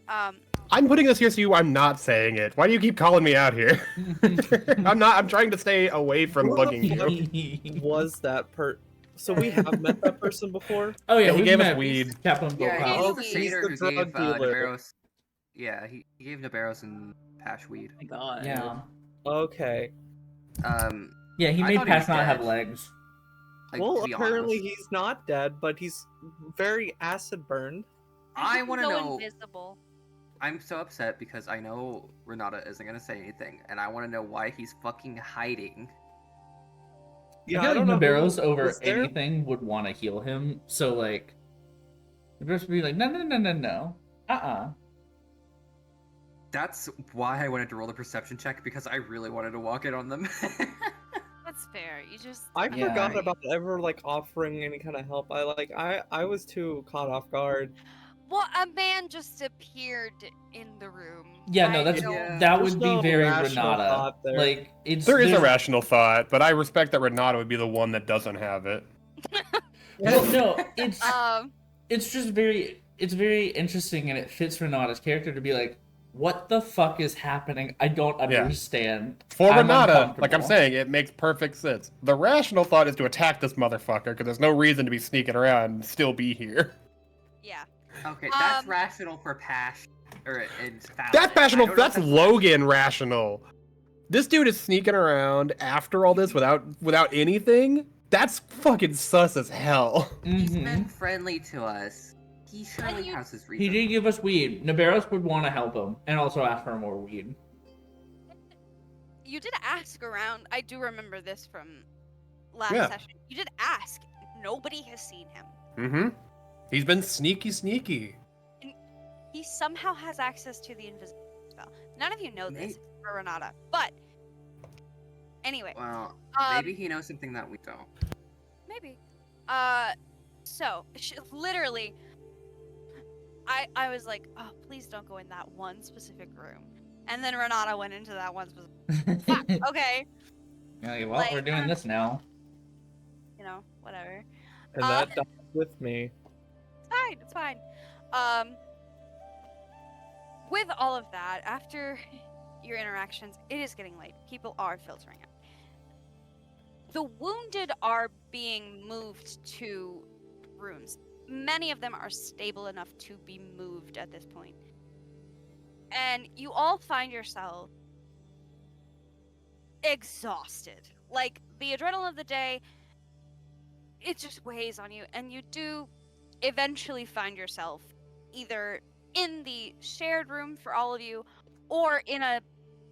I'm putting this here so I'm not saying it. Why do you keep calling me out here? I'm trying to stay away from Who the bugging you. fuck was that So we have met that person before? Oh yeah, he we gave us met weed. Captain Yeah, Volkov. he's Oh, the he's trader the who drug gave dealer. Nabarros. Yeah, he gave Nabarros and Pash weed. Oh my god. Yeah. Okay. Yeah, he I made thought he was Pash not have dead. legs. Like, Well, to be apparently honest. he's not dead, but he's very acid burned. I can want to go know. invisible. I'm so upset because I know Renata isn't gonna say anything, and I want to know why he's fucking hiding. Yeah, I feel I don't like know. Nabarros over was there? anything would want to heal him. So like, Nabarros would be like, no. That's why I wanted to roll the perception check, because I really wanted to walk in on them. That's fair. You just. I Yeah. forgot about ever like offering any kind of help. I was too caught off guard. Well, a man just appeared in the room. Yeah, no, I that's don't- Yeah. that There's would be no very rational Renata. thought there. Like it's There is a there's- rational thought, but I respect that Renata would be the one that doesn't have it. Well, no, it's Um. it's just very interesting, and it fits Renata's character to be like, what the fuck is happening? I don't Yeah. understand. For I'm Renata, like I'm uncomfortable. saying, it makes perfect sense. The rational thought is to attack this motherfucker, because there's no reason to be sneaking around and still be here. Yeah. Okay, that's Um, rational for Pash. Or in Fallon. That's rational. I don't know if That's Logan rational. This dude is sneaking around after all this without anything. That's fucking sus as hell. He's Mhm. been friendly to us. He surely has his He reasons. did give us weed. Nabarros would want to help him and also ask for more weed. You did ask around. I do remember this from last Yeah. session. You did ask. Nobody has seen him. Mm-hmm. He's been sneaky. He somehow has access to the invisible spell. None of you know this Maybe. except for Renata. But anyway, Well, um, maybe he knows something that we don't. maybe. So literally, I was like, oh, please don't go in that one specific room. And then Renata went into that one specific. Fuck. Okay. Yeah, well, Like, we're doing this now. You know, whatever. And that died with me. It's fine. With all of that, after your interactions, it is getting late. People are filtering out. The wounded are being moved to rooms. Many of them are stable enough to be moved at this point. And you all find yourself exhausted. Like, the adrenaline of the day, it just weighs on you, and you do eventually find yourself either in the shared room for all of you or in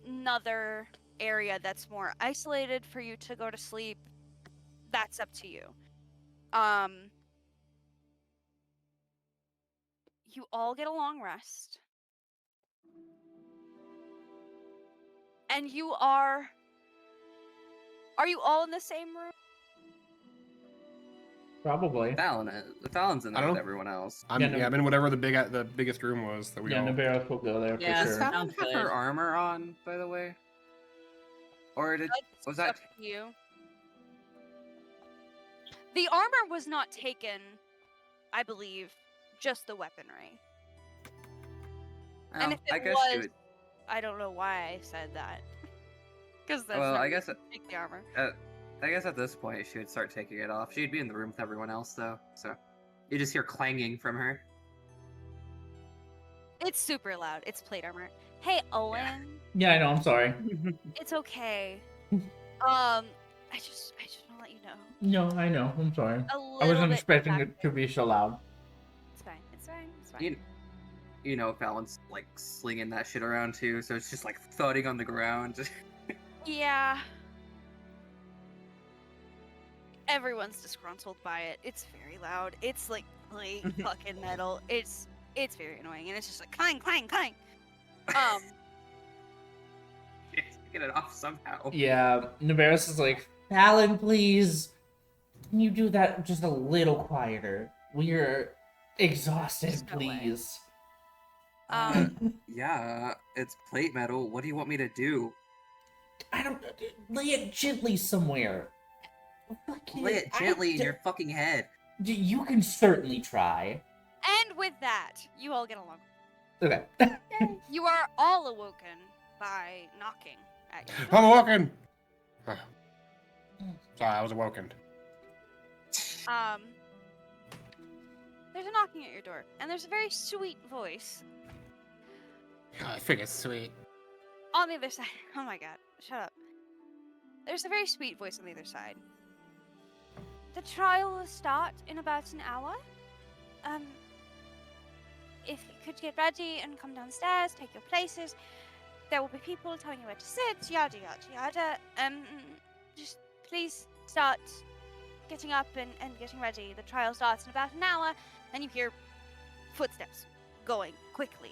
another area that's more isolated for you to go to sleep. That's up to you. You all get a long rest. And you are you all in the same room? Probably. Fallon's in I there don't with know. everyone else. I'm Yeah, no- in whatever the biggest room was that we Yeah, all. Nabarros will go there Yeah, for Does sure. Fallon Sounds have good. her armor on, by the way? Or did That's was that? up to you? The armor was not taken, I believe, just the weaponry. And Oh, if it I guess she was- would. I don't know why I said that. Because that's Well, not I guess take the armor. I guess at this point she would start taking it off. She'd be in the room with everyone else though, so you just hear clanging from her. It's super loud. It's plate armor. Hey, Owen. Yeah, I know. I'm sorry. It's okay. I just want to let you know. No, I know. I'm sorry. A little I wasn't bit expecting back it to be so loud. It's fine. It's fine. It's fine. You know, Fallon's like slinging that shit around too, so it's just like thudding on the ground. Yeah. Everyone's disgruntled by it. It's very loud. It's like plate fucking metal. It's very annoying, and it's just like clang, clang, clang. Get it off somehow. Yeah, Nabarros is like, Fallon, please. Can you do that just a little quieter? We're exhausted, Just no way. please. Yeah, it's plate metal. What do you want me to do? I don't. Lay it gently somewhere. Fucking- Lay it gently in I- your fucking head. You can certainly try. And with that, you all get along. Okay. You are all awoken by knocking at your I'm door. awoken. Ah. Sorry, I was awoken. There's a knocking at your door, and there's a very sweet voice I think it's sweet. on the other side. Oh my god, shut up. There's a very sweet voice on the other side. The trial will start in about an hour. If you could get ready and come downstairs, take your places, there will be people telling you where to sit, yada yada yada. Just please start getting up and getting ready. The trial starts in about an hour, and you hear footsteps going quickly.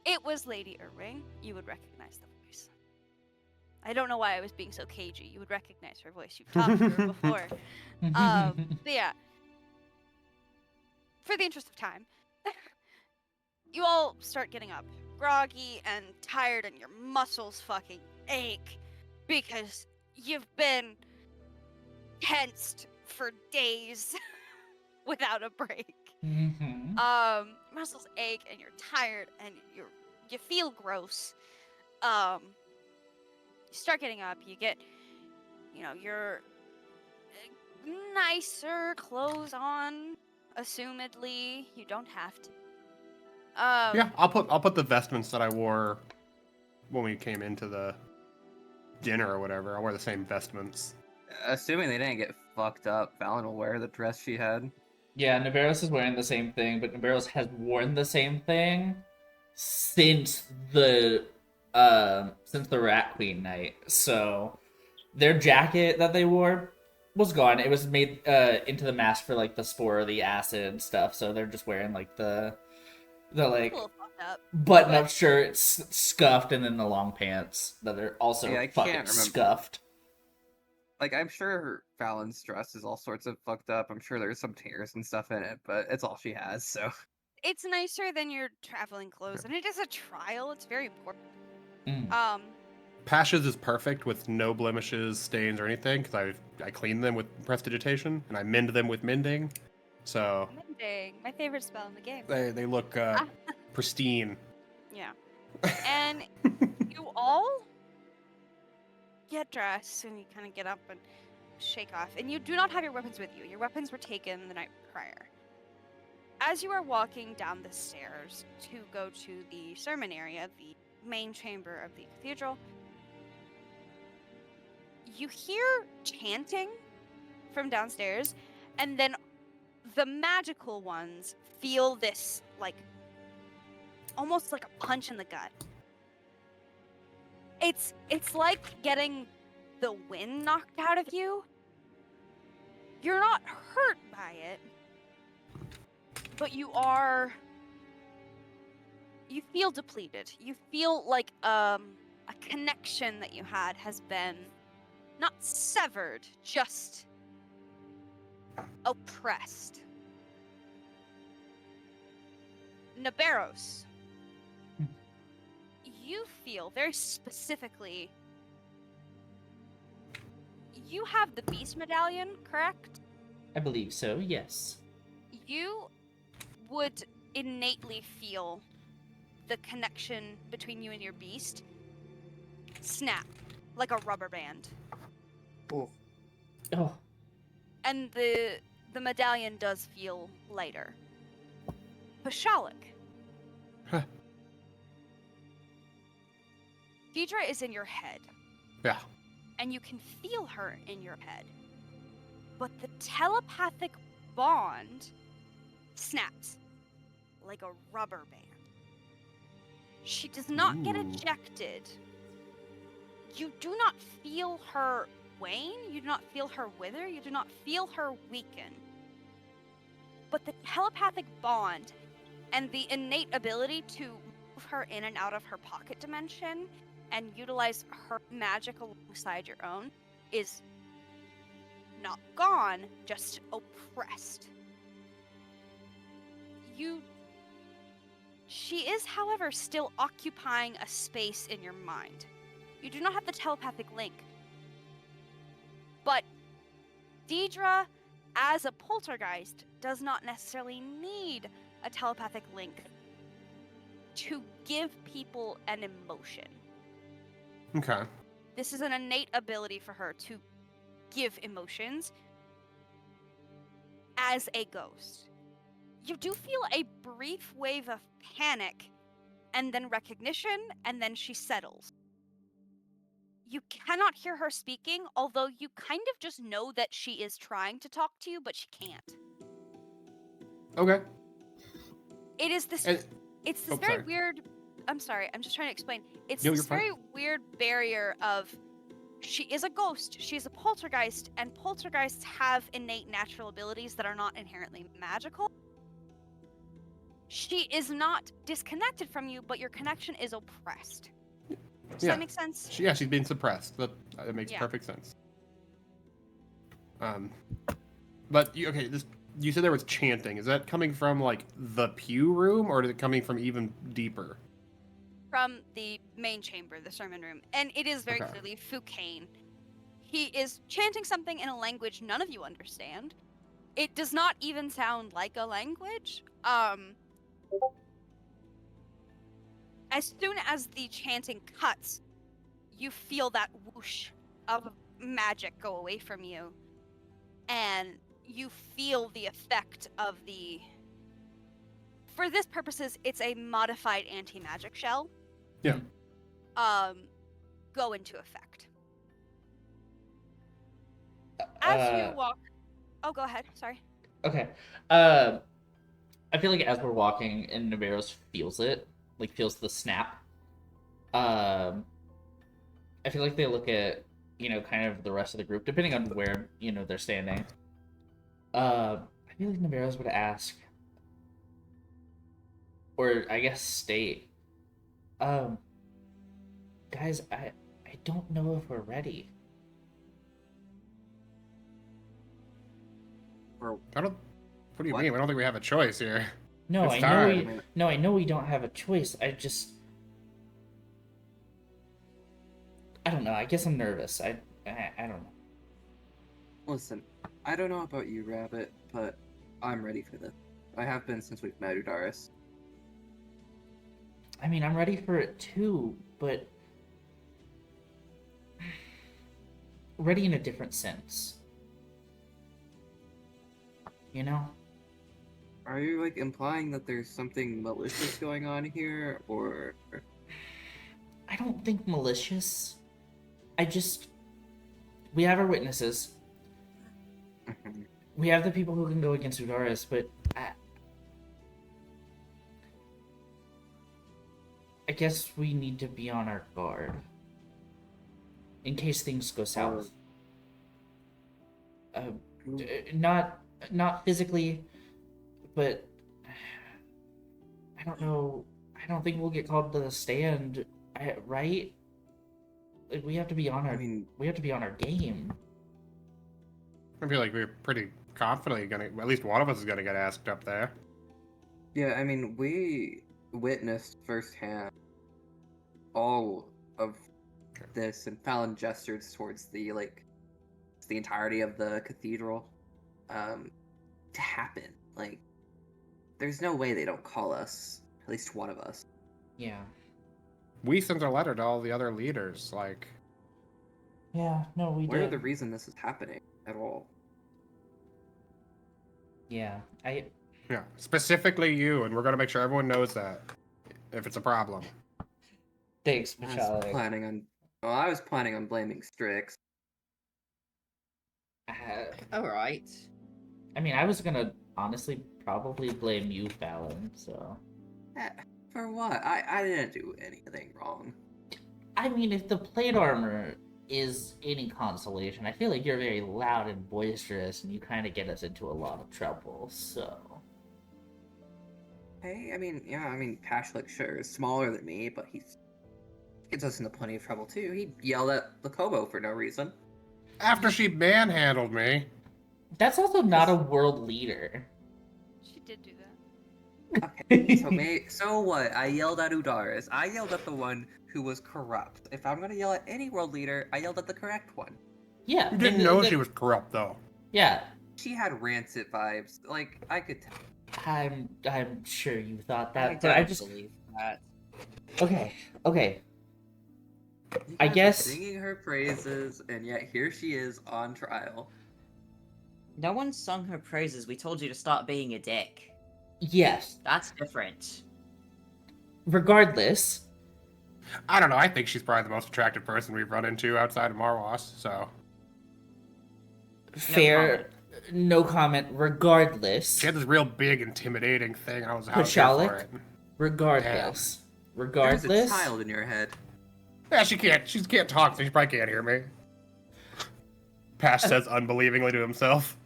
It was Lady Irving. You would recognize the voice. I don't know why I was being so cagey. You would recognize her voice. You've talked to her before. But yeah. For the interest of time, you all start getting up, groggy and tired, and your muscles fucking ache because you've been tensed for days without a break. Muscles ache and you're tired and you feel gross. You start getting up, you get, your nicer clothes on, assumedly. You don't have to. Yeah, I'll put the vestments that I wore when we came into the dinner or whatever. I'll wear the same vestments. Assuming they didn't get fucked up, Valen will wear the dress she had. Yeah, Navarros is wearing the same thing, but Navarros has worn the same thing since the Rat Queen night. So their jacket that they wore was gone. It was made into the mask for like the spore, the acid stuff. So they're just wearing like the like A little fucked up. button-up shirts, scuffed, and then the long pants that are also Yeah, I fucking can't remember. scuffed. Like, I'm sure Valen's dress is all sorts of fucked up. I'm sure there's some tears and stuff in it, but it's all she has, so. It's nicer than your traveling clothes, and it is a trial. It's very important. Pasha's is perfect with no blemishes, stains, or anything because I clean them with prestidigitation and I mend them with mending. So Mending, my favorite spell in the game. they look pristine. Yeah. And you all get dressed and you kind of get up and shake off. And you do not have your weapons with you. Your weapons were taken the night prior. As you are walking down the stairs to go to the sermon area, the main chamber of the cathedral, you hear chanting from downstairs, and then the magical ones feel this, like, almost like a punch in the gut. It's like getting the wind knocked out of you. You're not hurt by it, but you feel depleted. You feel like a connection that you had has been not severed, just oppressed. Nabarros, you feel very specifically. You have the beast medallion, correct? I believe so, yes. You would innately feel the connection between you and your beast snap like a rubber band. Oh. Oh. And the medallion does feel lighter. Pashalik. Huh. Deidre is in your head. Yeah. And you can feel her in your head. But the telepathic bond snaps like a rubber band. She does not get ejected. You do not feel her wane. You do not feel her wither. You do not feel her weaken. But the telepathic bond and the innate ability to move her in and out of her pocket dimension and utilize her magic alongside your own is not gone, just oppressed. She is, however, still occupying a space in your mind. You do not have the telepathic link. But Deidre as a poltergeist, does not necessarily need a telepathic link to give people an emotion. Okay. This is an innate ability for her to give emotions as a ghost. You do feel a brief wave of panic and then recognition, and then she settles. You cannot hear her speaking, although you kind of just know that she is trying to talk to you, but she can't. Okay. It is this. And It's this oh, very sorry. weird. I'm sorry. I'm just trying to explain. It's No, this you're fine. very weird barrier of she is a ghost, she is a poltergeist, and poltergeists have innate natural abilities that are not inherently magical. She is not disconnected from you, but your connection is oppressed. Does Yeah. that make sense? Yeah, she's being suppressed. That makes Yeah. perfect sense. But you said there was chanting. Is that coming from like the pew room, or is it coming from even deeper? From the main chamber, the sermon room, and it is very Okay. clearly Foucain. He is chanting something in a language none of you understand. It does not even sound like a language. As soon as the chanting cuts, you feel that whoosh of magic go away from you, and you feel the effect of the. For this purposes, it's a modified anti-magic shell. Yeah. Go into effect. As you walk. Oh, go ahead. Sorry. Okay. I feel like as we're walking and Naveros feels it, like feels the snap. I feel like they look at, kind of the rest of the group, depending on where, they're standing. I feel like Naveros would ask, or I guess state, guys, I don't know if we're ready. I don't. What do you What? mean? I don't think we have a choice here. No, It's I time. know we don't have a choice. I don't know. I guess I'm nervous. I don't know. Listen, I don't know about you, Rabbit, but I'm ready for this. I have been since we've met Udaris. I mean, I'm ready for it too, but ready in a different sense. You know? Are you, like, implying that there's something malicious going on here, or... I don't think malicious. We have our witnesses. We have the people who can go against Udaris, but I guess we need to be on our guard. In case things go south. Not physically, but I don't know. I don't think we'll get called to the stand, right? Like, we have to be on our. We have to be on our game. I feel like we're pretty confidently at least one of us is gonna get asked up there. Yeah, I mean, we witnessed firsthand all of this, and Fallon gestured towards the entirety of the cathedral to happen. Like, there's no way they don't call us, at least one of us. Yeah. We sent a letter to all the other leaders, Yeah, no, we Where did. the reason this is happening at all? Yeah, Yeah, specifically you, and we're gonna make sure everyone knows that if it's a problem. Thanks, I was Machair. planning on blaming Strix. Alright. I mean, I was gonna honestly probably blame you, Fallon. So. For what? I didn't do anything wrong. I mean, if the plate armor is any consolation, I feel like you're very loud and boisterous, and you kind of get us into a lot of trouble. So. Hey, I mean, Pashlik sure is smaller than me, but he gets us into plenty of trouble too. He yelled at Lakobo for no reason. After she manhandled me. That's also not a world leader. She did do that. Okay, so what? I yelled at Udaris. I yelled at the one who was corrupt. If I'm gonna yell at any world leader, I yelled at the correct one. Yeah. You didn't know she was corrupt, though. Yeah. She had rancid vibes. Like, I could tell. I'm sure you thought I that, but I don't just believe that. okay. You I guys are guess- singing her praises, and yet here she is on trial. No one sung her praises. We told you to stop being a dick. Yes. That's different. Regardless, I don't know. I think she's probably the most attractive person we've run into outside of Marwas. So fair. No comment. Regardless, she had this real big, intimidating thing. I was here for it. regardless, There's a regardless. child in your head. Yeah, she can't. She can't talk, so she probably can't hear me. Pash says unbelievingly to himself.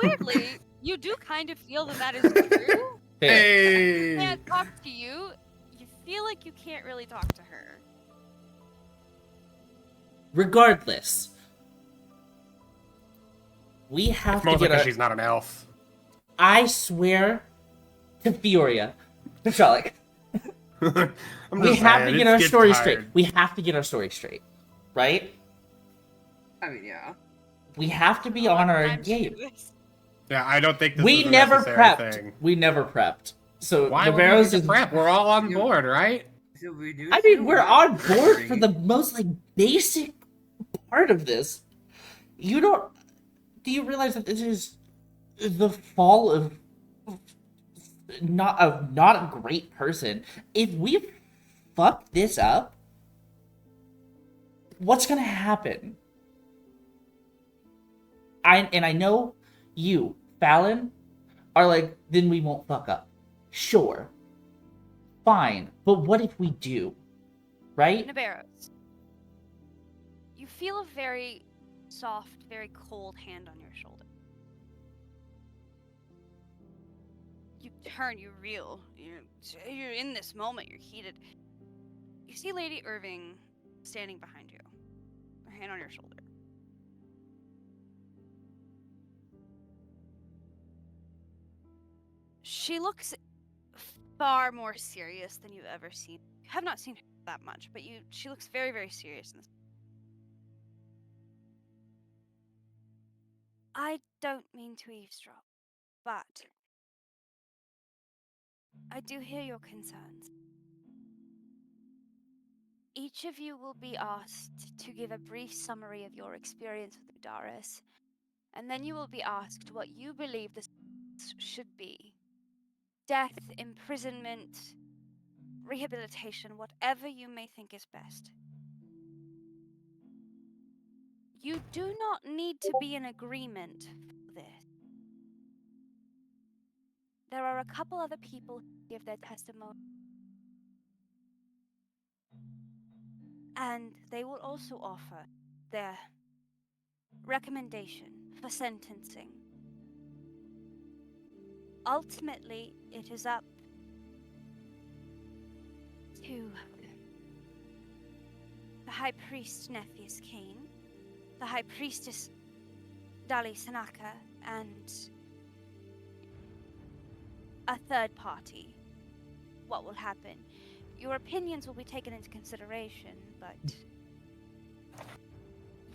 Weirdly, you do kind of feel that is true. Fair. Hey. Can't talk to you. You feel like you can't really talk to her. Regardless, we have It's to mostly get our. because she's not an elf. I swear to Fioria, Pachalik, I'm we just have saying, to get it our gets story tired. straight. We have to get our story straight, right? I mean, yeah. We have to be on our I'm sure game. this- Yeah, I don't think this We is a never necessary prepped. thing. We never prepped. So Why would we Navarro's need is. to prep? We're all on You- board, right? So we do I mean, feel we're like on board wondering- for the most like basic part of this. You don't. Do you realize that this is the fall of not a great person? If we fuck this up, what's gonna happen? I know you, Fallon, are like, then we won't fuck up. Sure. Fine. But what if we do? Right? Navarros, you feel a very soft, very cold hand on your shoulder. You turn, you reel. You're in this moment, you're heated. You see Lady Irving standing behind you, her hand on your shoulder. She looks far more serious than you've ever seen. You have not seen her that much, but she looks very, very serious in this. I don't mean to eavesdrop, but I do hear your concerns. Each of you will be asked to give a brief summary of your experience with Udaris, and then you will be asked what you believe this should be. Death, imprisonment, rehabilitation, whatever you may think is best. You do not need to be in agreement for this. There are a couple other people who give their testimony, and they will also offer their recommendation for sentencing. Ultimately, it is up to the High Priest Nephius Kane, the High Priestess Dali Sanaka, and a third party. What will happen? Your opinions will be taken into consideration, but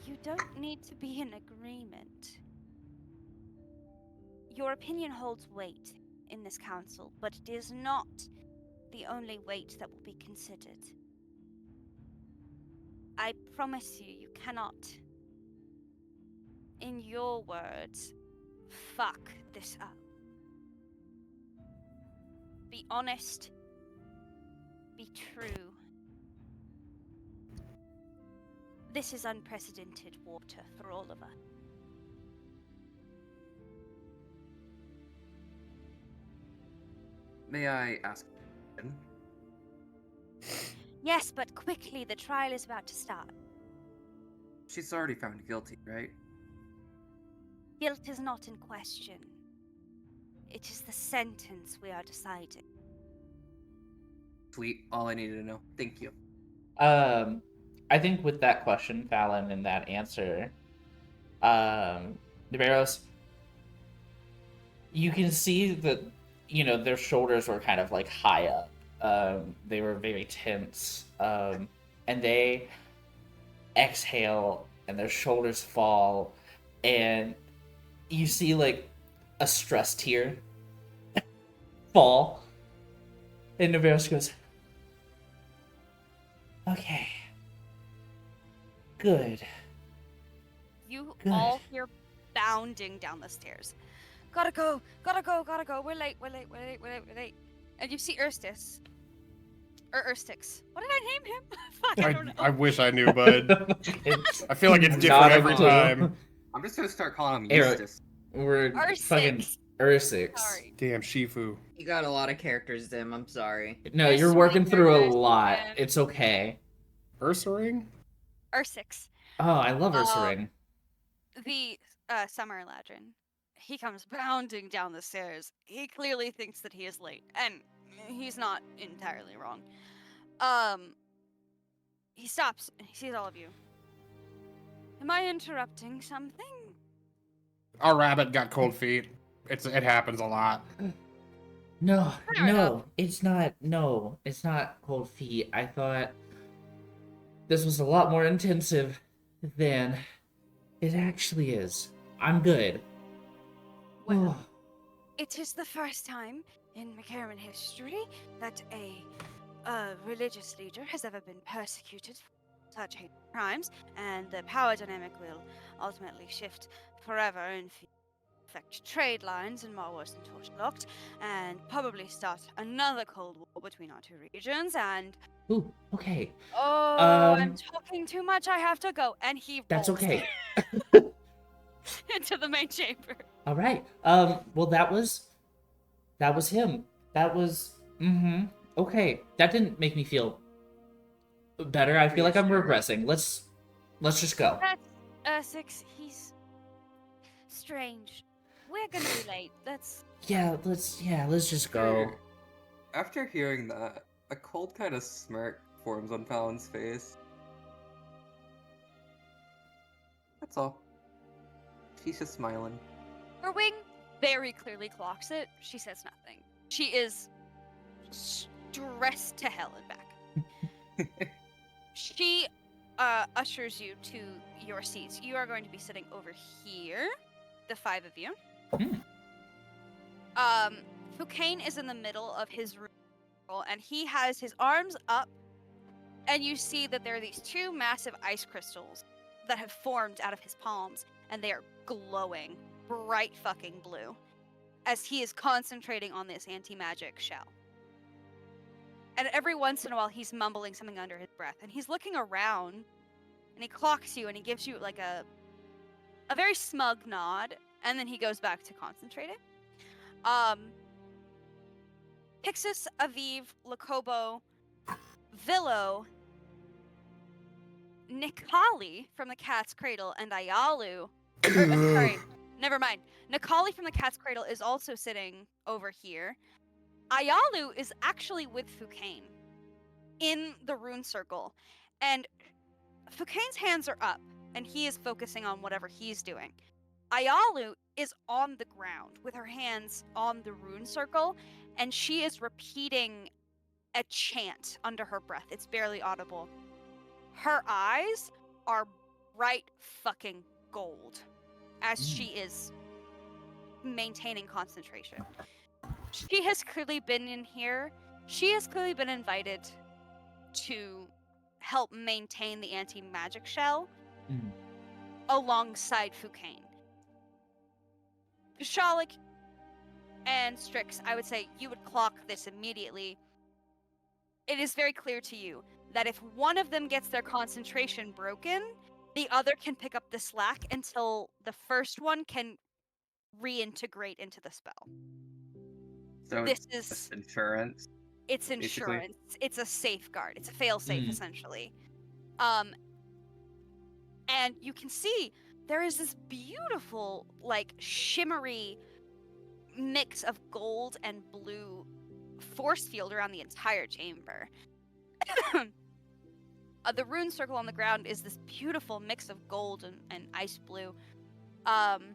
you don't need to be in agreement. Your opinion holds weight in this council, but it is not the only weight that will be considered. I promise you cannot, in your words, fuck this up. Be honest. Be true. This is unprecedented water for all of us. May I ask? Yes, but quickly, the trial is about to start. She's already found guilty, right? Guilt is not in question. It is the sentence we are deciding. Sweet. All I needed to know. Thank you. I think with that question, Fallon, and that answer, Navarros, you can see that, their shoulders were kind of like high up. They were very tense. And they exhale and their shoulders fall. And you see like a stress tear fall, and Navarros goes, "Okay, good." You Good. all hear bounding down the stairs. Gotta go, gotta go, gotta go. We're late, we're late, we're late, we're late, we're late. And you see Erstis. Or Erstix. What did I name him? Fuck, I don't know. I wish I knew, bud. It's I feel like it's not different a every clue. time. I'm just gonna start calling him Eric. Eustace. We're fucking Ursix. Ursix. Sorry. Damn, Shifu. You got a lot of characters, Dim. I'm sorry. No, There's you're so working many through a characters, lot. man. It's okay. Ursaring? Ursix. Oh, I love Um, Ursaring. The summer ladron. He comes bounding down the stairs. He clearly thinks that he is late, and he's not entirely wrong. He stops and he sees all of you. Am I interrupting something? Our rabbit got cold feet. It happens a lot. No, Fair enough. it's not. No, it's not cold feet. I thought this was a lot more intensive than it actually is. I'm good. Well, it is the first time in Machair history that a religious leader has ever been persecuted for such hate crimes, and the power dynamic will ultimately shift forever and affect trade lines in Marwars and Torchlocked, and probably start another Cold War between our two regions, and Ooh, okay. oh, I'm talking too much, I have to go. And he That's rolls okay. into the main chamber. All right. Well, that was him. That was. Okay. That didn't make me feel better. I feel like I'm regressing. Let's just go. That's Ursix, he's strange. We're gonna be late. Let's just go. After hearing that, a cold kind of smirk forms on Fallon's face. That's all. She's just smiling. Her wing very clearly clocks it. She says nothing. She is stressed to hell and back. She ushers you to your seats. You are going to be sitting over here, the five of you. Foucain is in the middle of his room, and he has his arms up, and you see that there are these two massive ice crystals that have formed out of his palms, and they are glowing bright fucking blue as he is concentrating on this anti-magic shell. And every once in a while he's mumbling something under his breath, and he's looking around, and he clocks you, and he gives you like a very smug nod, and then he goes back to concentrating. Pixis, Aviv, Lakobo, Villo, Nikali from the Cat's Cradle, and Ayalu. Sorry, never mind. Nikali from the Cat's Cradle is also sitting over here. Ayalu is actually with Foucain in the rune circle, and Foucain's hands are up, and he is focusing on whatever he's doing. Ayalu is on the ground with her hands on the rune circle, and she is repeating a chant under her breath. It's barely audible. Her eyes are bright fucking gold as she is maintaining concentration. She has clearly been in here. She has clearly been invited to help maintain the anti-magic shell alongside Foucain. Pashalik and Strix, I would say you would clock this immediately. It is very clear to you that if one of them gets their concentration broken, the other can pick up the slack until the first one can reintegrate into the spell. So This it's is insurance. it's basically. insurance. It's a safeguard. It's a fail-safe essentially. And you can see there is this beautiful, like, shimmery mix of gold and blue force field around the entire chamber. The rune circle on the ground is this beautiful mix of gold and ice blue. I'm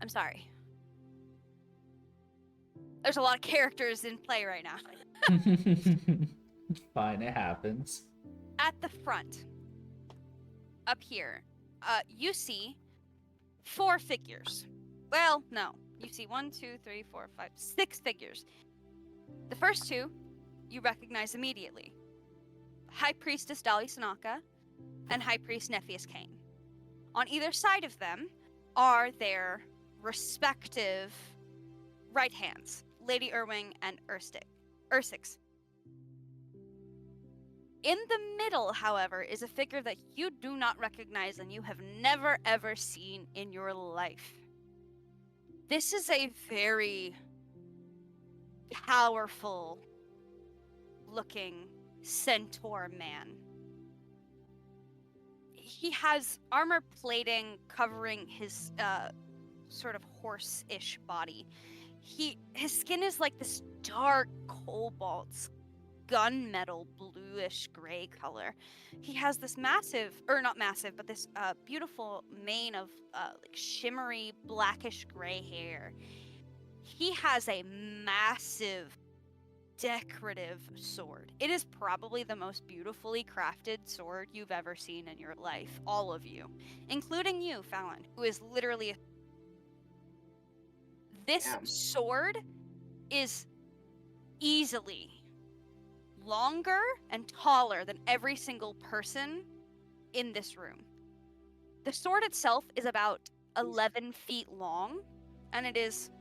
sorry. There's a lot of characters in play right now. It's fine, it happens. At the front, up here, you see 4 figures. Well, no. You see 1, 2, 3, 4, 5, 6 figures. The first 2 you recognize immediately. High Priestess Dali Sanaka and High Priest Nephius Kane. On either side of them are their respective right hands, Lady Irwing and Ursix. In the middle, however, is a figure that you do not recognize and you have never ever seen in your life. This is a very powerful looking centaur man. He has armor plating covering his sort of horse-ish body. His skin is like this dark cobalt gunmetal bluish gray color. He has this massive, or not massive, but this beautiful mane of like shimmery blackish gray hair. He has a massive decorative sword. It is probably the most beautifully crafted sword you've ever seen in your life, all of you, including you, Fallon, who is literally this sword is easily longer and taller than every single person in this room. The sword itself is about 11 feet long, and it is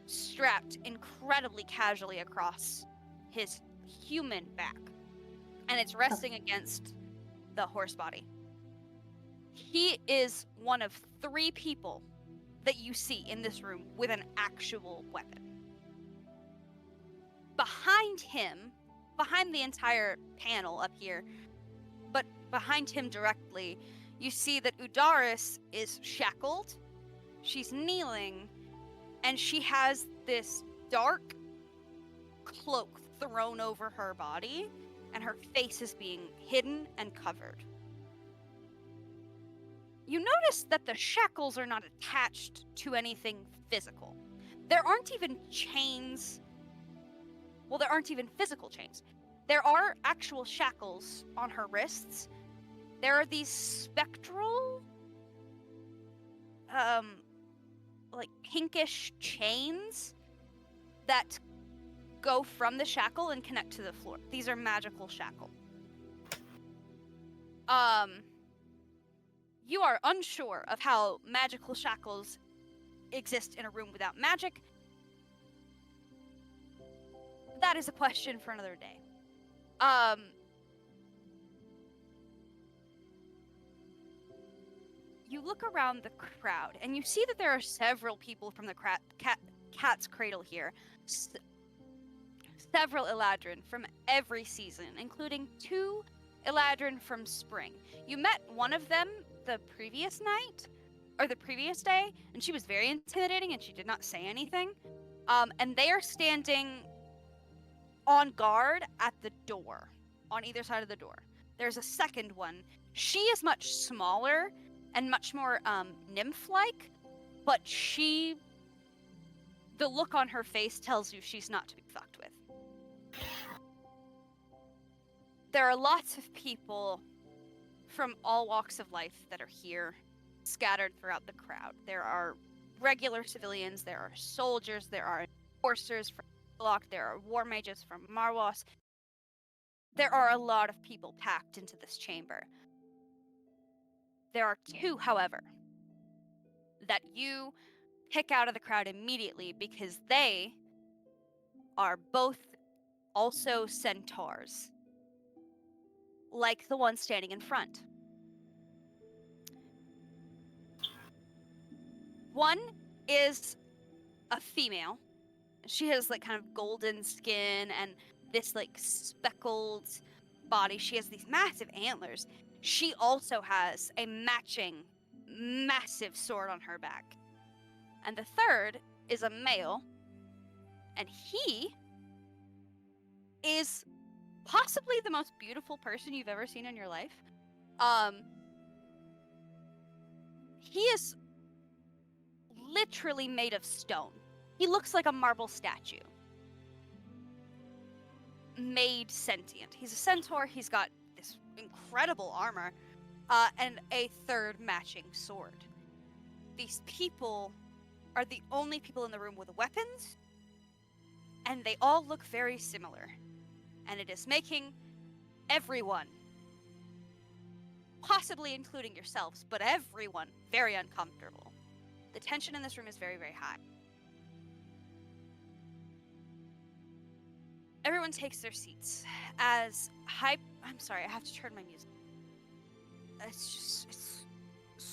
strapped incredibly casually across his human back, and it's resting against the horse body. He is one of 3 people that you see in this room with an actual weapon. Behind him, behind the entire panel up here, but behind him directly, you see that Udaris is shackled, she's kneeling, and she has this dark cloak thrown over her body, and her face is being hidden and covered. You notice that the shackles are not attached to anything physical. There aren't even chains. Well, there aren't even physical chains. There are actual shackles on her wrists. There are these spectral, like pinkish chains that go from the shackle and connect to the floor. These are magical shackle. You are unsure of how magical shackles exist in a room without magic. That is a question for another day. You look around the crowd, and you see that there are several people from the Cat's Cradle here. Several Eladrin from every season, including 2 Eladrin from Spring. You met one of them the previous night, or the previous day, and she was very intimidating, and she did not say anything. And they are standing on guard at the door, on either side of the door. There's a second one. She is much smaller and much more nymph-like, but the look on her face tells you she's not to be fucked with. There are lots of people from all walks of life that are here, scattered throughout the crowd. There are regular civilians, there are soldiers, there are enforcers from Block, there are war mages from Marwas. There are a lot of people packed into this chamber. There are 2, however, that you pick out of the crowd immediately because they are both also centaurs, like the one standing in front. One is a female. She has like kind of golden skin and this like speckled body. She has these massive antlers. She also has a matching massive sword on her back. And the third is a male, and he is possibly the most beautiful person you've ever seen in your life. He is literally made of stone. He looks like a marble statue. Made sentient. He's a centaur. He's got this incredible armor. and a third matching sword. These people are the only people in the room with weapons, and they all look very similar. And it is making everyone, possibly including yourselves, but everyone, very uncomfortable. The tension in this room is very, very high. Everyone takes their seats as I'm sorry, I have to turn my music. It's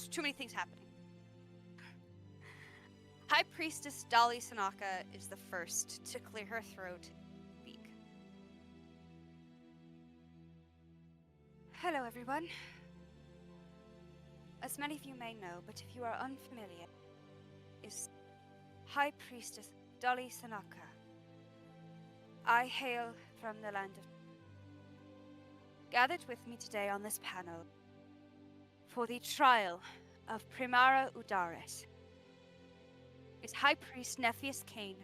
too many things happening. High Priestess Dali Sanaka is the first to clear her throat and speak. Hello, everyone. As many of you may know, but if you are unfamiliar, is High Priestess Dali Sanaka. I hail from the land of... Gathered with me today on this panel for the trial of Primara Udaris is High Priest Nephius Kane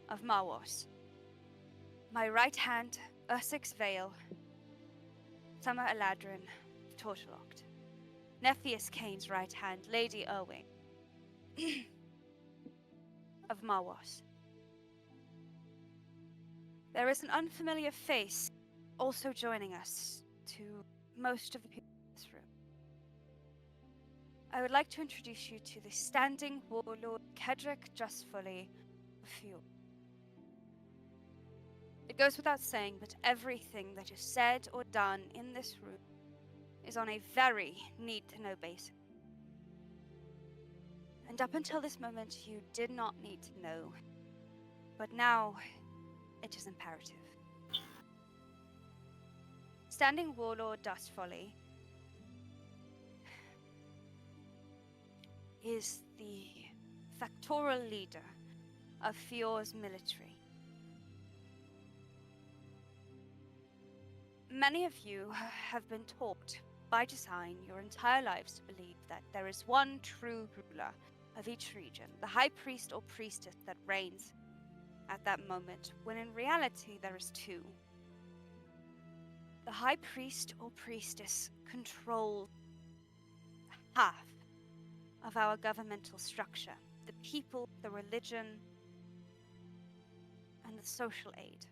of Mawos. My right hand, Ursix Vale, Summer Eladrin of Tortaloct. Nephius Kane's right hand, Lady Irwing of Mawos. There is an unfamiliar face also joining us to most of the people in this room. I would like to introduce you to the standing warlord Kedrick Justfully of Fjord. It goes without saying, but everything that is said or done in this room is on a very need-to-know basis. And up until this moment, you did not need to know. But now, it is imperative. Standing warlord Dustfolly is the factorial leader of Fjord's military. Many of you have been taught by design your entire lives to believe that there is one true ruler of each region, the high priest or priestess that reigns at that moment, when in reality there is two. The high priest or priestess controls half of our governmental structure, the people, the religion, and the social aid.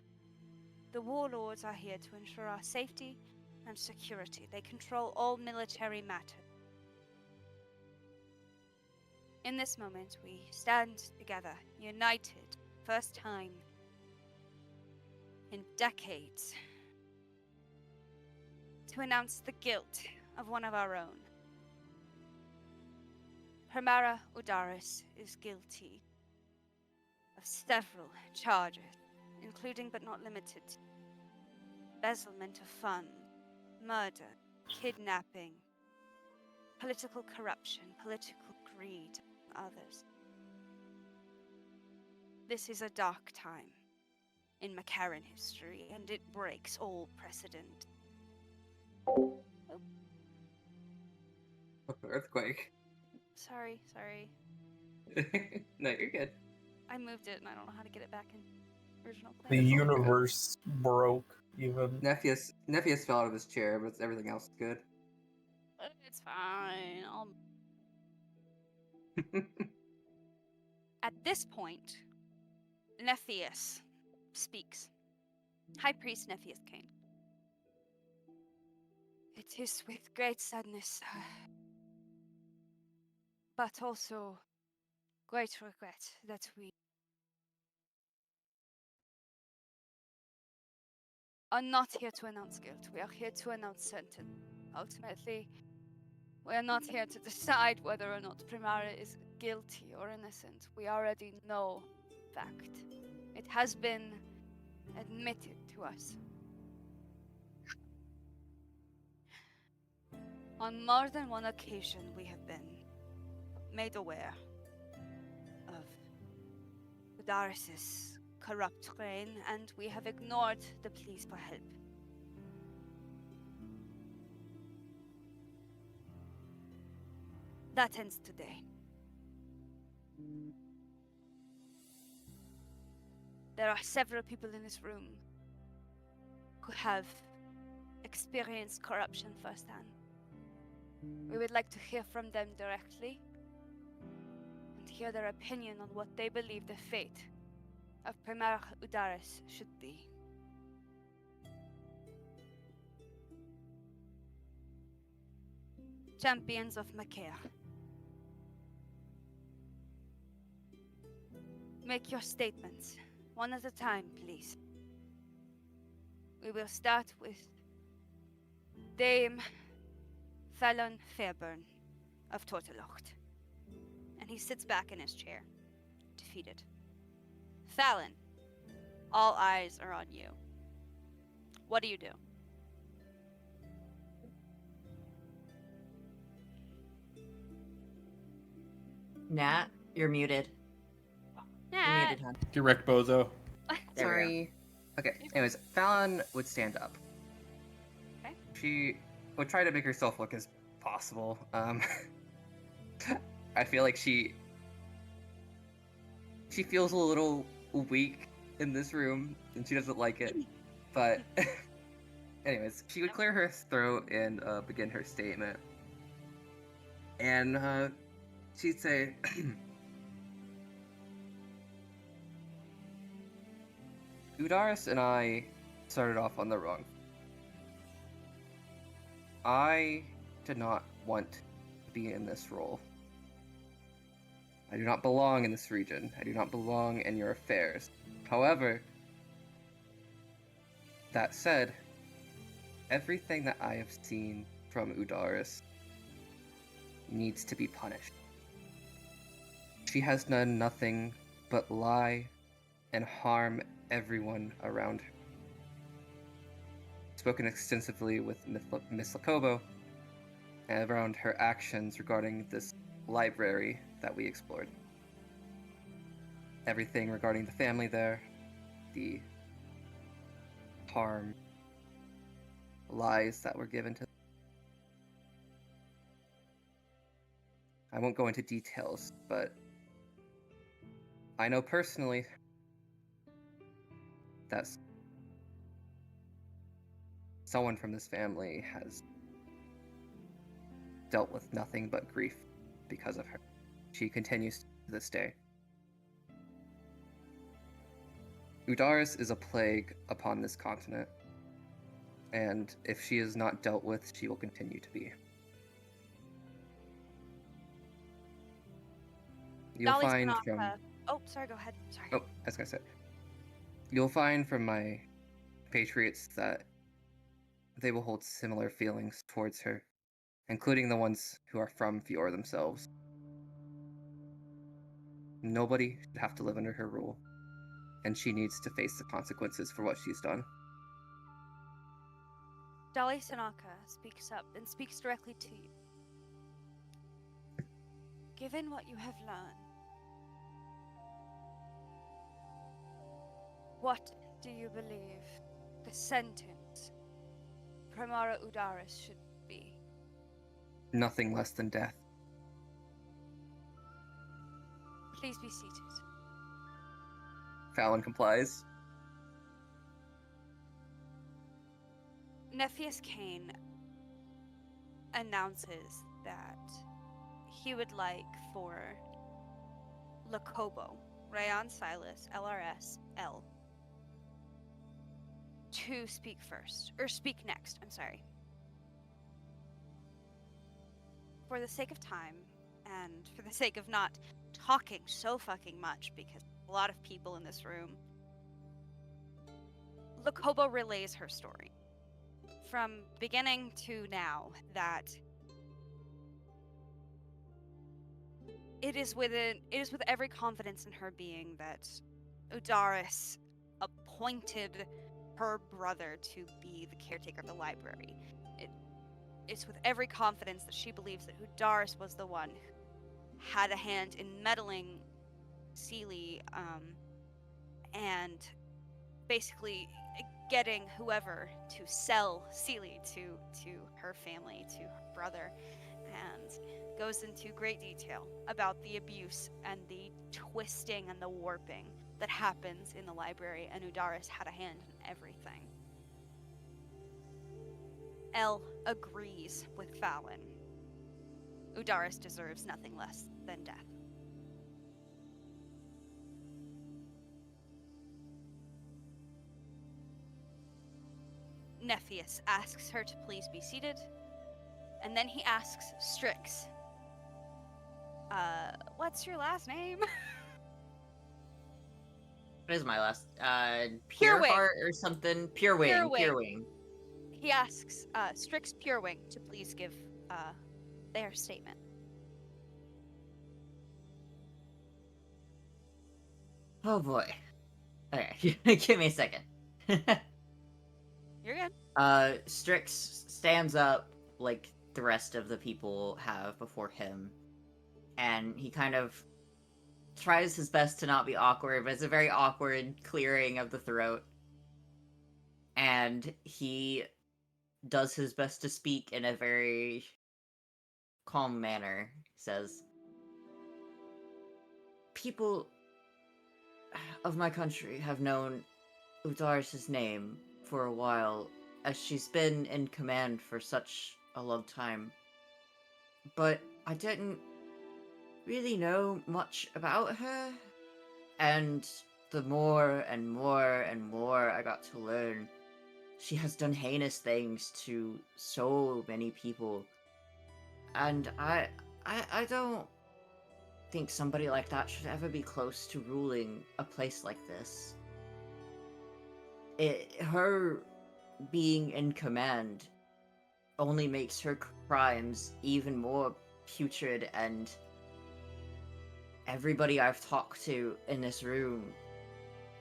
The warlords are here to ensure our safety and security. They control all military matters. In this moment, we stand together, united, first time in decades, to announce the guilt of one of our own. Primara Udaris is guilty of several charges, including but not limited to embezzlement of funds, murder, kidnapping, political corruption, political greed, and others. This is a dark time in Machair history, and it breaks all precedent. Earthquake. Sorry. No, you're good. I moved it and I don't know how to get it back in original The place. universe broke, even. Nephius fell out of his chair, but everything else is good. It's fine. At this point, Nephius speaks. High Priest Nephius Kane. It is with great sadness, but also great regret that we are not here to announce guilt. We are here to announce sentence. Ultimately, we are not here to decide whether or not Primara is guilty or innocent. We already know fact. It has been admitted to us. On more than one occasion, we have been made aware of Udaris' corrupt reign, and we have ignored the pleas for help. That ends today. There are several people in this room who have experienced corruption firsthand. We would like to hear from them directly and hear their opinion on what they believe the fate of Primarch Udaris should be. Champions of Machair, make your statements, one at a time, please. We will start with Dame Fallon Fairburn of Tortelocht. And he sits back in his chair, defeated. Fallon, all eyes are on you. What do you do? Nat, you're muted. You're Nat! muted, hon. Direct bozo. There we go. Sorry. Okay. Anyways, Fallon would stand up. Okay. She would try to make herself look as possible. I feel like she feels a little weak in this room, and she doesn't like it. But, anyways, she would clear her throat and begin her statement. And she'd say, Udaris and I started off on the wrong. I did not want to be in this role. I do not belong in this region. I do not belong in your affairs. However, that said, everything that I have seen from Udaris needs to be punished. She has done nothing but lie and harm everyone around her. Spoken extensively with Miss Lakobo and around her actions regarding this library that we explored. Everything regarding the family there, the harm, lies that were given to them. I won't go into details, but I know personally that someone from this family has dealt with nothing but grief because of her. She continues to this day. Udaris is a plague upon this continent, and if she is not dealt with, she will continue to be. You'll Dolly's find not, from Oh, sorry, go ahead. Sorry. Oh, I was gonna say. You'll find from my patriots that they will hold similar feelings towards her, including the ones who are from Fior themselves. Nobody should have to live under her rule, and she needs to face the consequences for what she's done. Dolly Sanaka speaks up and speaks directly to you. Given what you have learned, what do you believe the sentence Primara Udaris should be? Nothing less than death. Please be seated. Fallon complies. Nephius Kane announces that he would like for Lakobo, Rayon Silas, LRS, L, to speak first, or speak next, I'm sorry. For the sake of time, and for the sake of not talking so fucking much, because a lot of people in this room, Lakobo relays her story. From beginning to now, that it is with every confidence in her being that Udaris appointed her brother to be the caretaker of the library. It's with every confidence that she believes that Udaris was the one who had a hand in meddling Sealy, and basically getting whoever to sell Sealy to her family, to her brother, and goes into great detail about the abuse and the twisting and the warping that happens in the library, and Udaris had a hand in everything. Elle agrees with Fallon Udaris deserves nothing less than death. Nephius asks her to please be seated, and then he asks Strix, what's your last name? What is my last? Purewing. Pureheart or something? Purewing. Purewing. Purewing. He asks Strix Purewing to please give their statement. Oh boy. Okay, give me a second. You're good. Strix stands up like the rest of the people have before him, and he kind of tries his best to not be awkward, but it's a very awkward clearing of the throat. And he does his best to speak in a very calm manner. He says, people of my country have known Udaris' name for a while, as she's been in command for such a long time. But I didn't really know much about her, and the more and more and more I got to learn, she has done heinous things to so many people. And I don't think somebody like that should ever be close to ruling a place like this. Her being in command only makes her crimes even more putrid, and everybody I've talked to in this room,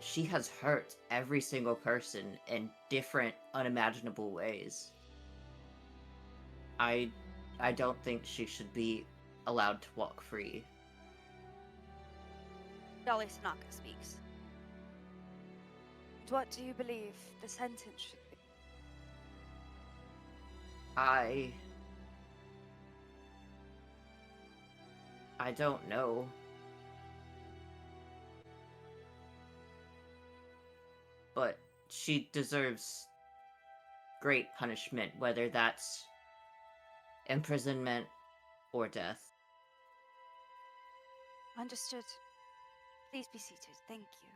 she has hurt every single person in different, unimaginable ways. I don't think she should be allowed to walk free. Dolly Sanaka speaks. And what do you believe the sentence should be? I don't know. But she deserves great punishment, whether that's imprisonment or death. Understood. Please be seated. Thank you.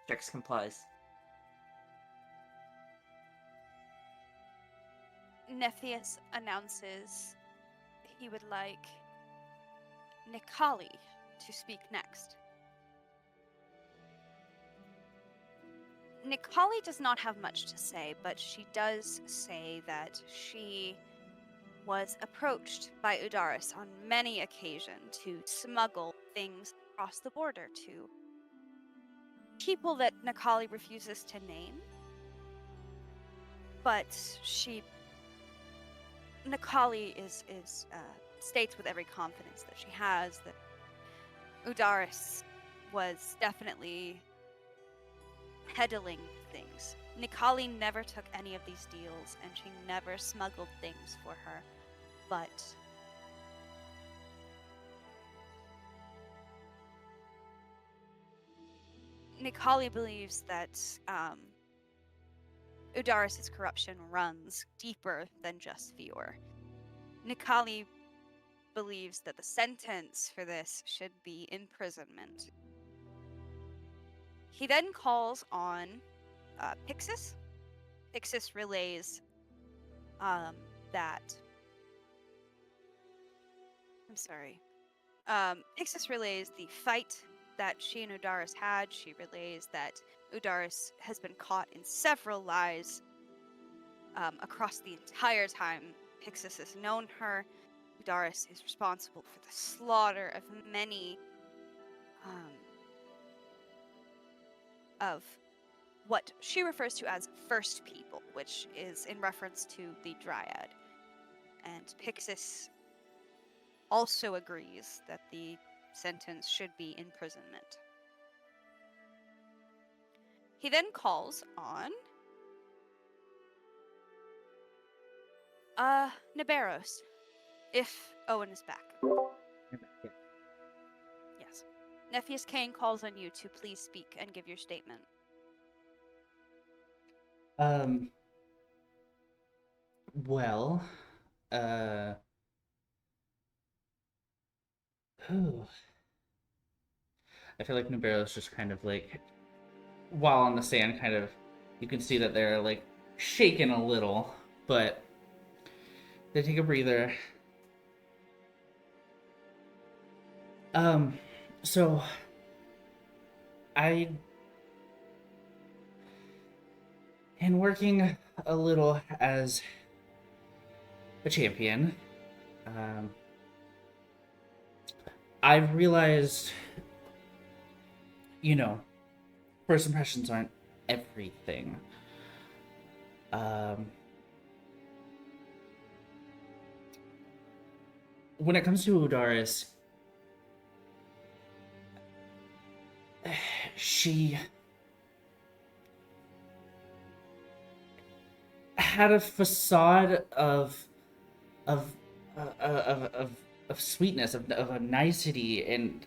Strix complies. Nephius announces he would like Nikali to speak next. Nikali does not have much to say, but she does say that she was approached by Udaris on many occasions to smuggle things across the border to people that Nikali refuses to name. But Nikali states with every confidence that she has that Udaris was definitely peddling things. Nikali never took any of these deals, and she never smuggled things for her, but Nikali believes that Udaris' corruption runs deeper than just Fior. Nikali believes that the sentence for this should be imprisonment. He then calls on Pixis. Pixis relays that. I'm sorry. Pixis relays the fight that she and Udaris had. She relays that Udaris has been caught in several lies across the entire time Pixis has known her. Udaris is responsible for the slaughter of many of what she refers to as first people, which is in reference to the Dryad. And Pixis also agrees that the sentence should be imprisonment. He then calls on Niberos, if Owen is back. Yes. Nephius Kane calls on you to please speak and give your statement. Well, I feel like Nubero's just kind of like, while on the sand, kind of, you can see that they're like shaking a little, but they take a breather. So I, in working a little as a champion, I've realized, first impressions aren't everything. When it comes to Udaris, she had a facade of of sweetness, of a nicety, and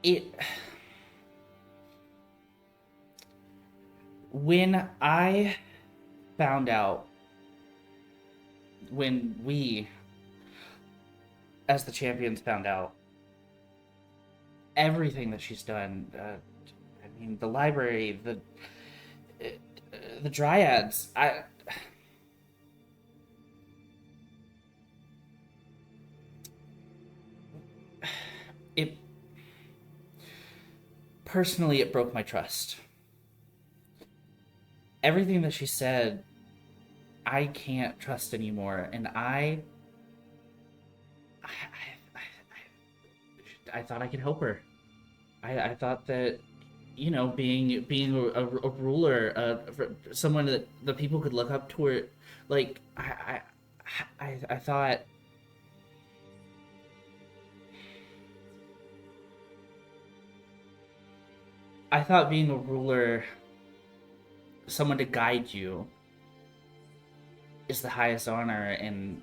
it. When I found out, when we, as the champions, found out everything that she's done, I mean, the library, the dryads, it personally, it broke my trust. Everything that she said, I can't trust anymore, and I thought I could help her. I thought that, being a ruler, someone that the people could look up to her, like I thought. I thought being a ruler, someone to guide you, is the highest honor, and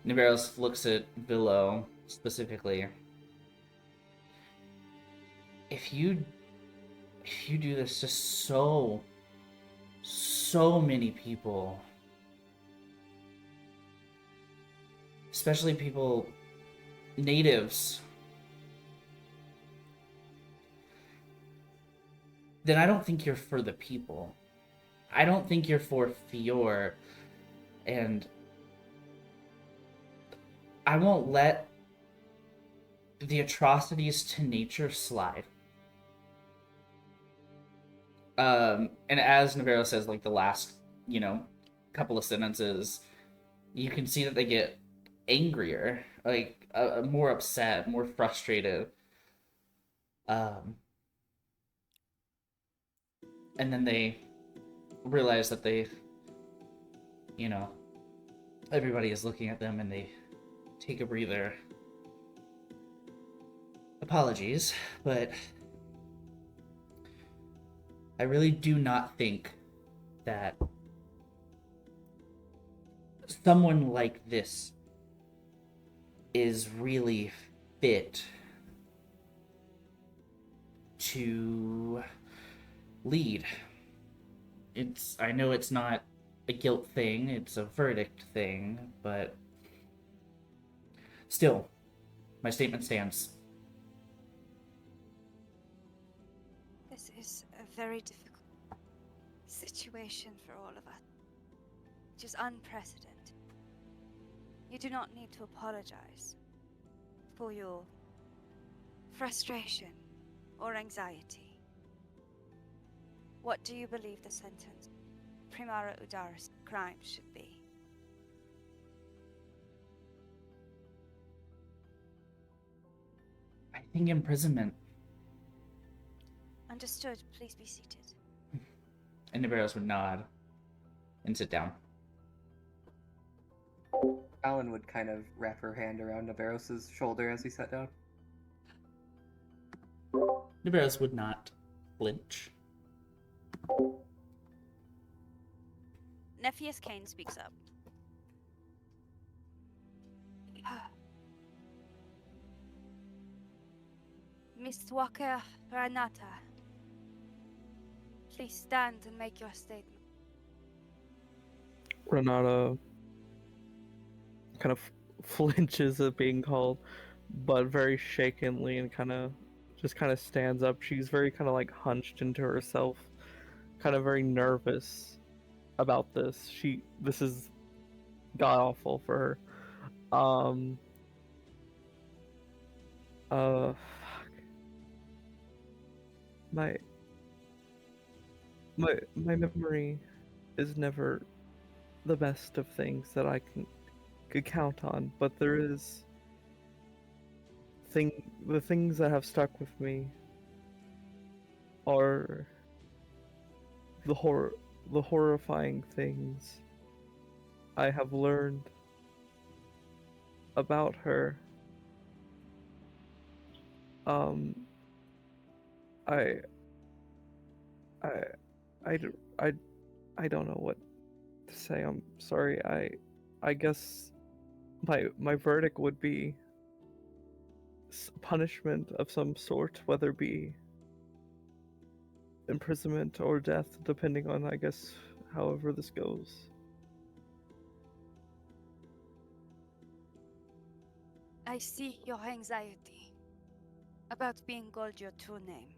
Niveros looks at Billo specifically. If you do this to so many people, especially people, natives, then I don't think you're for the people. I don't think you're for Fior, and I won't let the atrocities to nature slide. And as Navarro says, like the last, couple of sentences, you can see that they get angrier, like more upset, more frustrated. And then they realize that they, everybody is looking at them, and they take a breather. Apologies, but I really do not think that someone like this is really fit to lead. I know it's not a guilt thing, it's a verdict thing, but still, my statement stands. This is a very difficult situation for all of us. It is unprecedented. You do not need to apologize for your frustration or anxiety. What do you believe the sentence Primara Udaris crime should be? I think imprisonment. Understood. Please be seated. And Navarros would nod and sit down. Alan would kind of wrap her hand around Navarros' shoulder as he sat down. Navarros would not flinch. Nephius Kane speaks up. Miss Walker Ranata, please stand and make your statement. Renata kind of flinches at being called, but very shakenly and just kind of stands up. She's very kind of like hunched into herself, kind of very nervous about this. This is god awful for her. Fuck. My my memory is never the best of things that I could count on, but there is the things that have stuck with me are the horrifying things I have learned about her. Um, I, I, I don't know what to say. I'm sorry. I guess my verdict would be punishment of some sort, whether it be imprisonment or death, depending on, I guess, however this goes. I see your anxiety about being called your true name.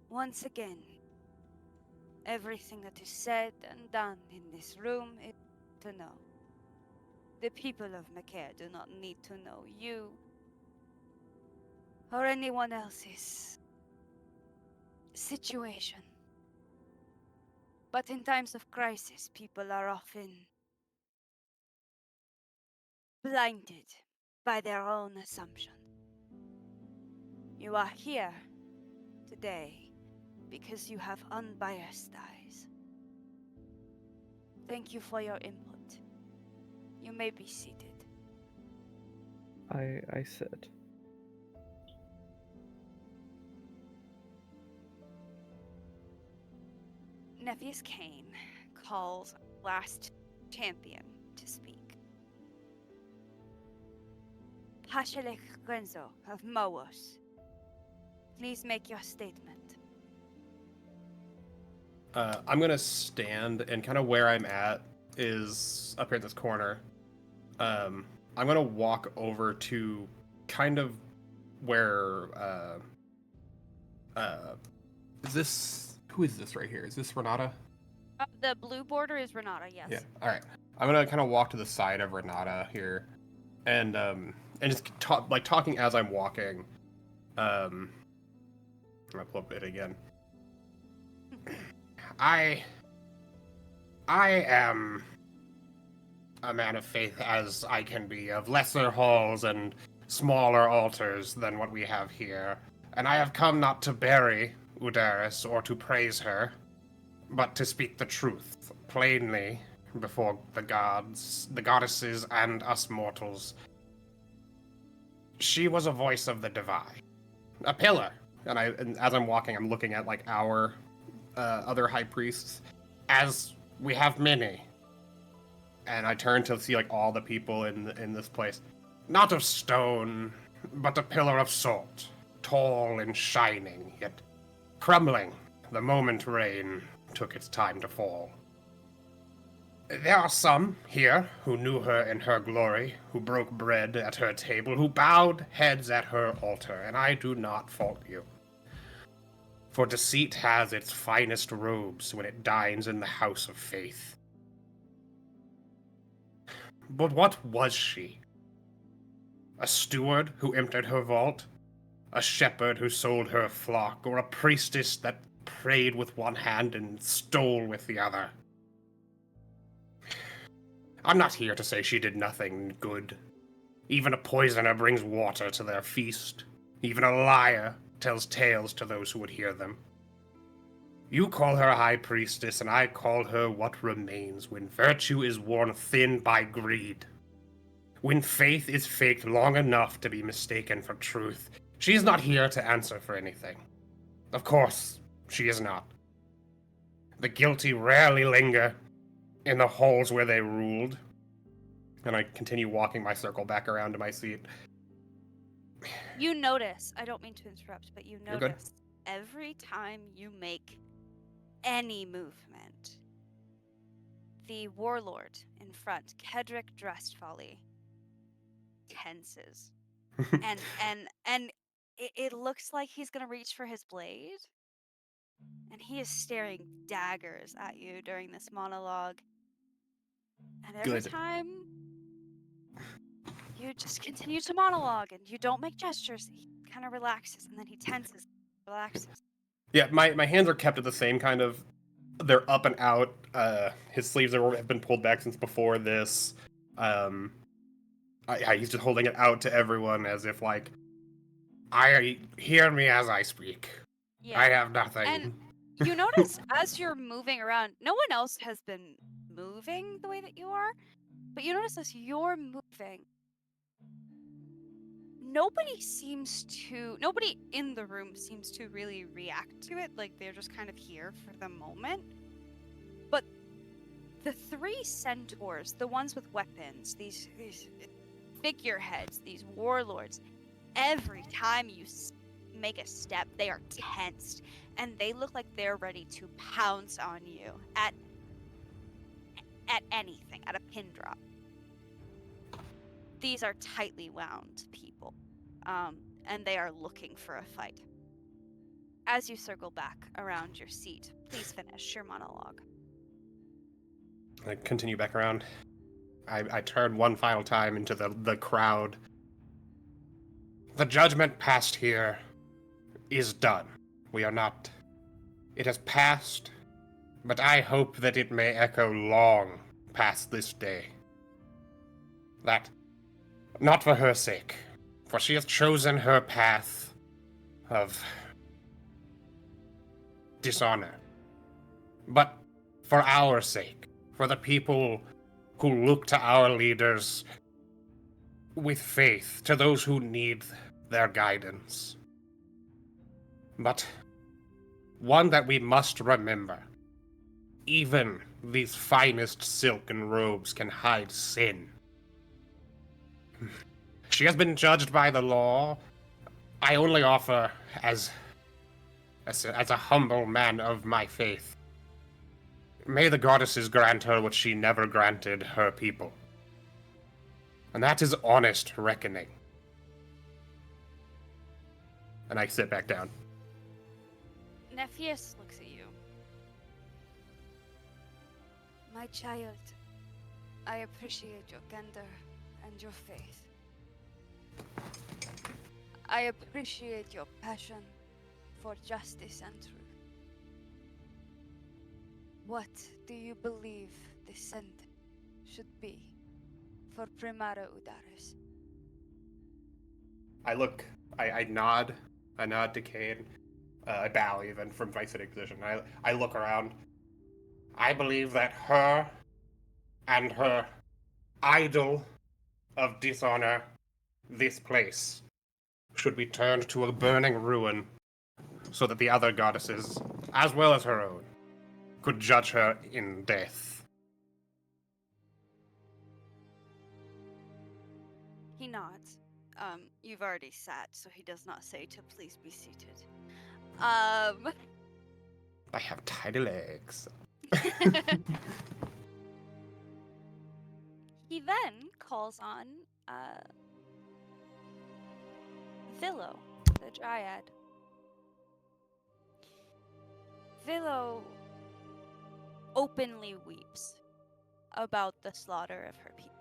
Once again, everything that is said and done in this room is to know. The people of Machair do not need to know you or anyone else's situation. But in times of crisis, people are often blinded by their own assumption. You are here today because you have unbiased eyes. Thank you for your input. You may be seated. I said. Nephews Kane calls last champion to speak. Pashalek Grenzo of Mowos. Please make your statement. I'm gonna stand, and kind of where I'm at is up here in this corner. I'm gonna walk over to kind of where who is this right here? Is this Renata? The blue border is Renata, yes. Yeah. All right. I'm gonna kind of walk to the side of Renata here, and just talking as I'm walking. I'm gonna pull up it again. I am a man of faith as I can be, of lesser halls and smaller altars than what we have here, and I have come not to bury Udaris or to praise her, but to speak the truth plainly before the gods, the goddesses, and us mortals. She was a voice of the divine, a pillar, and as I'm walking, I'm looking at like our other high priests, as we have many. And I turn to see like all the people in this place, not of stone, but a pillar of salt, tall and shining, yet crumbling the moment rain took its time to fall. There are some here who knew her in her glory, who broke bread at her table, who bowed heads at her altar, and I do not fault you. For deceit has its finest robes when it dines in the house of faith. But what was she? A steward who emptied her vault? A shepherd who sold her flock? Or a priestess that prayed with one hand and stole with the other? I'm not here to say she did nothing good. Even a poisoner brings water to their feast. Even a liar tells tales to those who would hear them. You call her a high priestess, and I call her what remains when virtue is worn thin by greed. When faith is faked long enough to be mistaken for truth. She is not here to answer for anything. Of course, she is not. The guilty rarely linger in the halls where they ruled. And I continue walking my circle back around to my seat. You notice, I don't mean to interrupt, but you You're good. notice every time you make any movement, the warlord in front, Kedrick Drestfolly, tenses. and it looks like he's gonna reach for his blade. And he is staring daggers at you during this monologue. And every Good. time you just continue to monologue and you don't make gestures, he kind of relaxes and then he tenses, relaxes. Yeah, my hands are kept at the same kind of. They're up and out. His sleeves have been pulled back since before this. He's just holding it out to everyone as if like, I hear me as I speak. Yeah. I have nothing. And you notice as you're moving around, no one else has been moving the way that you are, but you notice as you're moving, nobody in the room seems to really react to it. Like they're just kind of here for the moment. But the three centaurs, the ones with weapons, these figureheads, these warlords, every time you make a step, they are tensed and they look like they're ready to pounce on you at anything, at a pin drop. These are tightly wound people, and they are looking for a fight. As you circle back around your seat, please finish your monologue. I continue back around. I turn one final time into the crowd. The judgment passed here is done. We are not. It has passed, but I hope that it may echo long past this day. That, not for her sake, for she has chosen her path of dishonor, but for our sake, for the people who look to our leaders with faith, to those who need their guidance. But one that we must remember, even these finest silken robes can hide sin. She has been judged by the law. I only offer as a humble man of my faith. May the goddesses grant her what she never granted her people. And that is honest reckoning. And I sit back down. Nephius looks at you. My child, I appreciate your candor and your faith. I appreciate your passion for justice and truth. What do you believe the sentence should be for Primara Udaris? I nod to Kane. I bow even from my sitting position. I look around. I believe that her and her idol of dishonor, this place, should be turned to a burning ruin so that the other goddesses, as well as her own, could judge her in death. He nods. You've already sat, so he does not say to please be seated. I have tiny legs. He then calls on Villo, the Dryad. Villo openly weeps about the slaughter of her people.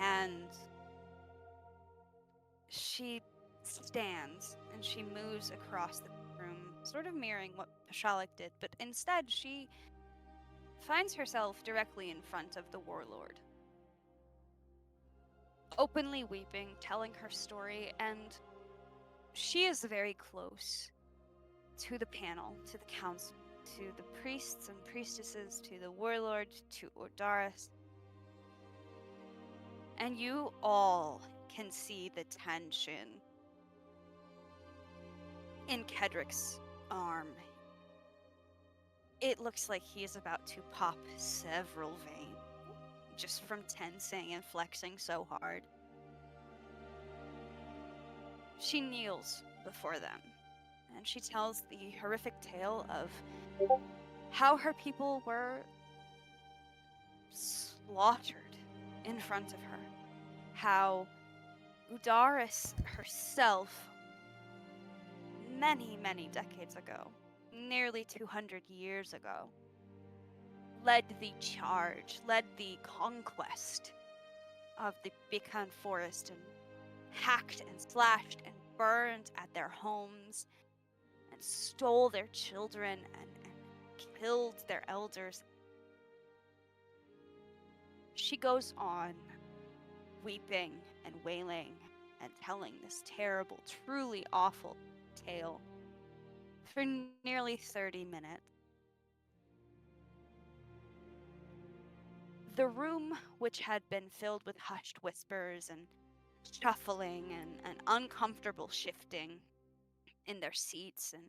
And she stands and she moves across the room, sort of mirroring what Pashalik did, but instead she finds herself directly in front of the warlord. Openly weeping, telling her story, and she is very close to the panel, to the council, to the priests and priestesses, to the warlord, to Ordaris. And you all can see the tension in Kedrick's arm. It looks like he is about to pop several veins just from tensing and flexing so hard. She kneels before them and she tells the horrific tale of how her people were slaughtered in front of her. How Udaris herself, many, many decades ago, nearly 200 years ago, led the charge, led the conquest of the Bikan forest and hacked and slashed and burned at their homes and stole their children and killed their elders. She goes on weeping and wailing and telling this terrible, truly awful tale for nearly 30 minutes. The room, which had been filled with hushed whispers and shuffling and uncomfortable shifting in their seats and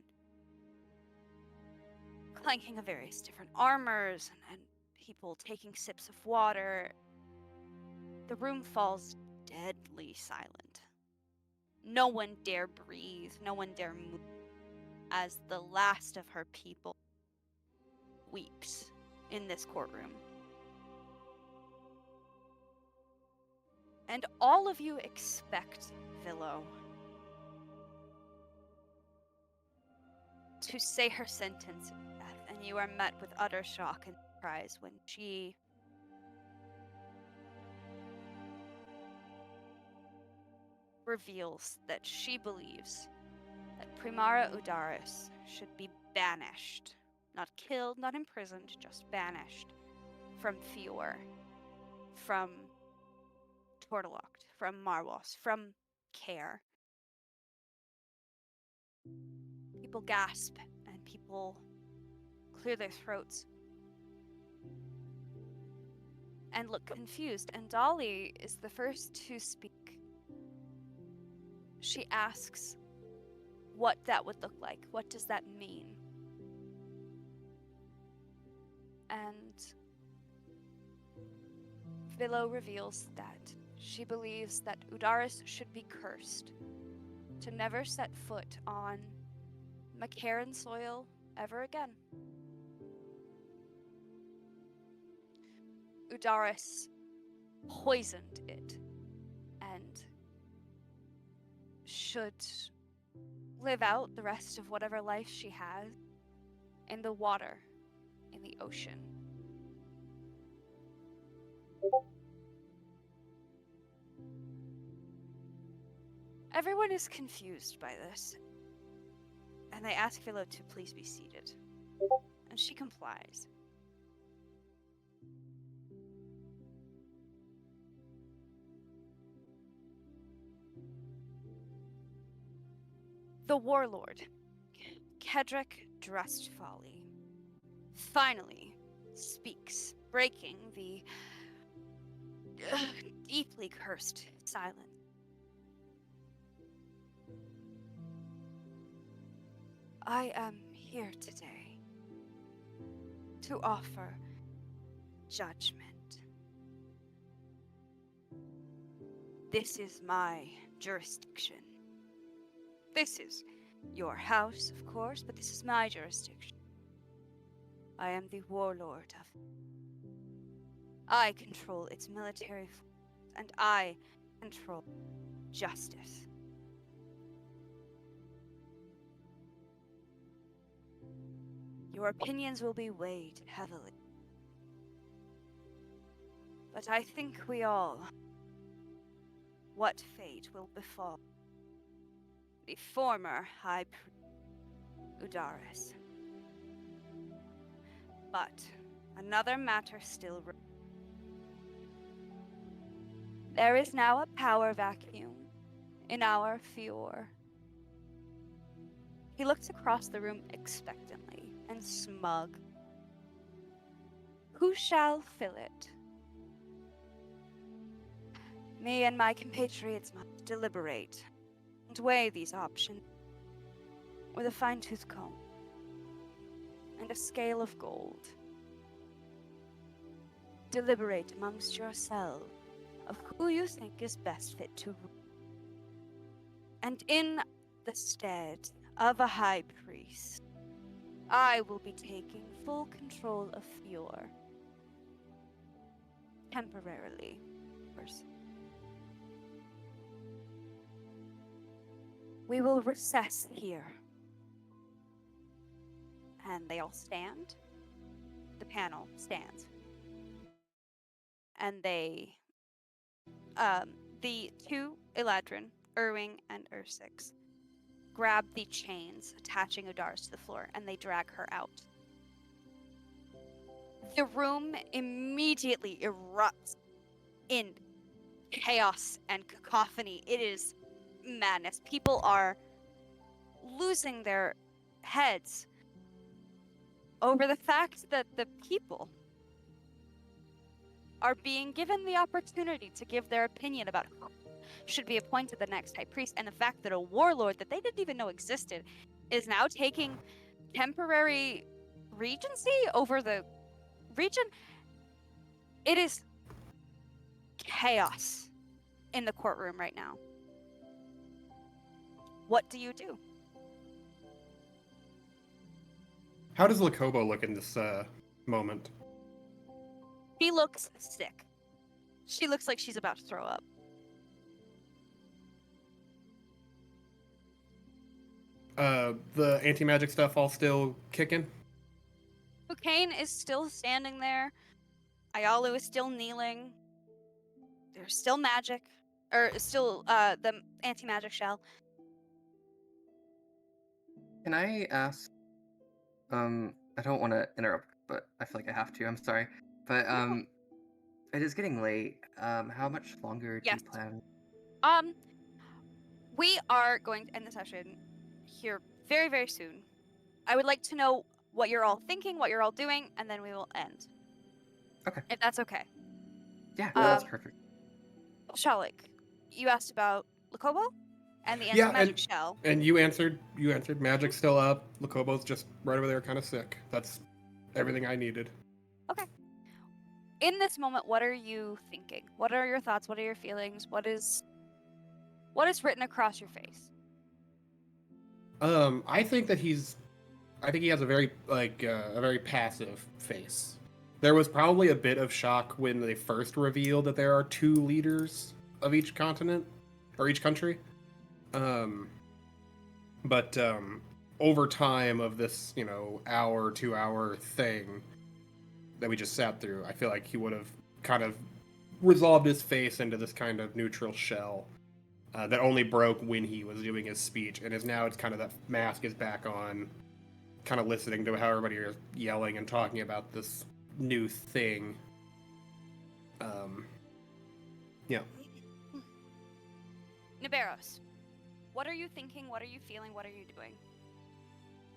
clanking of various different armors and people taking sips of water, the room falls deadly silent. No one dare breathe, no one dare move, as the last of her people weeps in this courtroom. And all of you expect Villo to say her sentence of death, and you are met with utter shock and surprise when she reveals that she believes that Primara Udaris should be banished. Not killed, not imprisoned, just banished from Fior, from Tortaloct, from Marwos, from Care. People gasp and people clear their throats and look confused, and Dolly is the first to speak. She asks what that would look like. What does that mean? And Villo reveals that she believes that Udaris should be cursed to never set foot on Machair soil ever again. Udaris poisoned it and should live out the rest of whatever life she has in the water, in the ocean. Everyone is confused by this, and they ask Villo to please be seated, and she complies. The warlord, Kedrick Drustfolly, finally speaks, breaking the deeply cursed silence. I am here today to offer judgment. This is my jurisdiction. This is your house, of course, but this is my jurisdiction. I am the warlord of... I control its military force, and I control justice. Your opinions will be weighed heavily. But I think we all... what fate will befall the former High Priest, Udaris. But another matter still remains. There is now a power vacuum in our Fior. He looks across the room expectantly and smug. Who shall fill it? Me and my compatriots must deliberate and weigh these options with a fine-tooth comb and a scale of gold. Deliberate amongst yourselves of who you think is best fit to rule. And in the stead of a high priest, I will be taking full control of Fior. Temporarily, of course. We will recess here. And they all stand. The panel stands. And they, the two Eladrin, Erwing and Ursix, grab the chains attaching Udars to the floor, and they drag her out. The room immediately erupts in chaos and cacophony. It is madness. People are losing their heads over the fact that the people are being given the opportunity to give their opinion about who should be appointed the next high priest, and the fact that a warlord that they didn't even know existed is now taking temporary regency over the region. It is chaos in the courtroom right now. What do you do? How does Lakobo look in this moment? She looks sick. She looks like she's about to throw up. The anti-magic stuff all still kicking? Cocaine is still standing there. Ayalu is still kneeling. There's still magic. Or still the anti-magic shell. Can I ask? I don't want to interrupt, but I feel like I have to. I'm sorry, but it is getting late. How much longer do Yes. you plan? We are going to end the session here very, very soon. I would like to know what you're all thinking, what you're all doing, and then we will end. Okay. If that's okay. Yeah, no, that's Um, perfect. Shalik, you asked about Lakobo and the Yeah, anti-magic shell. And you answered. Magic's still up. Lakobo's just right over there, kind of sick. That's everything I needed. Okay. In this moment, what are you thinking? What are your thoughts? What are your feelings? What is written across your face? I think that I think he has a very a very passive face. There was probably a bit of shock when they first revealed that there are two leaders of each continent or each country. But over time of this, hour, 2 hour thing that we just sat through, I feel like he would have kind of resolved his face into this kind of neutral shell that only broke when he was doing his speech, and is now it's kind of that mask is back on, kind of listening to how everybody is yelling and talking about this new thing. Yeah. Niberos, what are you thinking? What are you feeling? What are you doing?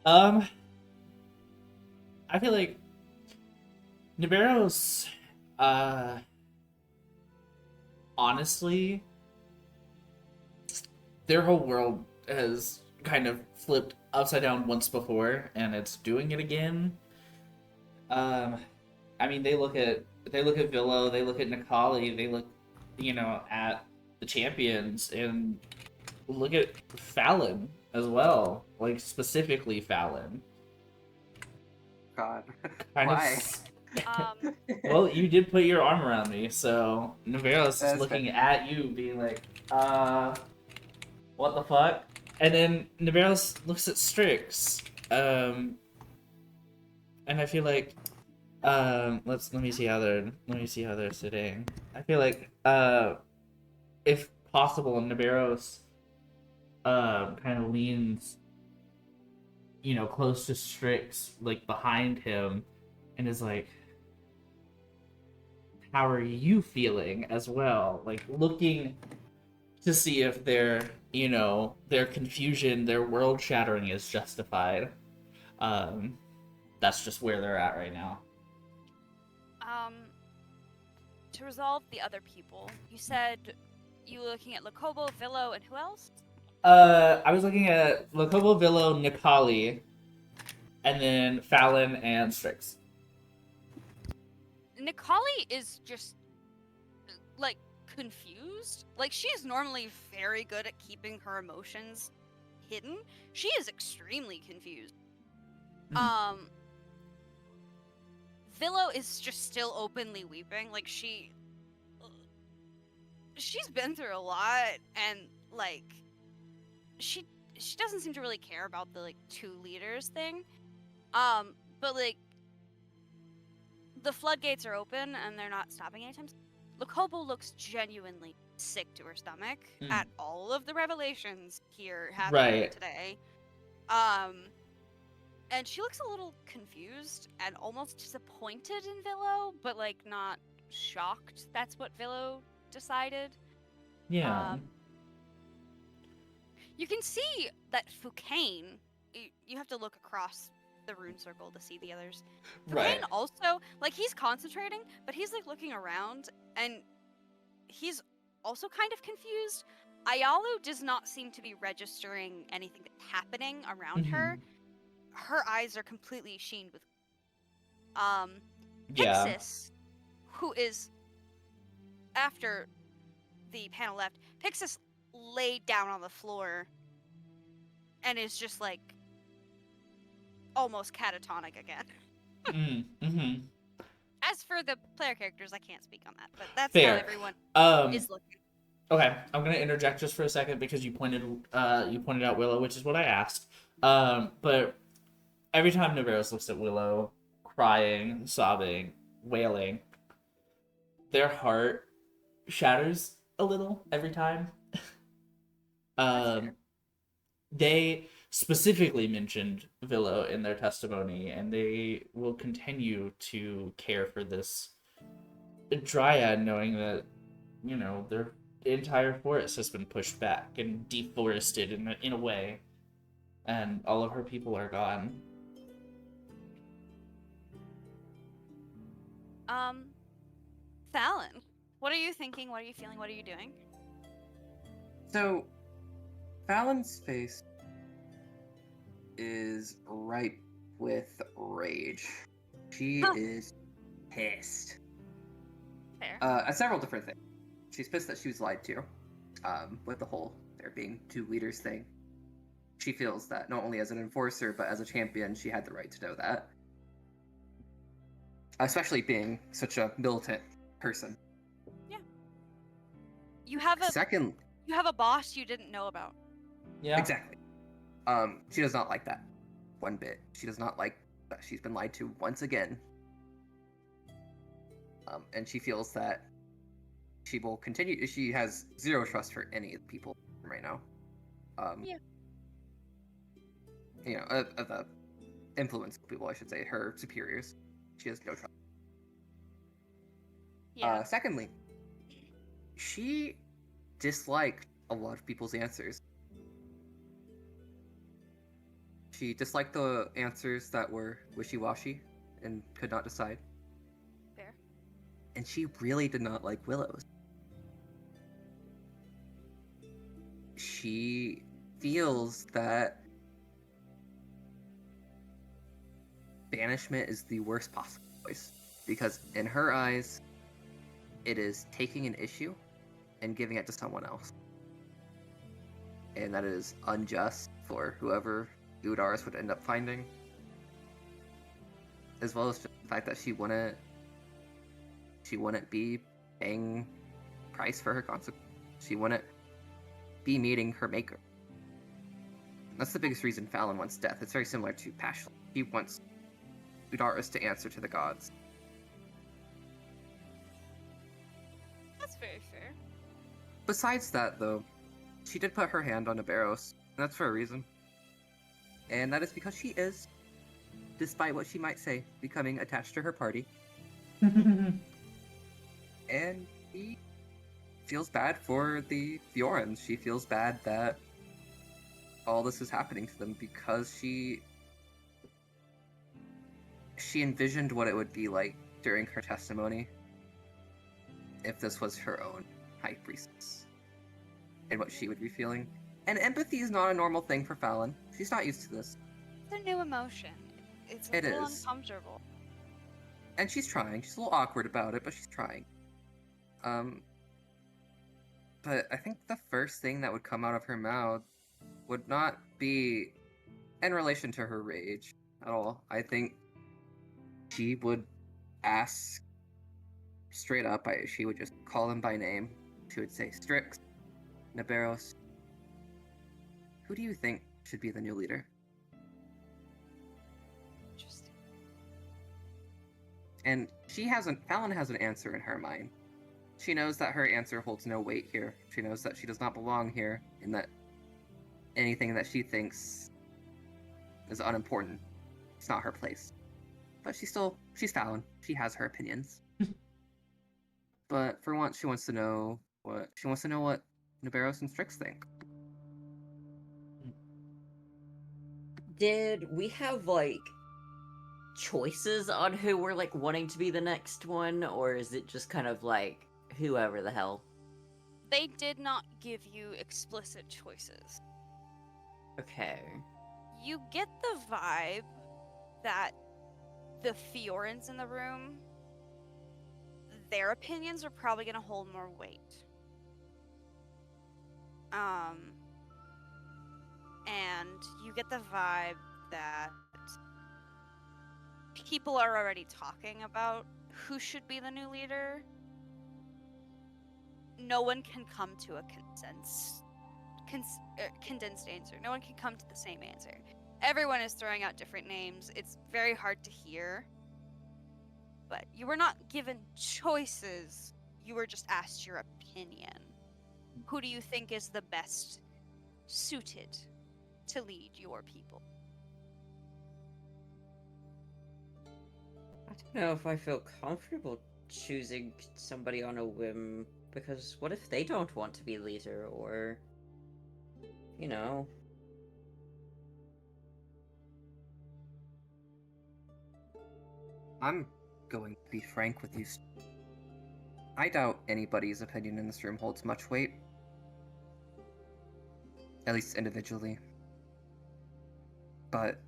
I feel like Niberos, honestly, their whole world has kind of flipped upside down once before, and it's doing it again. I mean, they look at Villo, they look at Nikali, they look, at the champions, and look at Fallon as well, like specifically Fallon. God, Kind why? Um, Well, you did put your arm around me, so Niveros is That's looking at you, being like, what the fuck? And then Niveros looks at Strix, and I feel like, let me see how they're sitting. I feel like, if possible, Niveros, kind of leans, close to Strix, like behind him, and is like, how are you feeling as well? Like looking to see if their confusion, their world shattering is justified. That's just where they're at right now. to resolve the other people, you said you were looking at Lakobo, Villo, and who else? I was looking at Lakobo, Villo, Nikali, and then Fallon and Strix. Nikali is just like confused. Like she's normally very good at keeping her emotions hidden, she is extremely confused. Hmm. Villo is just still openly weeping. Like, she's been through a lot, and like she doesn't seem to really care about the like two leaders thing. But like the floodgates are open and they're not stopping anytime soon. Lokobo looks genuinely sick to her stomach at all of the revelations here happening Right. today. And she looks a little confused and almost disappointed in Villo, but like not shocked that's what Villo decided. Yeah. You can see that Foucain, you have to look across the rune circle to see the others. Foucain Right. also, like, he's concentrating, but he's like looking around and he's also kind of confused. Ayalu does not seem to be registering anything that's happening around her. Her eyes are completely sheened with Yeah. Pixis, who is after the panel left, Pixis laid down on the floor and is just like almost catatonic again. Mm-hmm. As for the player characters, I can't speak on that, but that's how Fair. everyone is looking. Okay, I'm gonna interject just for a second because you pointed out Willow, which is what I asked. But every time Navarros looks at Willow, crying, sobbing, wailing, their heart shatters a little every time. They specifically mentioned Willow in their testimony, and they will continue to care for this dryad, knowing that, you know, their entire forest has been pushed back and deforested in a way, and all of her people are gone. Fallon, what are you thinking? What are you feeling? What are you doing? So, Fallon's face is ripe with rage. She is pissed. Fair. At several different things. She's pissed that she was lied to, with the whole there being two leaders thing. She feels that not only as an enforcer, but as a champion, she had the right to know that. Especially being such a militant person. Yeah. You have a boss you didn't know about. Yeah. Exactly. She does not like that one bit. She does not like that she's been lied to once again. And she feels that she will continue. She has zero trust for any of the people right now. Yeah. You know, of the influence people, I should say, her superiors. She has no trust. Yeah. Secondly, she disliked a lot of people's answers. She disliked the answers that were wishy-washy and could not decide. Fair. And she really did not like Willow's. She feels that banishment is the worst possible choice, because in her eyes, it is taking an issue and giving it to someone else. And that is unjust for whoever Udaris would end up finding. As well as the fact that she wouldn't be paying price for her consequence. She wouldn't be meeting her maker. That's the biggest reason Fallon wants death. It's very similar to Pashley. He wants Udaris to answer to the gods. That's very fair. Besides that, though, she did put her hand on Navarros, and that's for a reason. And that is because she is, despite what she might say, becoming attached to her party. And she feels bad for the Fiorans. She feels bad that all this is happening to them because she envisioned what it would be like during her testimony if this was her own high priestess and what she would be feeling. And empathy is not a normal thing for Fallon. She's not used to this. It's a new emotion. It's a It little is. uncomfortable. And she's trying. She's a little awkward about it, but she's trying. But I think the first thing that would come out of her mouth would not be in relation to her rage at all. I think she would ask straight up. She would just call them by name. She would say, Strix, Naberos, who do you think should be the new leader? Interesting. And Fallon has an answer in her mind. She knows that her answer holds no weight here. She knows that she does not belong here, and that anything that she thinks is unimportant, it's not her place. But she's Fallon. She has her opinions. But for once, she wants to know what Naberos and Strix think. Did we have like choices on who we're like wanting to be the next one, or is it just kind of like whoever the hell? They did not give you explicit choices. Okay. You get the vibe that the Fiorans in the room, their opinions are probably going to hold more weight. And you get the vibe that people are already talking about who should be the new leader. No one can come to a condensed answer. No one can come to the same answer. Everyone is throwing out different names. It's very hard to hear. But you were not given choices. You were just asked your opinion. Who do you think is the best suited to lead your people? I don't know if I feel comfortable choosing somebody on a whim, because what if they don't want to be leader, or, you know... I'm going to be frank with you. I doubt anybody's opinion in this room holds much weight. At least individually. But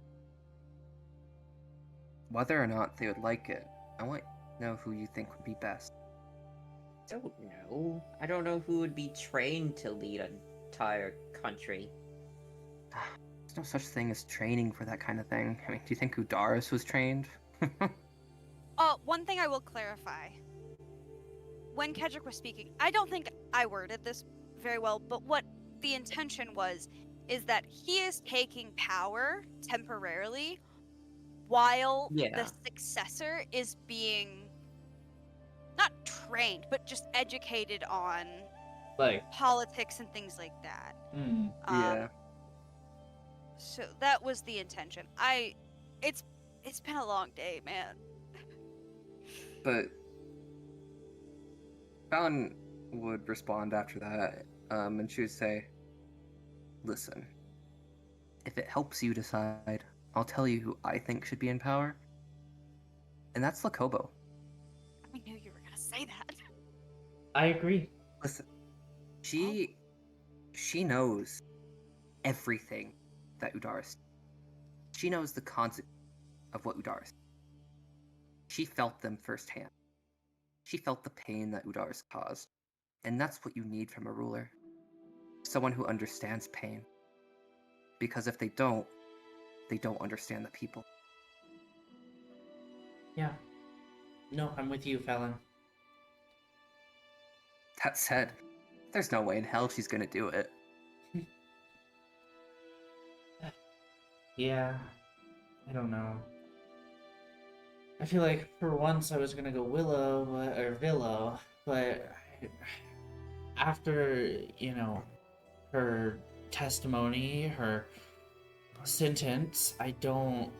whether or not they would like it, I want to know who you think would be best. I don't know. I don't know who would be trained to lead an entire country. There's no such thing as training for that kind of thing. I mean, do you think Udaris was trained? One thing I will clarify. When Kedrick was speaking, I don't think I worded this very well, but what the intention was is that he is taking power temporarily while Yeah. the successor is being not trained, but just educated on Like, politics and things like that. Yeah. So that was the intention. It's been a long day, man. But Fallon would respond after that, and she would say, Listen, if it helps you decide, I'll tell you who I think should be in power. And that's Lakobo. I knew you were gonna say that. I agree. Listen, she knows everything that Udaris. She knows the consequences of what Udaris. She felt them firsthand. She felt the pain that Udaris caused. And that's what you need from a ruler. Someone who understands pain. Because if they don't understand the people. Yeah. No, I'm with you, Fallon. That said, there's no way in hell she's gonna do it. Yeah. I don't know. I feel like for once I was gonna go Villo, but after, her testimony, her sentence, I don't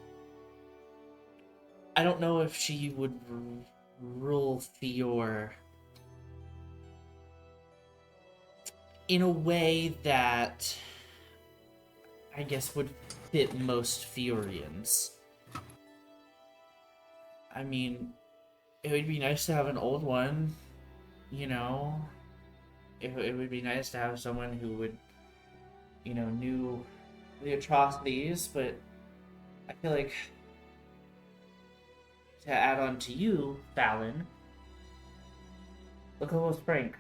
know if she would rule Fior in a way that I guess would fit most Fiorians. I mean, it would be nice to have an old one, It would be nice to have someone who would, knew the atrocities, but I feel like to add on to you, Fallon, look at Frank.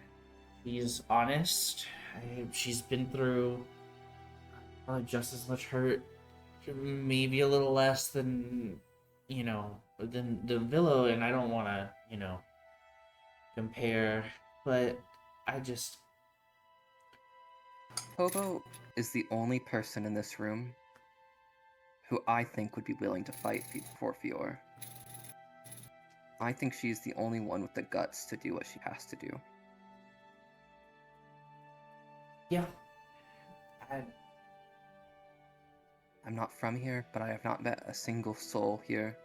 He's honest. She's been through just as much hurt, maybe a little less than, than Villo, and I don't want to, compare, but I just... Hobo is the only person in this room who I think would be willing to fight for Fior. I think she's the only one with the guts to do what she has to do. Yeah. I'm not from here, but I have not met a single soul here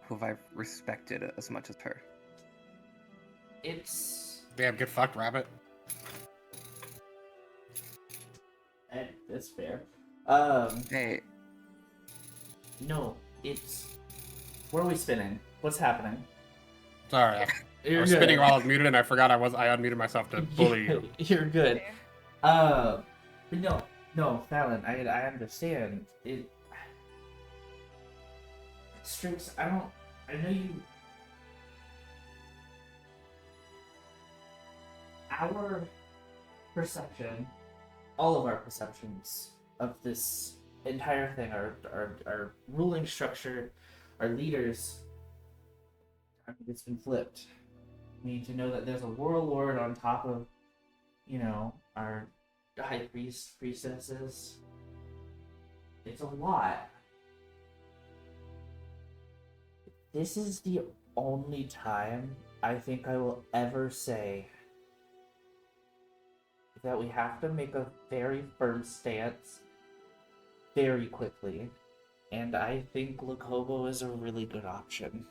who I've respected as much as her. It's... Damn, get fucked, rabbit. That's fair. Hey, No, it's... Where are we spinning? What's happening? Sorry, I You're was good. spinning while I was muted, and I forgot I unmuted myself to bully you. You're good. Fair. But no, Fallon, I understand. Strix, I know you... Our perception, all of our perceptions of this entire thing, our ruling structure, our leaders, I think it's been flipped. I mean, to know that there's a warlord on top of, our high priestesses, it's a lot. This is the only time I think I will ever say that we have to make a very firm stance very quickly. And I think Lukovo is a really good option.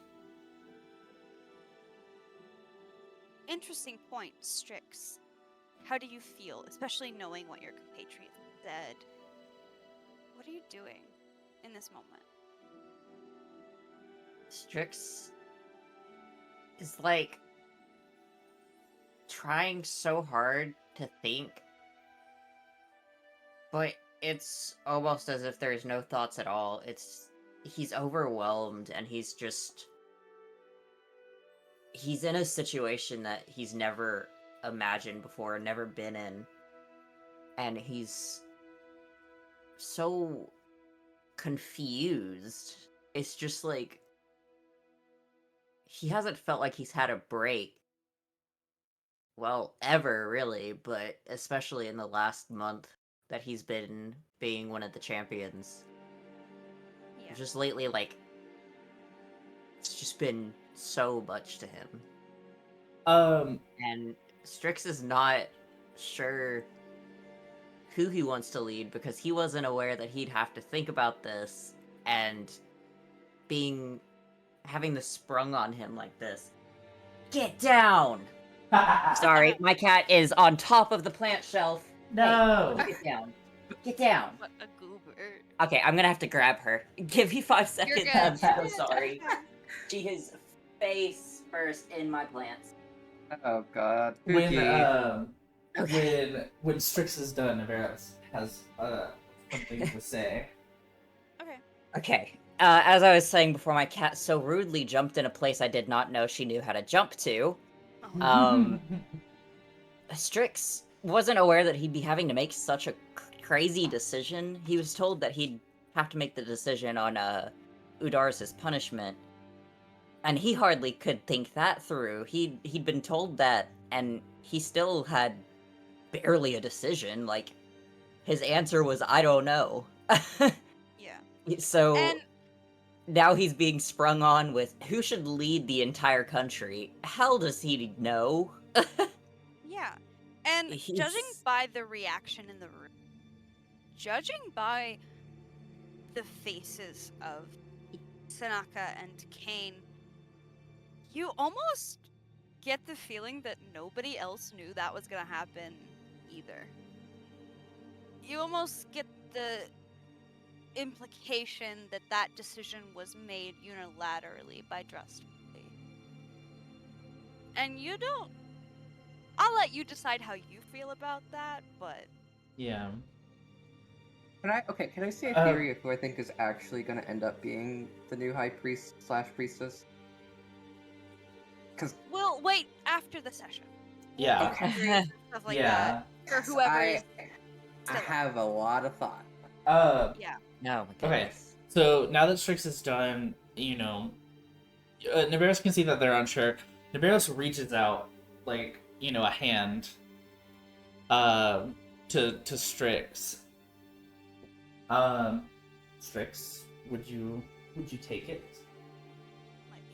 Interesting point, Strix. How do you feel, especially knowing what your compatriot said? What are you doing in this moment? Strix is like trying so hard to think, but it's almost as if there's no thoughts at all. He's overwhelmed, and he's in a situation that he's never imagined before, never been in, and he's so confused. It's just like he hasn't felt like he's had a break, well, ever really, but especially in the last month that he's been being one of the champions. Yeah. Just lately, like, it's just been so much to him. And Strix is not sure who he wants to lead because he wasn't aware that he'd have to think about this, and having this sprung on him like this. Get down! Sorry, my cat is on top of the plant shelf. No! Hey, get down. Get down. What a goober. Okay, I'm gonna have to grab her. Give me 5 seconds. You're I'm good. so sorry. She is face first in my plants. oh god. When Spooky. when Strix is done, Averis has something to say. Okay. Okay. As I was saying before, my cat so rudely jumped in a place I did not know she knew how to jump to. Oh. Strix wasn't aware that he'd be having to make such a crazy decision. He was told that he'd have to make the decision on Udaris' punishment, and he hardly could think that through. He'd been told that, and he still had barely a decision. Like, his answer was, I don't know. Yeah. So And now he's being sprung on with who should lead the entire country. How does he know? yeah. And judging He's- by the reaction in the room, judging by the faces of Sanaka and Kane, you almost get the feeling that nobody else knew that was gonna happen either. You almost get the implication that that decision was made unilaterally by Drustly. And you don't... I'll let you decide how you feel about that, but... Yeah. Can I say a theory of who I think is actually going to end up being the new high priest / priestess? Because We'll wait after the session. Yeah. Theories and stuff like yeah. that. For whoever is... I Still. have a lot of thought. Yeah. No, my Okay. goodness. So now that Strix is done, Navarros can see that they're unsure. Navarros reaches out, like, a hand, to Strix. Strix, would you take it? Might be.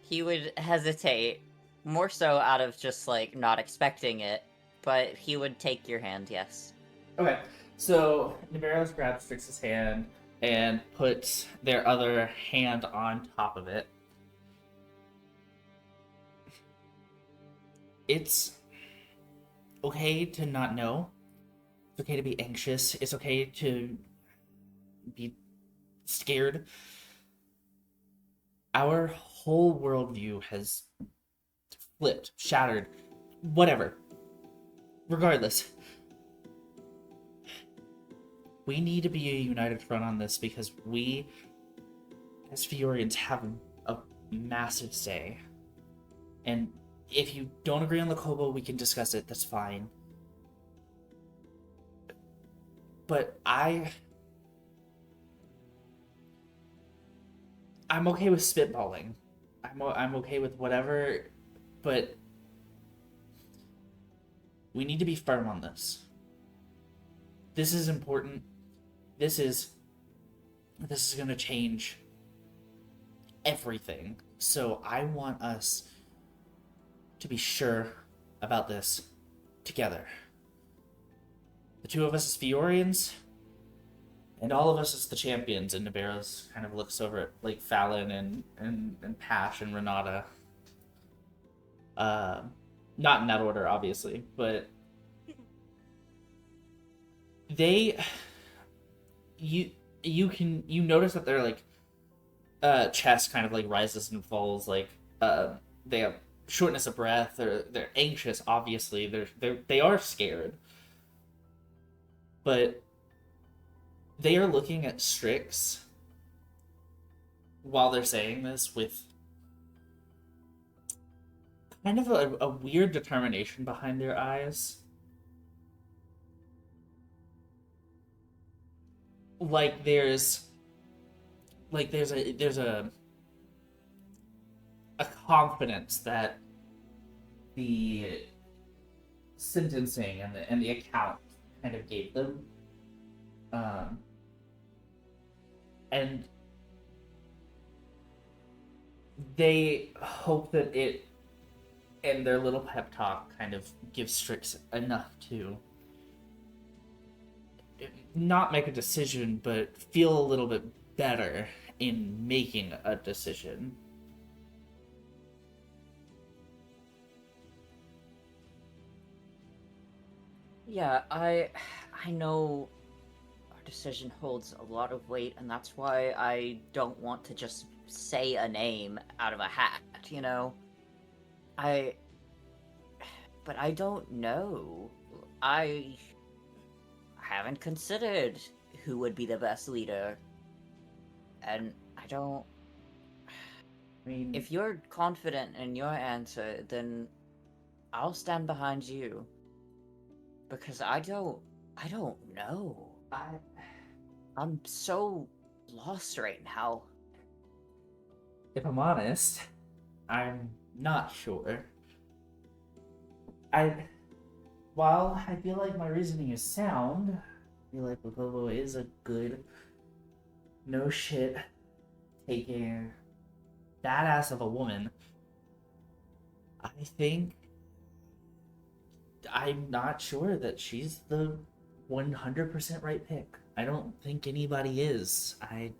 He would hesitate, more so out of just, like, not expecting it, but he would take your hand, yes. Okay. So Navarros grabs Strix's hand and puts their other hand on top of it. It's okay to not know. It's okay to be anxious. It's okay to be scared. Our whole worldview has flipped, shattered, whatever. Regardless, we need to be a united front on this because we, as Fiorians, have a massive say. And if you don't agree on the Kobo, we can discuss it. That's fine. But I'm okay with spitballing. I'm okay with whatever, but we need to be firm on this. This is important. This is going to change everything. So I want us to be sure about this together. The two of us as Fiorians, and all of us as the champions. And Navarros kind of looks over at like Fallon and Pash and Renata. Not in that order, obviously, but you notice that they're like chest kind of like rises and falls, like they have shortness of breath, they're anxious, obviously, they are scared, but they are looking at Strix while they're saying this with kind of a weird determination behind their eyes. Like there's a confidence that the sentencing and the account kind of gave them, and they hope that it and their little pep talk kind of gives Strix enough to not make a decision, but feel a little bit better in making a decision. Yeah, I know our decision holds a lot of weight, and that's why I don't want to just say a name out of a hat, you know? But I don't know. I haven't considered who would be the best leader. And I don't... I mean, If you're confident in your answer, then I'll stand behind you. Because I don't know. I'm so lost right now. if I'm honest, I'm not sure. While I feel like my reasoning is sound, I feel like Lokobo is a good, no shit, taking badass of a woman. I think I'm not sure that she's the 100% right pick. I don't think anybody is. I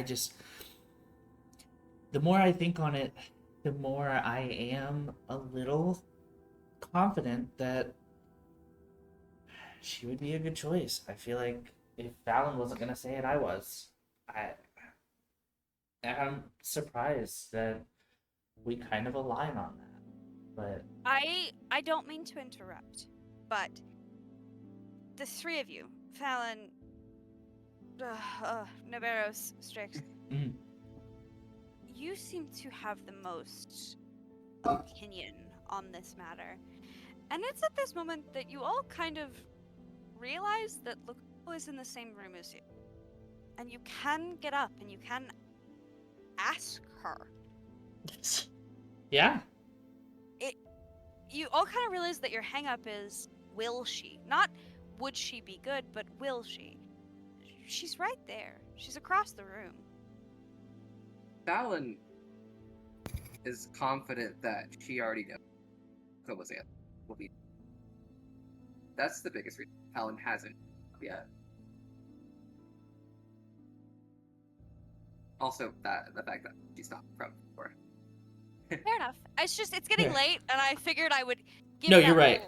just, the more I think on it, the more I am a little confident that she would be a good choice. I feel like if Fallon wasn't gonna say it, I was. I'm surprised that we kind of align on that. But I don't mean to interrupt, but the three of you, Fallon, Navarros, Strix, Mhm. you seem to have the most opinion on this matter. And it's at this moment that you all kind of realize that Luko is in the same room as you. And you can get up and you can ask her. Yeah. You all kind of realize that your hang-up is, will she? Not would she be good, but will she? She's right there. She's across the room. Fallon is confident that she already knows Kobo's answer will be. That's the biggest reason Fallon hasn't yet. Also, the fact that she's not from before. Fair enough. It's getting Yeah. late, and I figured I would give No, that you're right.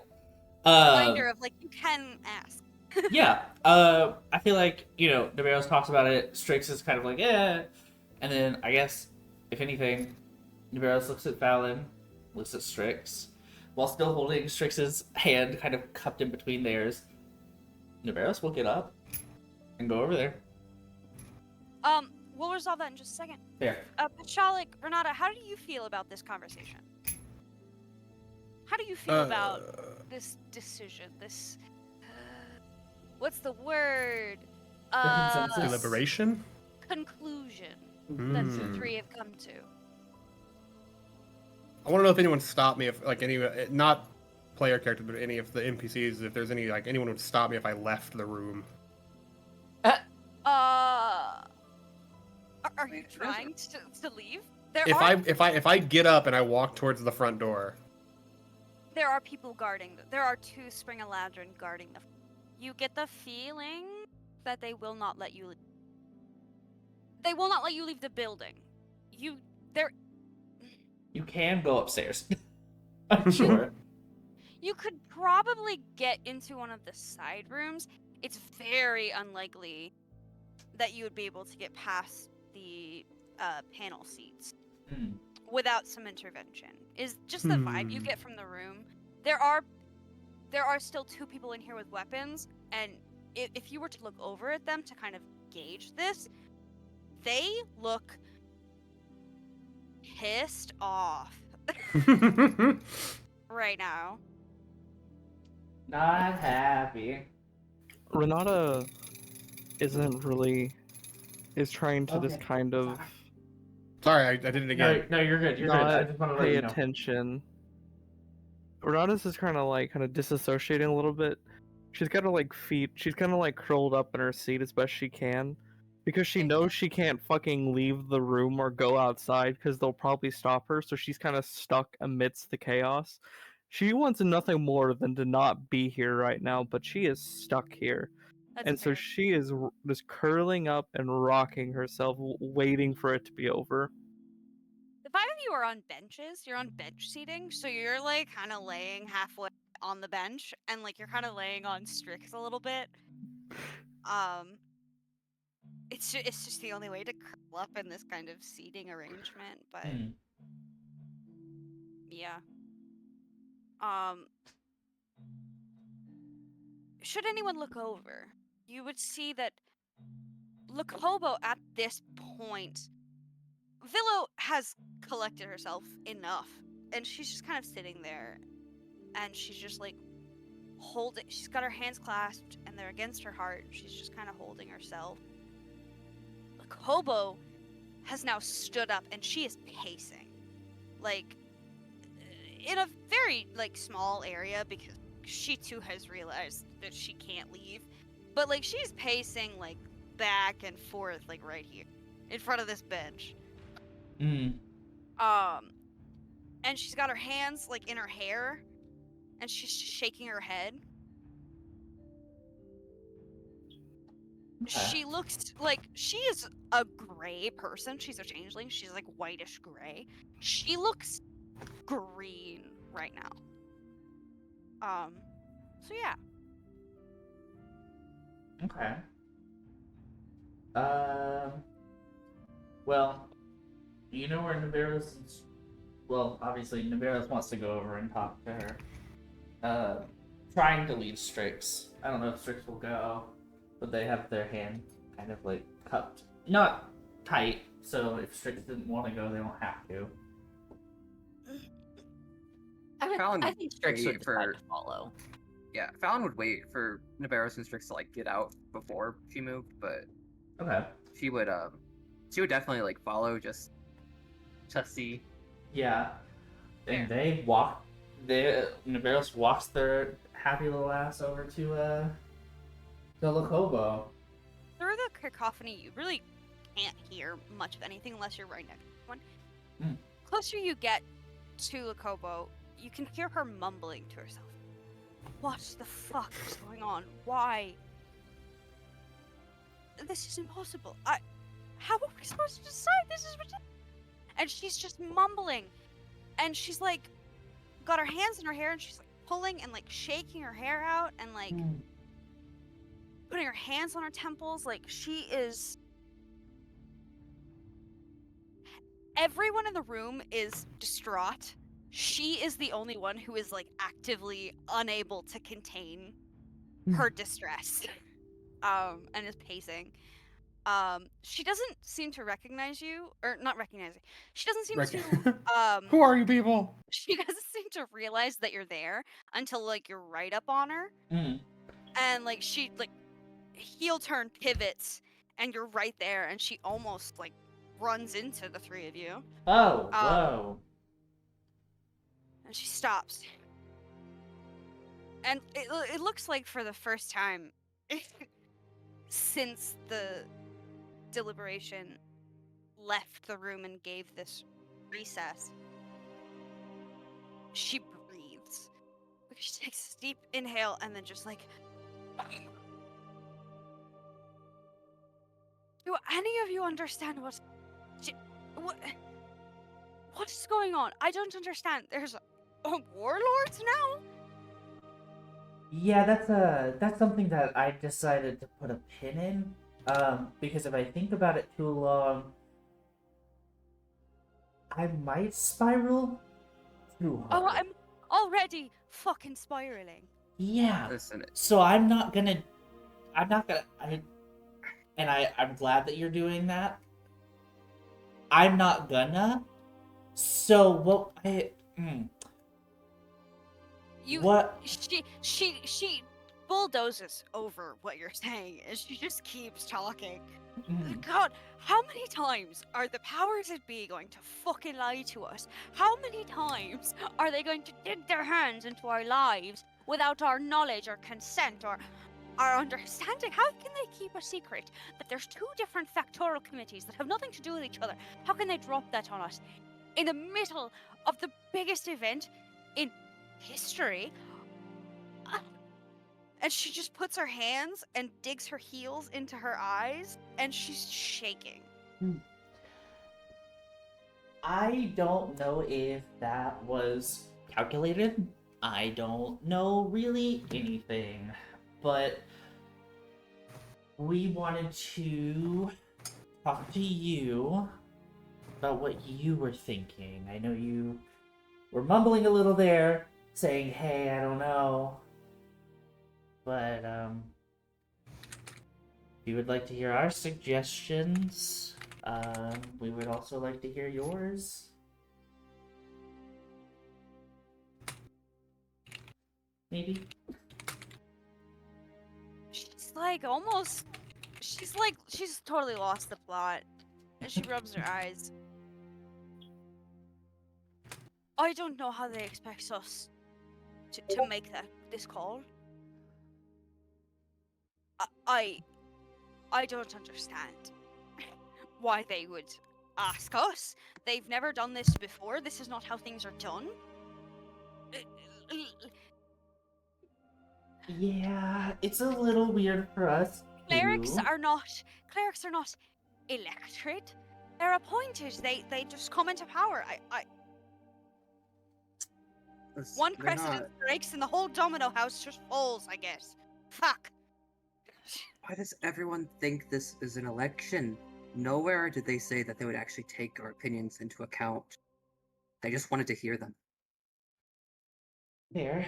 little reminder of, like, you can ask. Yeah. I feel like, Naveros talks about it. Strix is kind of like, yeah. And then I guess, if anything, Naveros looks at Fallon, looks at Strix, while still holding Strix's hand kind of cupped in between theirs. Naveros will get up and go over there. We'll resolve that in just a second. There. Pachalik, Renata, how do you feel about this conversation? How do you feel about this decision? This, what's the word? consensus? Deliberation? Conclusion that the Hmm. three have come to. I want to know if anyone stopped me, if like any, not player characters, but any of the NPCs, if there's any like anyone would stop me if I left the room. Are you trying to leave? If I get up and I walk towards the front door. There are people guarding. There are two Spring-Eladrin guarding the. You get the feeling that they will not let you. They will not let you leave the building. You can go upstairs. I'm sure. You could probably get into one of the side rooms. It's very unlikely that you would be able to get past the panel seats Hmm. without some intervention. Is just the vibe you get from the room. There are still two people in here with weapons, and if you were to look over at them to kind of gauge this, they look pissed off right now. Not happy. Renata is trying to just Okay. kind of Sorry, I did it again. No, you're good. You're good. I not just want to let pay you know. attention. Renata's just kind of disassociating a little bit. She's got her feet. She's kind of curled up in her seat as best she can, because she knows she can't fucking leave the room or go outside because they'll probably stop her. So she's kind of stuck amidst the chaos. She wants nothing more than to not be here right now, but she is stuck here. That's And so fair. she is just curling up and rocking herself, waiting for it to be over. The five of you are on benches. You're on bench seating, so you're kind of laying halfway on the bench, and you're kind of laying on Strix a little bit. It's just the only way to curl up in this kind of seating arrangement, but yeah. Should anyone look over, you would see that Lukobo at this point, Villo has collected herself enough, and she's just kind of sitting there, and she's just holding. She's got her hands clasped, and they're against her heart. She's just kind of holding herself. Lukobo has now stood up, and she is pacing, in a very small area, because she too has realized that she can't leave, but she's pacing back and forth right here in front of this bench. And she's got her hands in her hair, and she's just shaking her head. Okay. She looks she is a gray person. She's a changeling. She's whitish gray. She looks green right now. So yeah. Okay. Well, you know where Naveros is. Well, obviously, Naveros wants to go over and talk to her. Trying to lead Strix. I don't know if Strix will go, but they have their hand kind of cupped. Not tight, so if Strix didn't want to go, they don't have to. I Fallon think Strix would waited for- decide to follow. Yeah, Fallon would wait for Nabarros and Strix to like get out before she moved, but Okay. she would definitely like follow just to see. Yeah. And they walk. Navarros walks their happy little ass over to the Locobo. Through the cacophony, you really can't hear much of anything unless you're right next to one. Mm. Closer you get to Locobo, you can hear her mumbling to herself. What the fuck is going on? Why? This is impossible. How are we supposed to decide? This is ridiculous. And she's just mumbling. And she's like, got her hands in her hair and she's like pulling and like shaking her hair out and like putting her hands on her temples. Like she is. Everyone in the room is distraught. She is the only one who is like actively unable to contain her distress. And is pacing. She doesn't seem to recognize you, or not recognize you. She doesn't seem to Who are you people? she doesn't seem to realize that you're there until like you're right up on her. Mm. And like she like heel turn pivots and you're right there and she almost like runs into the three of you. Oh, whoa. And she stops. And it looks like for the first time since the deliberation left the room and gave this recess, she breathes. She takes a deep inhale and then just like. Do any of you understand what is going on? I don't understand. There's a warlord now? Yeah, that's something that I decided to put a pin in. Because if I think about it too long, I might spiral too hard. Oh, I'm already fucking spiraling. Yeah. Listen, So I'm not gonna. I'm glad that you're doing that. I'm not gonna. So what? What? She bulldozes over what you're saying, and she just keeps talking. God, how many times are the powers that be going to fucking lie to us? How many times are they going to dig their hands into our lives without our knowledge or consent or our understanding? How can they keep a secret that there's two different factorial committees that have nothing to do with each other? How can they drop that on us in the middle of the biggest event in history? And she just puts her hands and digs her heels into her eyes, and she's shaking. I don't know if that was calculated. I don't know really anything. But we wanted to talk to you about what you were thinking. I know you were mumbling a little there, saying, hey, I don't know. But, if you would like to hear our suggestions, we would also like to hear yours. Maybe? She's totally lost the plot. And she rubs her eyes. I don't know how they expect us to make this call. I don't understand why they would ask us. They've never done this before. This is not how things are done. Yeah, it's a little weird for us. Clerics too. are not elected. They're appointed. They just come into power. One they're precedent not- breaks and the whole domino house just falls, I guess. Fuck. Why does everyone think this is an election? Nowhere did they say that they would actually take our opinions into account. They just wanted to hear them. Fair.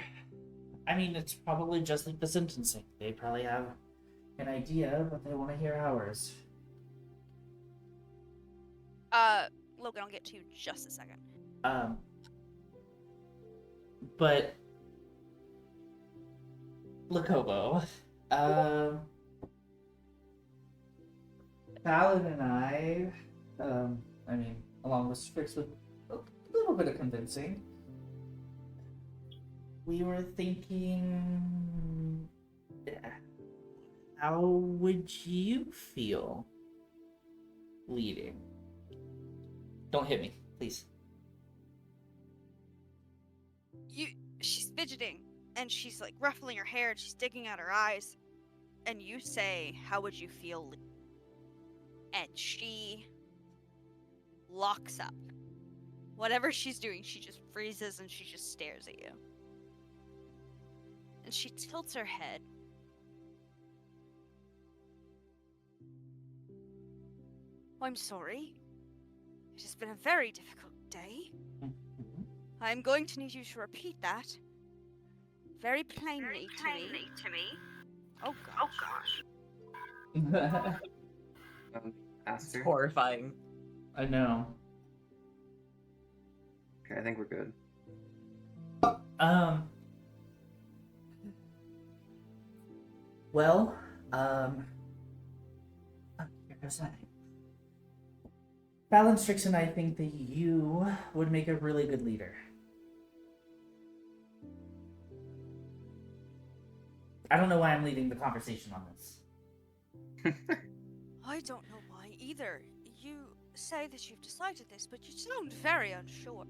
I mean, it's probably just like the sentencing. They probably have an idea, but they want to hear ours. Logan, I'll get to you in just a second. But Lakobo. Fallon and I mean, along with Strix with a little bit of convincing, we were thinking, how would you feel leading? Don't hit me, please. She's fidgeting, and she's like ruffling her hair, and she's digging at her eyes. And you say, "How would you feel?" And she locks up. Whatever she's doing, she just freezes and she just stares at you. And she tilts her head. I'm sorry. It has been a very difficult day. I'm going to need you to repeat that very plainly to me. Oh gosh. It's Aster. horrifying. I know. Okay, I think we're good. Well, here's that. Fallon, Strix, and I think that you would make a really good leader. I don't know why I'm leading the conversation on this. I don't know why either. You say that you've decided this, but you sound very unsure.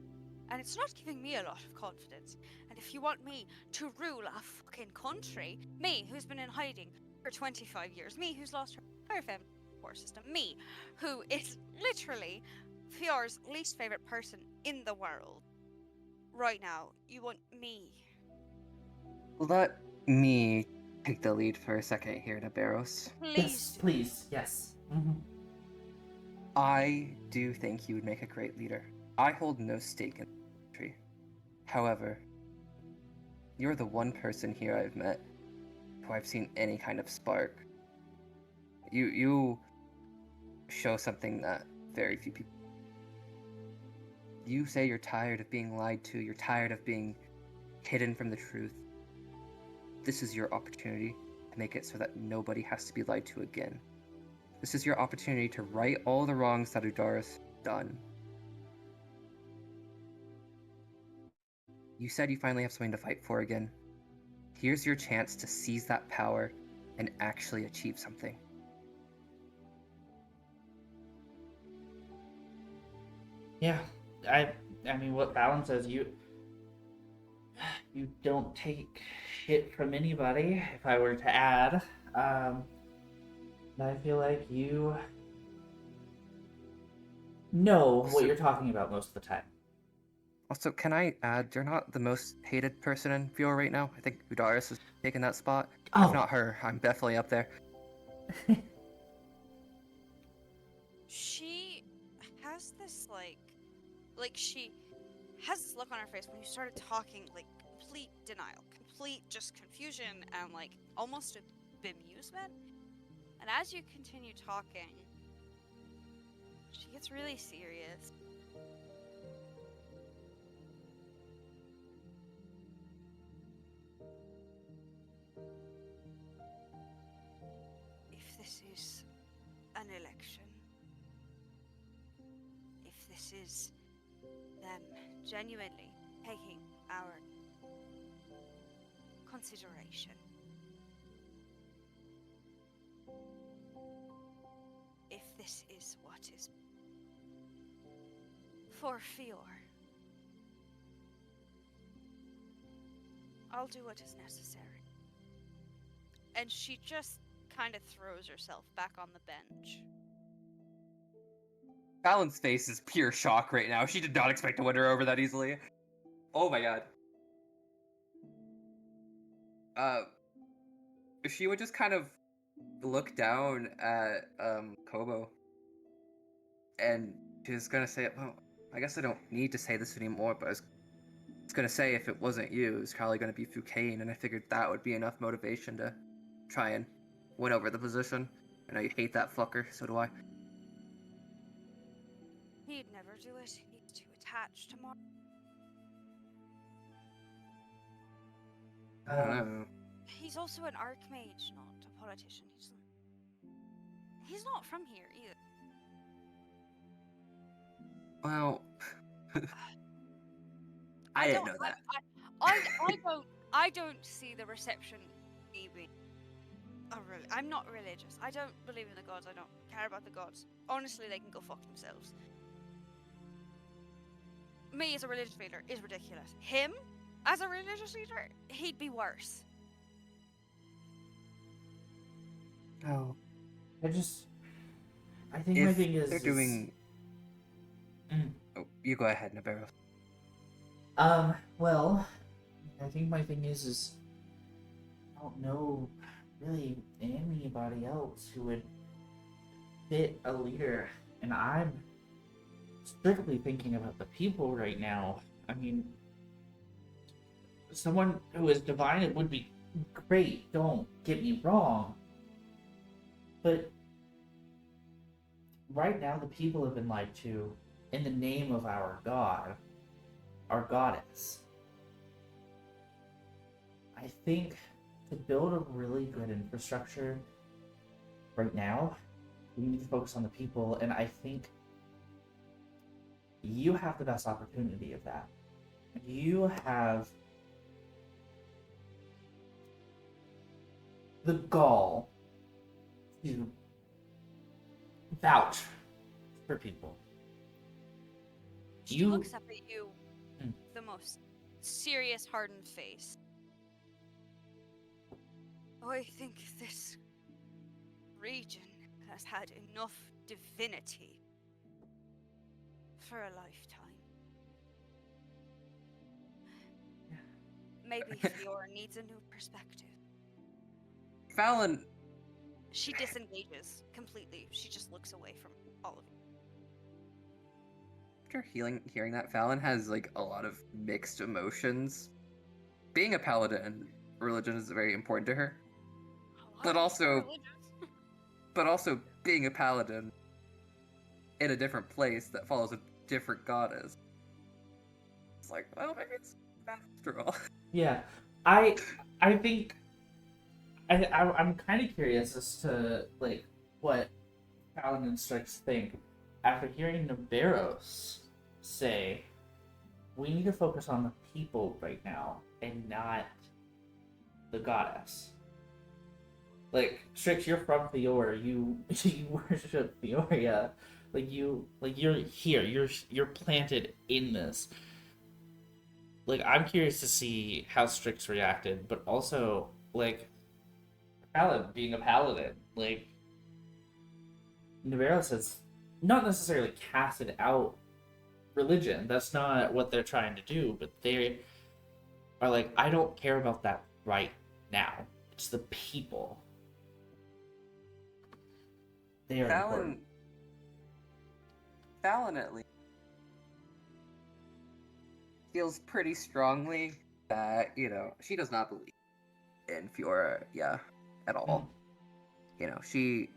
And it's not giving me a lot of confidence. And if you want me to rule a fucking country, me, who's been in hiding for 25 years, me, who's lost her entire family support system, me, who is literally Fior's least favorite person in the world, right now, you want me. Let me take the lead for a second here, Naberos. Yes, please, yes. Mm-hmm. I do think you would make a great leader. I hold no stake in the country. However, you're the one person here I've met who I've seen any kind of spark. You show something that very few people. You say you're tired of being lied to, you're tired of being hidden from the truth. This is your opportunity to make it so that nobody has to be lied to again. This is your opportunity to right all the wrongs that Udaris done. You said you finally have something to fight for again. Here's your chance to seize that power and actually achieve something. Yeah, I mean, what Fallon says, you don't take shit from anybody, if I were to add. I feel like you know what you're talking about most of the time. Also, can I add, you're not the most hated person in Fior right now. I think Udaris has taken that spot. Oh. If not her, I'm definitely up there. She has this like she has this look on her face when you started talking, like complete denial, complete just confusion and like almost a bemusement. And as you continue talking, she gets really serious. If this is an election, if this is them genuinely taking our consideration, if this is what is for Fior, I'll do what is necessary. And she just kind of throws herself back on the bench. Fallon's face is pure shock right now. She did not expect to win her over that easily. Oh my god. She would just kind of look down at Kobo, and she's gonna say, well, I guess I don't need to say this anymore, but I was gonna say if it wasn't you, it's probably gonna be Fukane, and I figured that would be enough motivation to try and win over the position. I know you hate that fucker, so do I. He'd never do it. He's too attached to Mark. I don't know. He's also an archmage, not a politician. He's not from here either. Well, I don't didn't know that. I don't see the reception being. I'm not religious. I don't believe in the gods. I don't care about the gods. Honestly, they can go fuck themselves. Me as a religious leader is ridiculous. Him as a religious leader, he'd be worse. Oh, I think my if thing is they're doing. Oh, you go ahead, Navarro. Well, I think my thing is I don't know really anybody else who would fit a leader, and I'm strictly thinking about the people right now. I mean, someone who is divine, it would be great, don't get me wrong, but right now the people have been lied to in the name of our god, our goddess. I think to build a really good infrastructure right now, we need to focus on the people, and I think you have the best opportunity of that. You have the gall to vouch for people. She looks up at you, the most serious, hardened face. I think this region has had enough divinity for a lifetime. Maybe Fiora needs a new perspective. Fallon. She disengages completely. She just looks away from all of you. After hearing that, Fallon has like a lot of mixed emotions. Being a paladin, religion is very important to her. But also being a paladin in a different place that follows a different goddess. It's like, well, maybe it's bad after all. Yeah, I think I'm kind of curious as to like what Fallon and Strix think after hearing Navarros say we need to focus on the people right now and not the goddess. Like, Strix, you're from Fiora. You worship Fioria. You're here. You're planted in this. Like, I'm curious to see how Strix reacted, but also like, Paladin being a paladin. Like, Navarro says, not necessarily casted out religion. That's not what they're trying to do. But they are like, I don't care about that right now. It's the people. They are important. Fallon at least feels pretty strongly that, she does not believe in Fiora, at all. She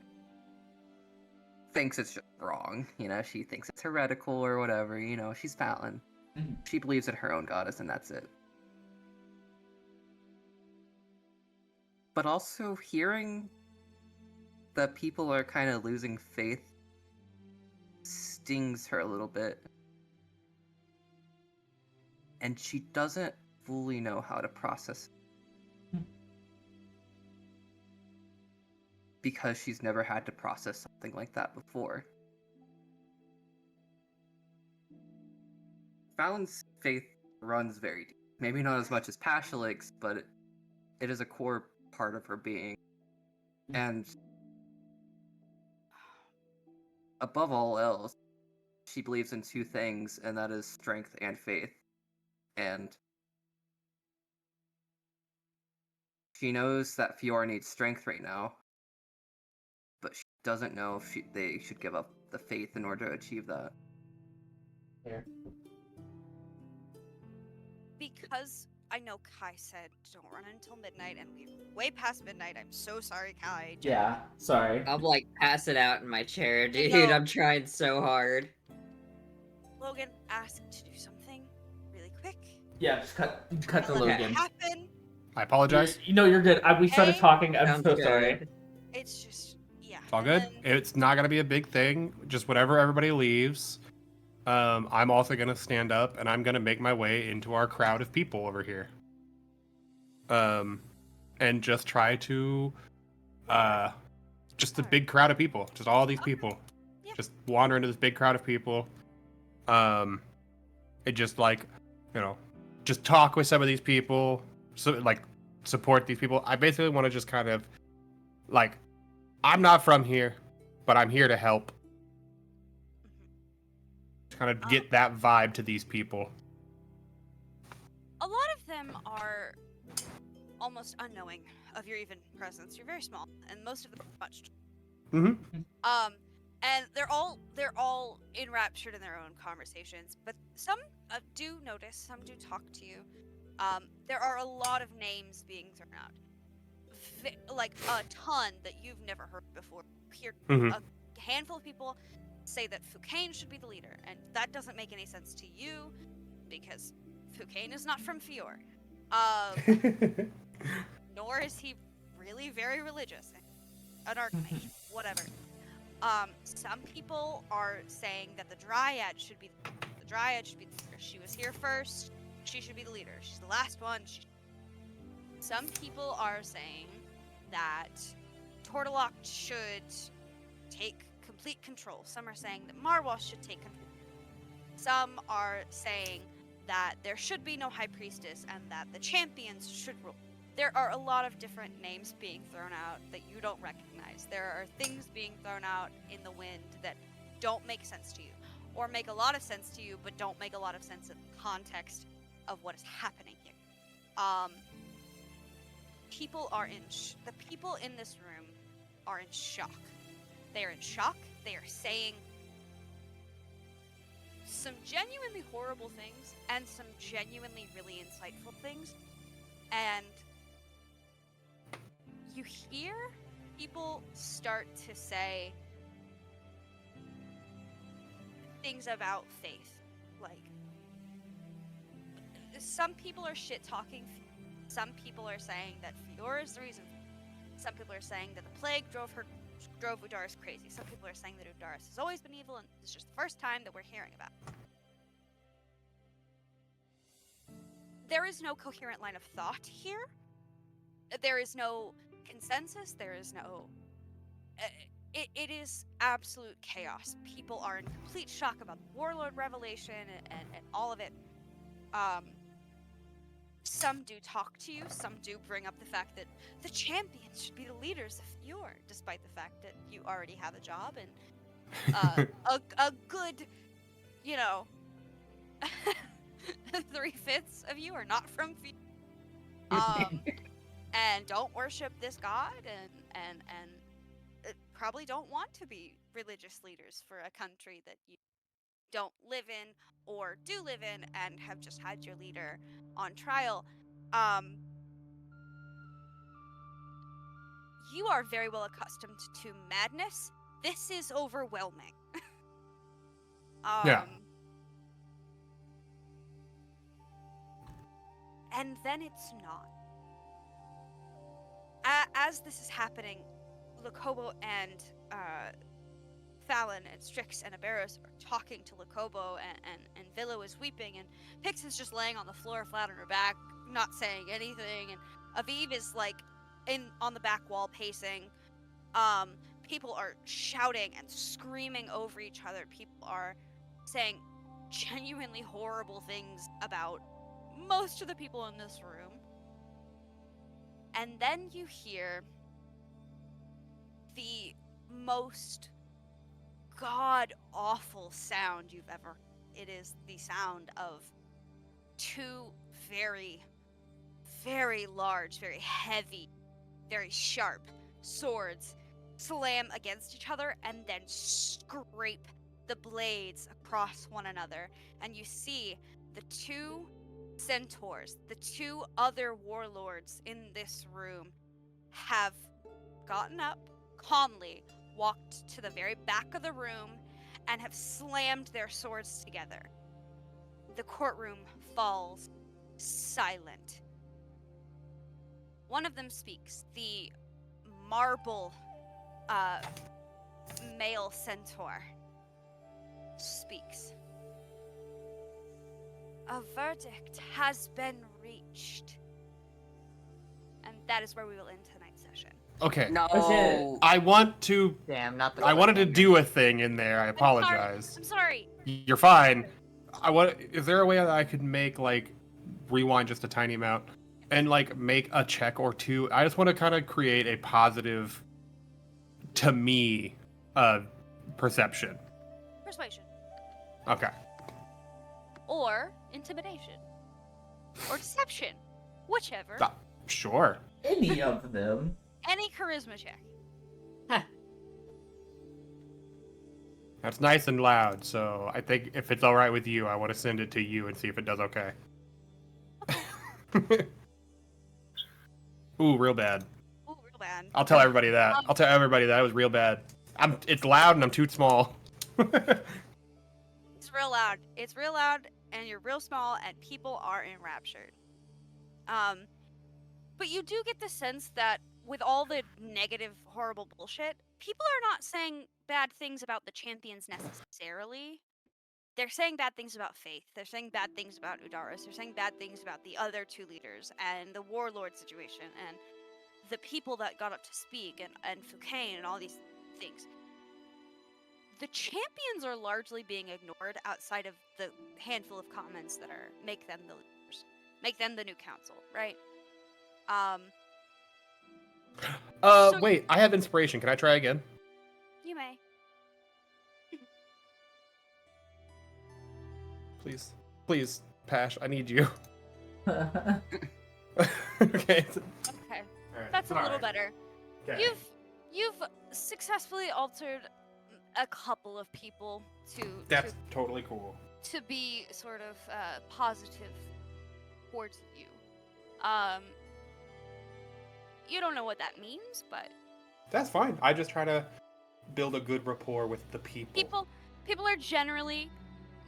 thinks it's just wrong. She thinks it's heretical or whatever. She's Fallon. She believes in her own goddess, and that's it. But also hearing that people are kind of losing faith stings her a little bit. And she doesn't fully know how to process it. Because she's never had to process something like that before. Fallon's faith runs very deep. Maybe not as much as Pashalik's, but it is a core part of her being. And above all else, she believes in two things, and that is strength and faith. And she knows that Fiora needs strength right now, but she doesn't know if they should give up the faith in order to achieve that. Fair. Because I know Kai said don't run until midnight, and we're way past midnight. I'm so sorry, Kai. Yeah, sorry. I'm like passing out in my chair, dude. know. I'm trying so hard. Logan asked to do something really quick. Yeah, just cut to Let Logan. it happen. I apologize. You're good. We started Hey. talking. I'm Sounds so good. sorry. It's just yeah. It's all good. And It's not gonna be a big thing. Just whenever everybody leaves, I'm also gonna stand up and I'm gonna make my way into our crowd of people over here. And just try to, just a big crowd of people, just all these people, Yeah. just wander into this big crowd of people. It just like, just talk with some of these people, so like support these people. I basically want to just kind of like, I'm not from here, but I'm here to help. Just kind of get that vibe to these people. a lot of them are almost unknowing of your even presence. You're very small, and most of them are much. Mm-hmm. And they're all enraptured in their own conversations, but some do notice, some do talk to you. There are a lot of names being thrown out, like a ton that you've never heard before. Here, Mhm. a handful of people say that Foucain should be the leader, and that doesn't make any sense to you because Foucain is not from Fior. Nor is he really very religious. An archmage, whatever. Some people are saying that the Dryad should be the Dryad should be the leader. She was here first. She should be the leader. She's the last one. Some people are saying that Tortalock should take complete control. Some are saying that Marwa should take control. Some are saying that there should be no high priestess and that the champions should rule. There are a lot of different names being thrown out that you don't recognize. There are things being thrown out in the wind that don't make sense to you, or make a lot of sense to you, but don't make a lot of sense in the context of what is happening here. The people in this room are in shock. They are in shock. They are saying some genuinely horrible things and some genuinely really insightful things. And you hear people start to say things about faith. Like, some people are shit-talking. Some people are saying that Fiora is the reason. Some people are saying that the plague drove Udaris crazy. Some people are saying that Udaris has always been evil and it's just the first time that we're hearing about it. There is no coherent line of thought here. There is no consensus. There is no... It is absolute chaos. People are in complete shock about the Warlord revelation and all of it. Some do talk to you. Some do bring up the fact that the champions should be the leaders of Fior, despite the fact that you already have a job and a good, 3/5 of you are not from Fior. And don't worship this god and probably don't want to be religious leaders for a country that you don't live in or do live in and have just had your leader on trial. You are very well accustomed to madness. This is overwhelming. Yeah. And then it's not. As this is happening, Lokobo and Fallon and Strix and Aberos are talking to Lokobo, and Villa is weeping, and Pix is just laying on the floor flat on her back, not saying anything, and Aviv is like on the back wall pacing. People are shouting and screaming over each other. People are saying genuinely horrible things about most of the people in this room. And then you hear the most god-awful sound you've ever heard. It is the sound of two very, very large, very heavy, very sharp swords slam against each other and then scrape the blades across one another. And you see the two centaurs, the two other warlords in this room, have gotten up calmly, walked to the very back of the room, and have slammed their swords together. The courtroom falls silent. One of them speaks. The marble male centaur speaks. A verdict has been reached. And that is where we will end tonight's session. Okay. No. Okay. I want to. Damn, not the I wanted to cliffhanger. do a thing in there. I apologize. I'm sorry. You're fine. I want. Is there a way that I could make like rewind just a tiny amount and like make a check or two? I just want to kind of create a positive, to me, perception. Persuasion. Okay. Or intimidation. Or deception. Whichever. Sure. Any of them. Any charisma check. That's nice and loud. So I think if it's all right with you, I want to send it to you and see if it does okay. Ooh, real bad. Ooh, real bad. I'll tell everybody that. I'll tell everybody that it was real bad. It's loud and I'm too small. It's real loud. It's real loud, and you're real small, and people are enraptured. But you do get the sense that with all the negative, horrible bullshit, people are not saying bad things about the champions necessarily. They're saying bad things about Faith. They're saying bad things about Udaris. They're saying bad things about the other two leaders and the warlord situation and the people that got up to speak and Foucain and all these things. The champions are largely being ignored outside of the handful of comments that are make them the leaders, make them the new council, right? So- Wait, I have inspiration. Can I try again? You may. Please. Please, Pash, I need you. okay. Okay, Alright, that's a little alright. better. Okay. You've successfully altered a couple of people That's totally cool. to be sort of positive towards you. You don't know what that means, but That's fine. I just try to build a good rapport with the people. people are generally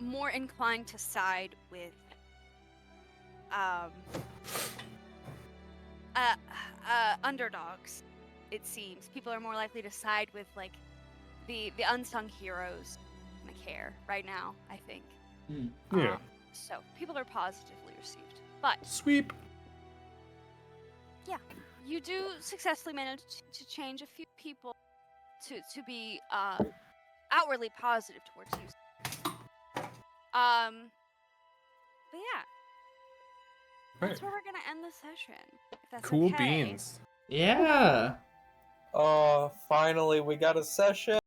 more inclined to side with underdogs. It seems people are more likely to side with like the unsung heroes, Machair, right now. I think. Yeah. So people are positively received, but Sweep. you do successfully manage to change a few people to be outwardly positive towards you. But yeah, that's Right. where we're gonna end the session. If that's Cool okay. beans. Yeah. Oh, finally, we got a session.